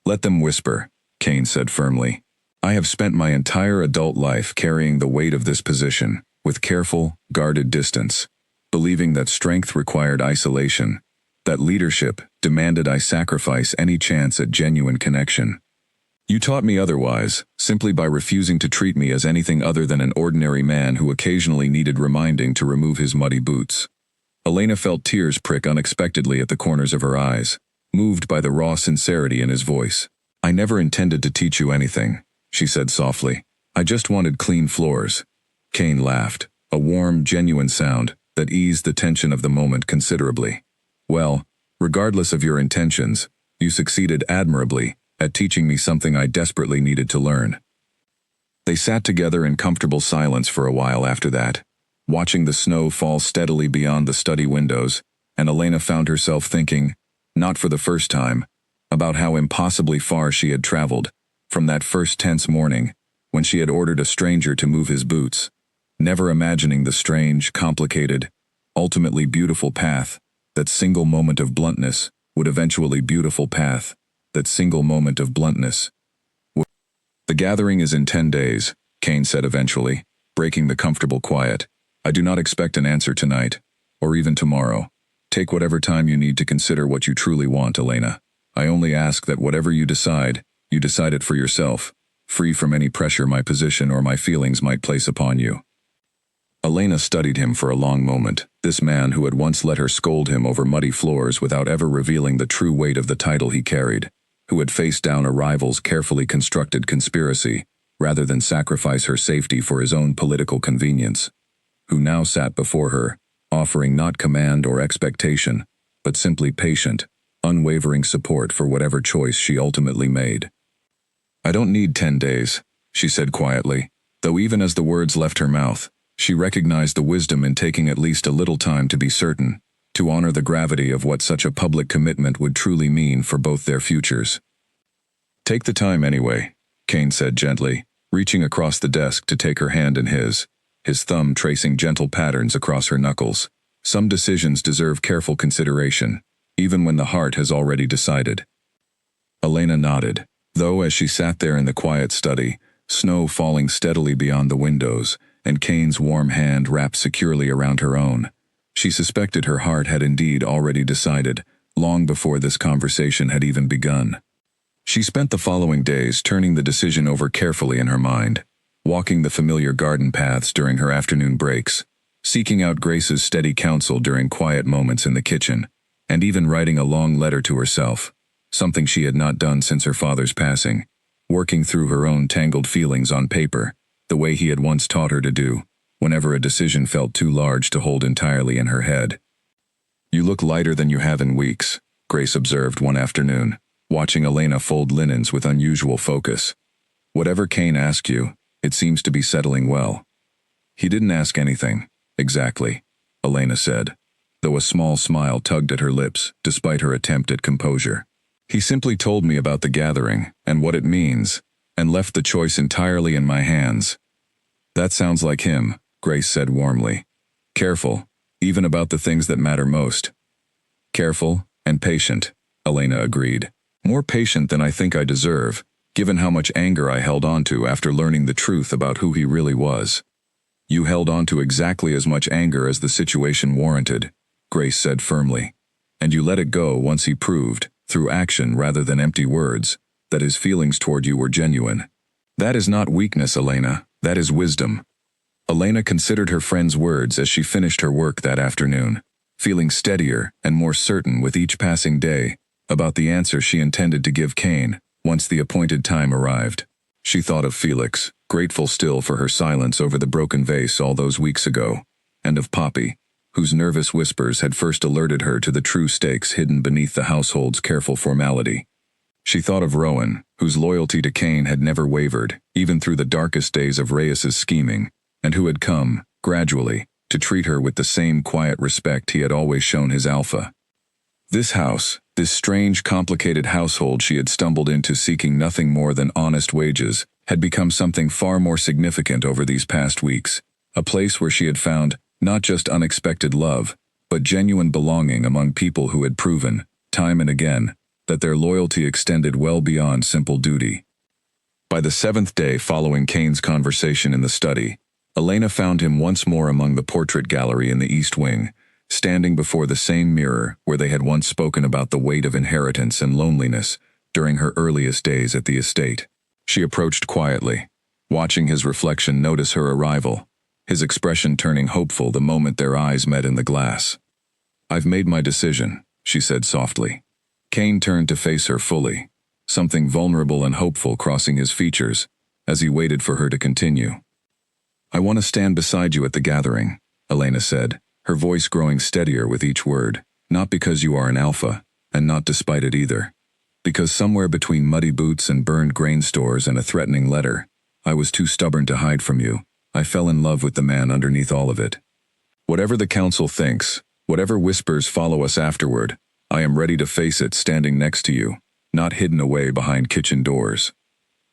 "Let them whisper," Kane said firmly. "I have spent my entire adult life carrying the weight of this position, with careful, guarded distance, believing that strength required isolation, that leadership demanded I sacrifice any chance at genuine connection. You taught me otherwise, simply by refusing to treat me as anything other than an ordinary man who occasionally needed reminding to remove his muddy boots." Elena felt tears prick unexpectedly at the corners of her eyes, moved by the raw sincerity in his voice. "I never intended to teach you anything," she said softly. "I just wanted clean floors." Kane laughed, a warm, genuine sound that eased the tension of the moment considerably. "Well, regardless of your intentions, you succeeded admirably at teaching me something I desperately needed to learn." They sat together in comfortable silence for a while after that, watching the snow fall steadily beyond the study windows, and Elena found herself thinking, not for the first time, about how impossibly far she had traveled from that first tense morning when she had ordered a stranger to move his boots, never imagining the strange, complicated, ultimately beautiful path, that single moment of bluntness would eventually beautiful path, that single moment of bluntness. "The gathering is in 10 days, Kane said eventually, breaking the comfortable quiet. "I do not expect an answer tonight, or even tomorrow. Take whatever time you need to consider what you truly want, Elena. I only ask that whatever you decide it for yourself, free from any pressure my position or my feelings might place upon you." Elena studied him for a long moment, this man who had once let her scold him over muddy floors without ever revealing the true weight of the title he carried, who had faced down a rival's carefully constructed conspiracy rather than sacrifice her safety for his own political convenience, who now sat before her, offering not command or expectation, but simply patient, unwavering support for whatever choice she ultimately made. "I don't need 10 days, she said quietly, though even as the words left her mouth, she recognized the wisdom in taking at least a little time to be certain, to honor the gravity of what such a public commitment would truly mean for both their futures. Take the time anyway, Kane said gently, reaching across the desk to take her hand in his thumb tracing gentle patterns across her knuckles. Some decisions deserve careful consideration, even when the heart has already decided. Elena nodded, though as she sat there in the quiet study, snow falling steadily beyond the windows, and Kane's warm hand wrapped securely around her own. She suspected her heart had indeed already decided, long before this conversation had even begun. She spent the following days turning the decision over carefully in her mind, walking the familiar garden paths during her afternoon breaks, seeking out Grace's steady counsel during quiet moments in the kitchen, and even writing a long letter to herself, something she had not done since her father's passing, working through her own tangled feelings on paper, the way he had once taught her to do, whenever a decision felt too large to hold entirely in her head. "You look lighter than you have in weeks," Grace observed one afternoon, watching Elena fold linens with unusual focus. "Whatever Kane asked you, it seems to be settling well." "He didn't ask anything, exactly," Elena said, though a small smile tugged at her lips despite her attempt at composure. "He simply told me about the gathering and what it means, and left the choice entirely in my hands." "That sounds like him," Grace said warmly. "Careful, even about the things that matter most." "Careful and patient," Elena agreed. "More patient than I think I deserve, given how much anger I held on to after learning the truth about who he really was." "You held on to exactly as much anger as the situation warranted," Grace said firmly. "And you let it go once he proved, through action rather than empty words, that his feelings toward you were genuine. That is not weakness, Elena, that is wisdom." Elena considered her friend's words as she finished her work that afternoon, feeling steadier and more certain with each passing day about the answer she intended to give Kane once the appointed time arrived. She thought of Felix, grateful still for her silence over the broken vase all those weeks ago, and of Poppy, whose nervous whispers had first alerted her to the true stakes hidden beneath the household's careful formality. She thought of Rowan, whose loyalty to Kane had never wavered, even through the darkest days of Reyes's scheming, and who had come, gradually, to treat her with the same quiet respect he had always shown his alpha. This house, this strange, complicated household she had stumbled into seeking nothing more than honest wages, had become something far more significant over these past weeks, a place where she had found not just unexpected love, but genuine belonging among people who had proven, time and again, that their loyalty extended well beyond simple duty. By the 7th day following Kane's conversation in the study, Elena found him once more among the portrait gallery in the East Wing, standing before the same mirror where they had once spoken about the weight of inheritance and loneliness during her earliest days at the estate. She approached quietly, watching his reflection notice her arrival, his expression turning hopeful the moment their eyes met in the glass. "I've made my decision," she said softly. Kane turned to face her fully, something vulnerable and hopeful crossing his features as he waited for her to continue. "I want to stand beside you at the gathering," Elena said, her voice growing steadier with each word, "not because you are an alpha, and not despite it either. Because somewhere between muddy boots and burned grain stores and a threatening letter, I was too stubborn to hide from you. I fell in love with the man underneath all of it. Whatever the council thinks, whatever whispers follow us afterward, I am ready to face it standing next to you, not hidden away behind kitchen doors."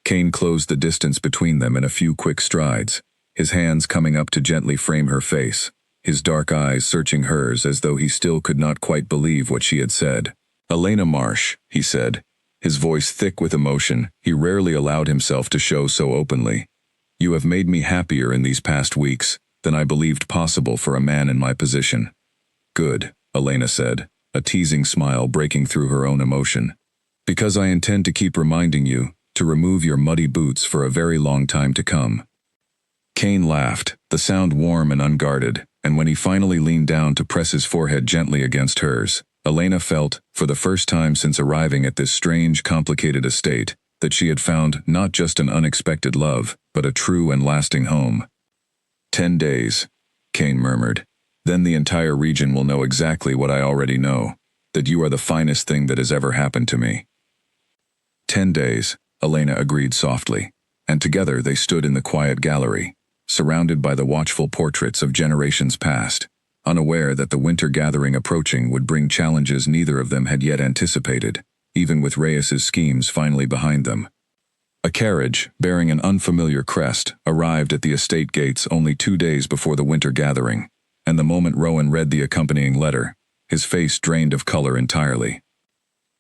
Kane closed the distance between them in a few quick strides, his hands coming up to gently frame her face, his dark eyes searching hers as though he still could not quite believe what she had said. "Elena Marsh," he said, his voice thick with emotion he rarely allowed himself to show so openly. "You have made me happier in these past weeks than I believed possible for a man in my position." "Good," Elena said, a teasing smile breaking through her own emotion. "Because I intend to keep reminding you to remove your muddy boots for a very long time to come." Kane laughed, the sound warm and unguarded, and when he finally leaned down to press his forehead gently against hers, Elena felt, for the first time since arriving at this strange, complicated estate, that she had found not just an unexpected love, but a true and lasting home. 10 days, Kane murmured. "Then the entire region will know exactly what I already know, that you are the finest thing that has ever happened to me." 10 days, Elena agreed softly, and together they stood in the quiet gallery, surrounded by the watchful portraits of generations past, unaware that the winter gathering approaching would bring challenges neither of them had yet anticipated, even with Reyes's schemes finally behind them. A carriage, bearing an unfamiliar crest, arrived at the estate gates only 2 days before the winter gathering, and the moment Rowan read the accompanying letter, his face drained of color entirely.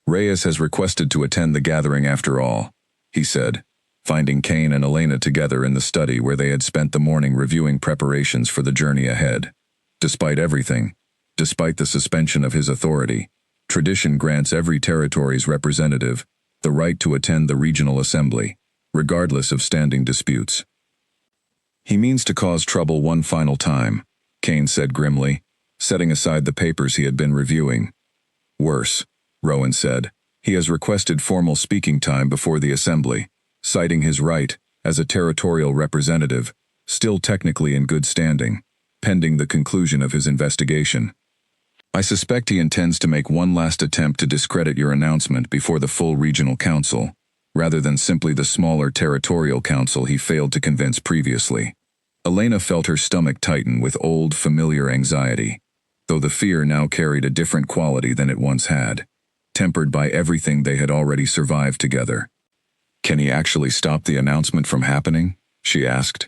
"Reyes has requested to attend the gathering after all," he said, finding Kane and Elena together in the study where they had spent the morning reviewing preparations for the journey ahead. Despite everything, despite the suspension of his authority, tradition grants every territory's representative the right to attend the regional assembly, regardless of standing disputes. "He means to cause trouble one final time," Kane said grimly, setting aside the papers he had been reviewing. "Worse," Rowan said, "he has requested formal speaking time before the assembly, citing his right, as a territorial representative, still technically in good standing, pending the conclusion of his investigation. I suspect he intends to make one last attempt to discredit your announcement before the full regional council, rather than simply the smaller territorial council he failed to convince previously." Elena felt her stomach tighten with old, familiar anxiety, though the fear now carried a different quality than it once had, tempered by everything they had already survived together. "Can he actually stop the announcement from happening?" she asked.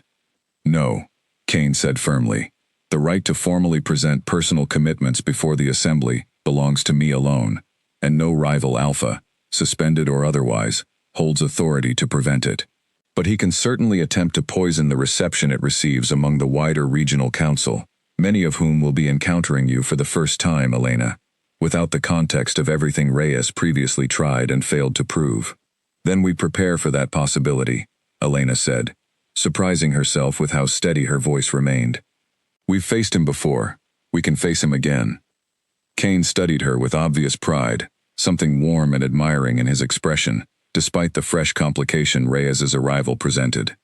"No," Kane said firmly. "The right to formally present personal commitments before the assembly belongs to me alone, and no rival alpha, suspended or otherwise, holds authority to prevent it. But he can certainly attempt to poison the reception it receives among the wider regional council, many of whom will be encountering you for the first time, Elena, without the context of everything Reyes previously tried and failed to prove. Then we prepare for that possibility," Elena said, surprising herself with how steady her voice remained. "We've faced him before. We can face him again." Kane studied her with obvious pride, something warm and admiring in his expression, despite the fresh complication Reyes's arrival presented.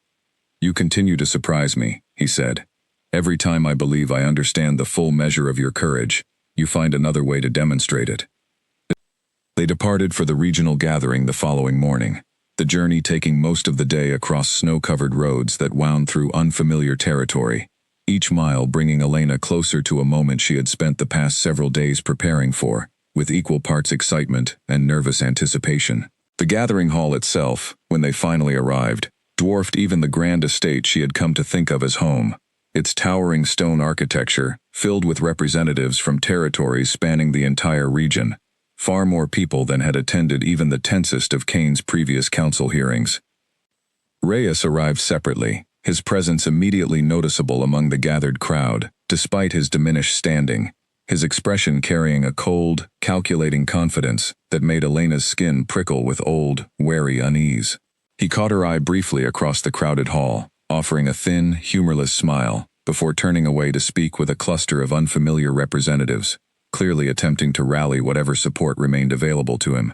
"You continue to surprise me," he said. "Every time I believe I understand the full measure of your courage, you find another way to demonstrate it." They departed for the regional gathering the following morning, the journey taking most of the day across snow-covered roads that wound through unfamiliar territory, each mile bringing Elena closer to a moment she had spent the past several days preparing for, with equal parts excitement and nervous anticipation. The gathering hall itself, when they finally arrived, dwarfed even the grand estate she had come to think of as home, its towering stone architecture, filled with representatives from territories spanning the entire region, far more people than had attended even the tensest of Kane's previous council hearings. Reyes arrived separately, his presence immediately noticeable among the gathered crowd, despite his diminished standing, his expression carrying a cold, calculating confidence that made Elena's skin prickle with old, wary unease. He caught her eye briefly across the crowded hall, offering a thin, humorless smile, before turning away to speak with a cluster of unfamiliar representatives, clearly attempting to rally whatever support remained available to him.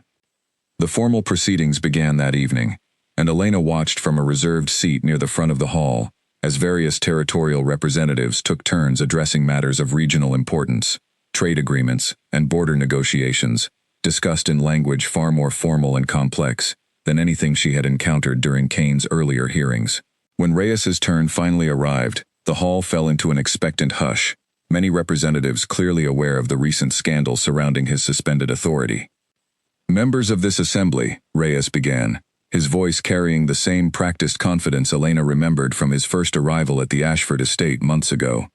The formal proceedings began that evening, and Elena watched from a reserved seat near the front of the hall, as various territorial representatives took turns addressing matters of regional importance, trade agreements, and border negotiations, discussed in language far more formal and complex than anything she had encountered during Kane's earlier hearings. When Reyes's turn finally arrived, the hall fell into an expectant hush, many representatives clearly aware of the recent scandal surrounding his suspended authority. "Members of this assembly," Reyes began, his voice carrying the same practiced confidence Elena remembered from his first arrival at the Ashford estate months ago.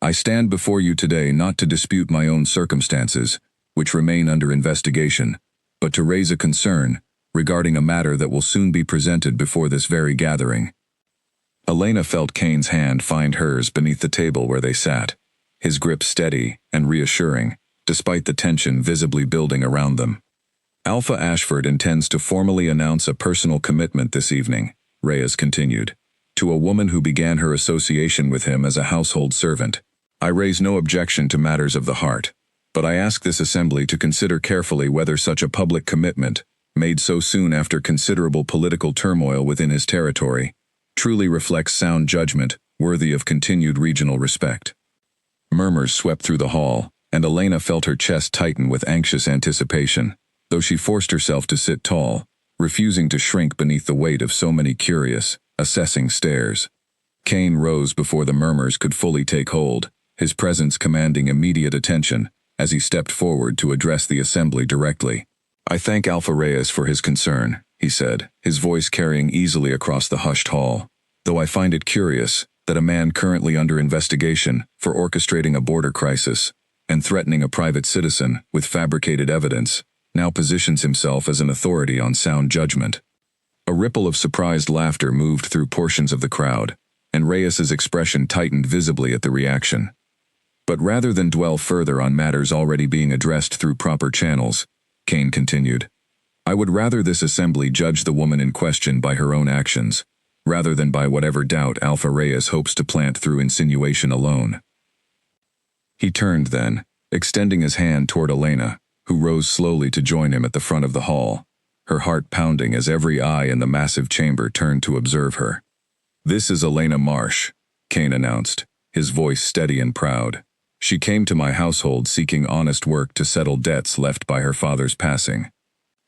"I stand before you today not to dispute my own circumstances, which remain under investigation, but to raise a concern regarding a matter that will soon be presented before this very gathering." Elena felt Kane's hand find hers beneath the table where they sat, his grip steady and reassuring, despite the tension visibly building around them. "Alpha Ashford intends to formally announce a personal commitment this evening," Reyes continued, "to a woman who began her association with him as a household servant. I raise no objection to matters of the heart, but I ask this assembly to consider carefully whether such a public commitment, made so soon after considerable political turmoil within his territory, truly reflects sound judgment worthy of continued regional respect." Murmurs swept through the hall, and Elena felt her chest tighten with anxious anticipation, though she forced herself to sit tall, refusing to shrink beneath the weight of so many curious, assessing stares. Kane rose before the murmurs could fully take hold, his presence commanding immediate attention, as he stepped forward to address the assembly directly. I thank Alpha Reyes for his concern, he said, his voice carrying easily across the hushed hall, though I find it curious that a man currently under investigation for orchestrating a border crisis and threatening a private citizen with fabricated evidence now positions himself as an authority on sound judgment. A ripple of surprised laughter moved through portions of the crowd, and Reyes's expression tightened visibly at the reaction. But rather than dwell further on matters already being addressed through proper channels, Kane continued, I would rather this assembly judge the woman in question by her own actions, rather than by whatever doubt Alpha Reyes hopes to plant through insinuation alone. He turned then, extending his hand toward Elena, who rose slowly to join him at the front of the hall, her heart pounding as every eye in the massive chamber turned to observe her. This is Elena Marsh, Kane announced, his voice steady and proud. She came to my household seeking honest work to settle debts left by her father's passing.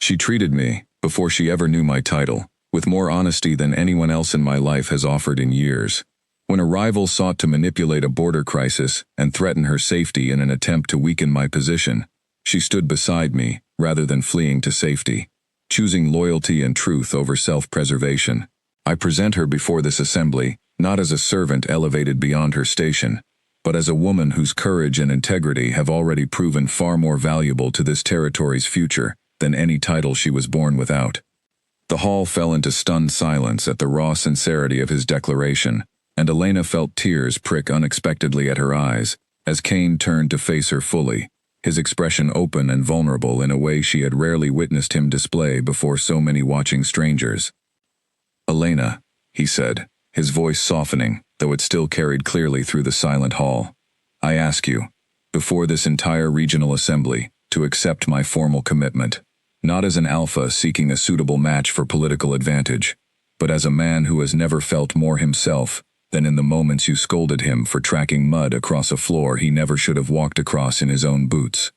She treated me, before she ever knew my title, with more honesty than anyone else in my life has offered in years. When a rival sought to manipulate a border crisis and threaten her safety in an attempt to weaken my position, she stood beside me, rather than fleeing to safety, choosing loyalty and truth over self-preservation. I present her before this assembly, not as a servant elevated beyond her station, but as a woman whose courage and integrity have already proven far more valuable to this territory's future than any title she was born without. The hall fell into stunned silence at the raw sincerity of his declaration, and Elena felt tears prick unexpectedly at her eyes as Kane turned to face her fully, his expression open and vulnerable in a way she had rarely witnessed him display before so many watching strangers. Elena, he said, his voice softening, though it still carried clearly through the silent hall, I ask you, before this entire regional assembly, to accept my formal commitment, not as an alpha seeking a suitable match for political advantage, but as a man who has never felt more himself than in the moments you scolded him for tracking mud across a floor he never should have walked across in his own boots.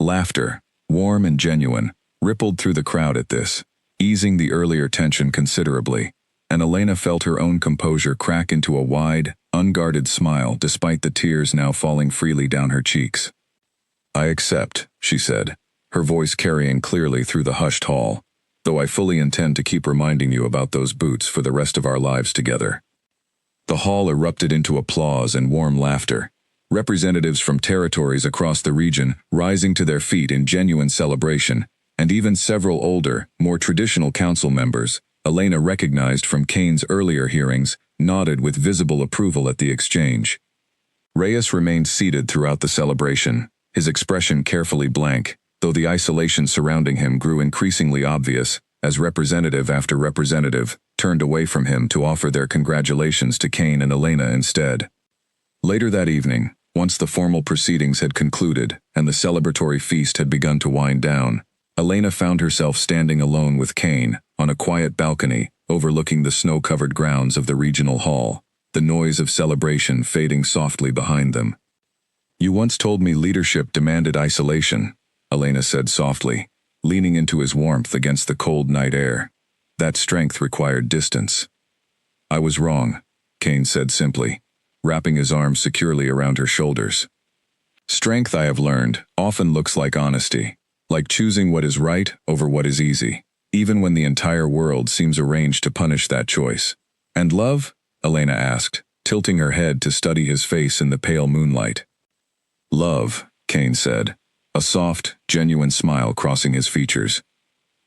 Laughter, warm and genuine, rippled through the crowd at this, easing the earlier tension considerably, and Elena felt her own composure crack into a wide, unguarded smile despite the tears now falling freely down her cheeks. I accept, she said, her voice carrying clearly through the hushed hall, though I fully intend to keep reminding you about those boots for the rest of our lives together. The hall erupted into applause and warm laughter, representatives from territories across the region rising to their feet in genuine celebration, and even several older, more traditional council members, Elena recognized from Kane's earlier hearings, nodded with visible approval at the exchange. Reyes remained seated throughout the celebration, his expression carefully blank, though the isolation surrounding him grew increasingly obvious as representative after representative turned away from him to offer their congratulations to Kane and Elena instead. Later that evening, once the formal proceedings had concluded and the celebratory feast had begun to wind down, Elena found herself standing alone with Kane on a quiet balcony overlooking the snow-covered grounds of the regional hall, the noise of celebration fading softly behind them. You once told me leadership demanded isolation, Elena said softly, leaning into his warmth against the cold night air. That strength required distance. I was wrong, Kane said simply, wrapping his arms securely around her shoulders. Strength, I have learned, often looks like honesty, like choosing what is right over what is easy, even when the entire world seems arranged to punish that choice. And love? Elena asked, tilting her head to study his face in the pale moonlight. Love, Kane said, a soft, genuine smile crossing his features.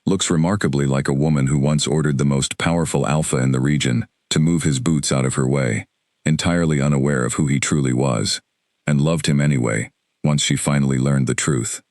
Looks remarkably like a woman who once ordered the most powerful alpha in the region to move his boots out of her way, entirely unaware of who he truly was, and loved him anyway, once she finally learned the truth.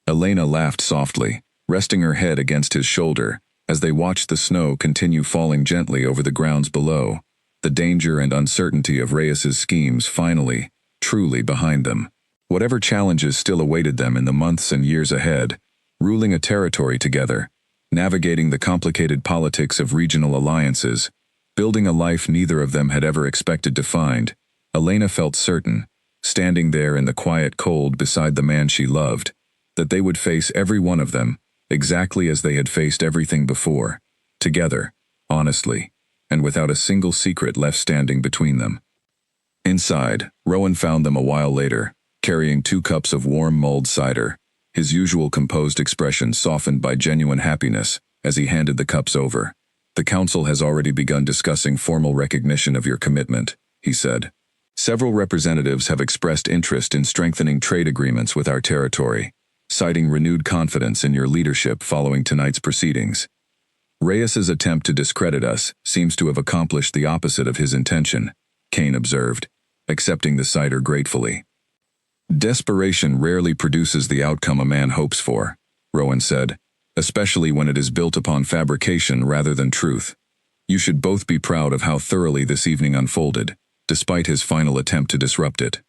Elena laughed softly, resting her head against his shoulder as they watched the snow continue falling gently over the grounds below, the danger and uncertainty of Reyes's schemes finally, truly behind them. Whatever challenges still awaited them in the months and years ahead, ruling a territory together, navigating the complicated politics of regional alliances, building a life neither of them had ever expected to find, Elena felt certain, standing there in the quiet cold beside the man she loved, that they would face every one of them, exactly as they had faced everything before, together, honestly, and without a single secret left standing between them. Inside, Rowan found them a while later, carrying 2 cups of warm mulled cider, his usual composed expression softened by genuine happiness as he handed the cups over. "The council has already begun discussing formal recognition of your commitment," he said. "Several representatives have expressed interest in strengthening trade agreements with our territory, citing renewed confidence in your leadership following tonight's proceedings. Reyes's attempt to discredit us seems to have accomplished the opposite of his intention," Kane observed, accepting the cider gratefully. "Desperation rarely produces the outcome a man hopes for," Rowan said, "especially when it is built upon fabrication rather than truth. You should both be proud of how thoroughly this evening unfolded, despite his final attempt to disrupt it."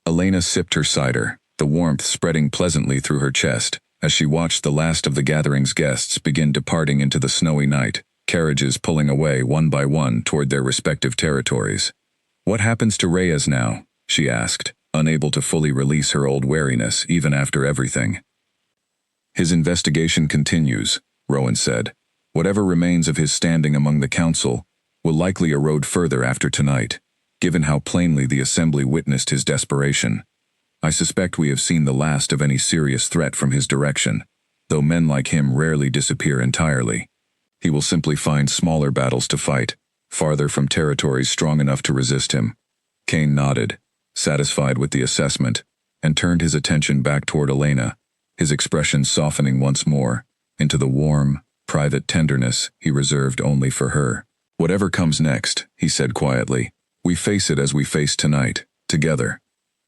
Elena sipped her cider, the warmth spreading pleasantly through her chest, as she watched the last of the gathering's guests begin departing into the snowy night, carriages pulling away one by one toward their respective territories. "What happens to Reyes now?" she asked, unable to fully release her old wariness even after everything. "His investigation continues," Rowan said. "Whatever remains of his standing among the council will likely erode further after tonight, given how plainly the assembly witnessed his desperation. I suspect we have seen the last of any serious threat from his direction, though men like him rarely disappear entirely. He will simply find smaller battles to fight, farther from territories strong enough to resist him." Kane nodded, satisfied with the assessment, and turned his attention back toward Elena, his expression softening once more into the warm, private tenderness he reserved only for her. "Whatever comes next," he said quietly, "we face it as we faced tonight, together."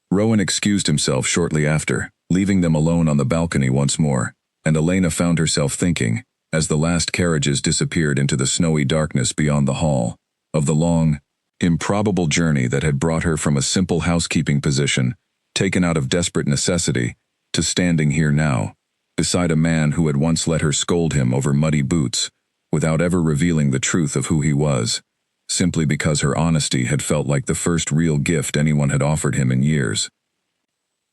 Rowan excused himself shortly after, leaving them alone on the balcony once more, and Elena found herself thinking, as the last carriages disappeared into the snowy darkness beyond the hall, of the long, improbable journey that had brought her from a simple housekeeping position, taken out of desperate necessity, to standing here now, beside a man who had once let her scold him over muddy boots, without ever revealing the truth of who he was, simply because her honesty had felt like the first real gift anyone had offered him in years.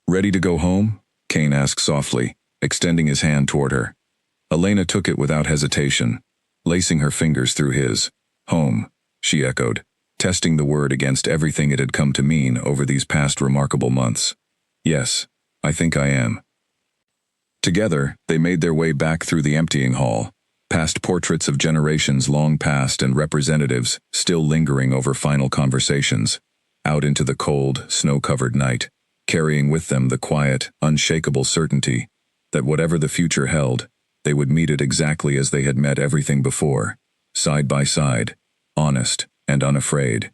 "Ready to go home?" Kane asked softly, extending his hand toward her. Elena took it without hesitation, lacing her fingers through his. "Home," she echoed, testing the word against everything it had come to mean over these past remarkable months. "Yes, I think I am." Together, they made their way back through the emptying hall, past portraits of generations long past and representatives still lingering over final conversations, out into the cold, snow-covered night, carrying with them the quiet, unshakable certainty that whatever the future held, they would meet it exactly as they had met everything before, side by side, honest and unafraid.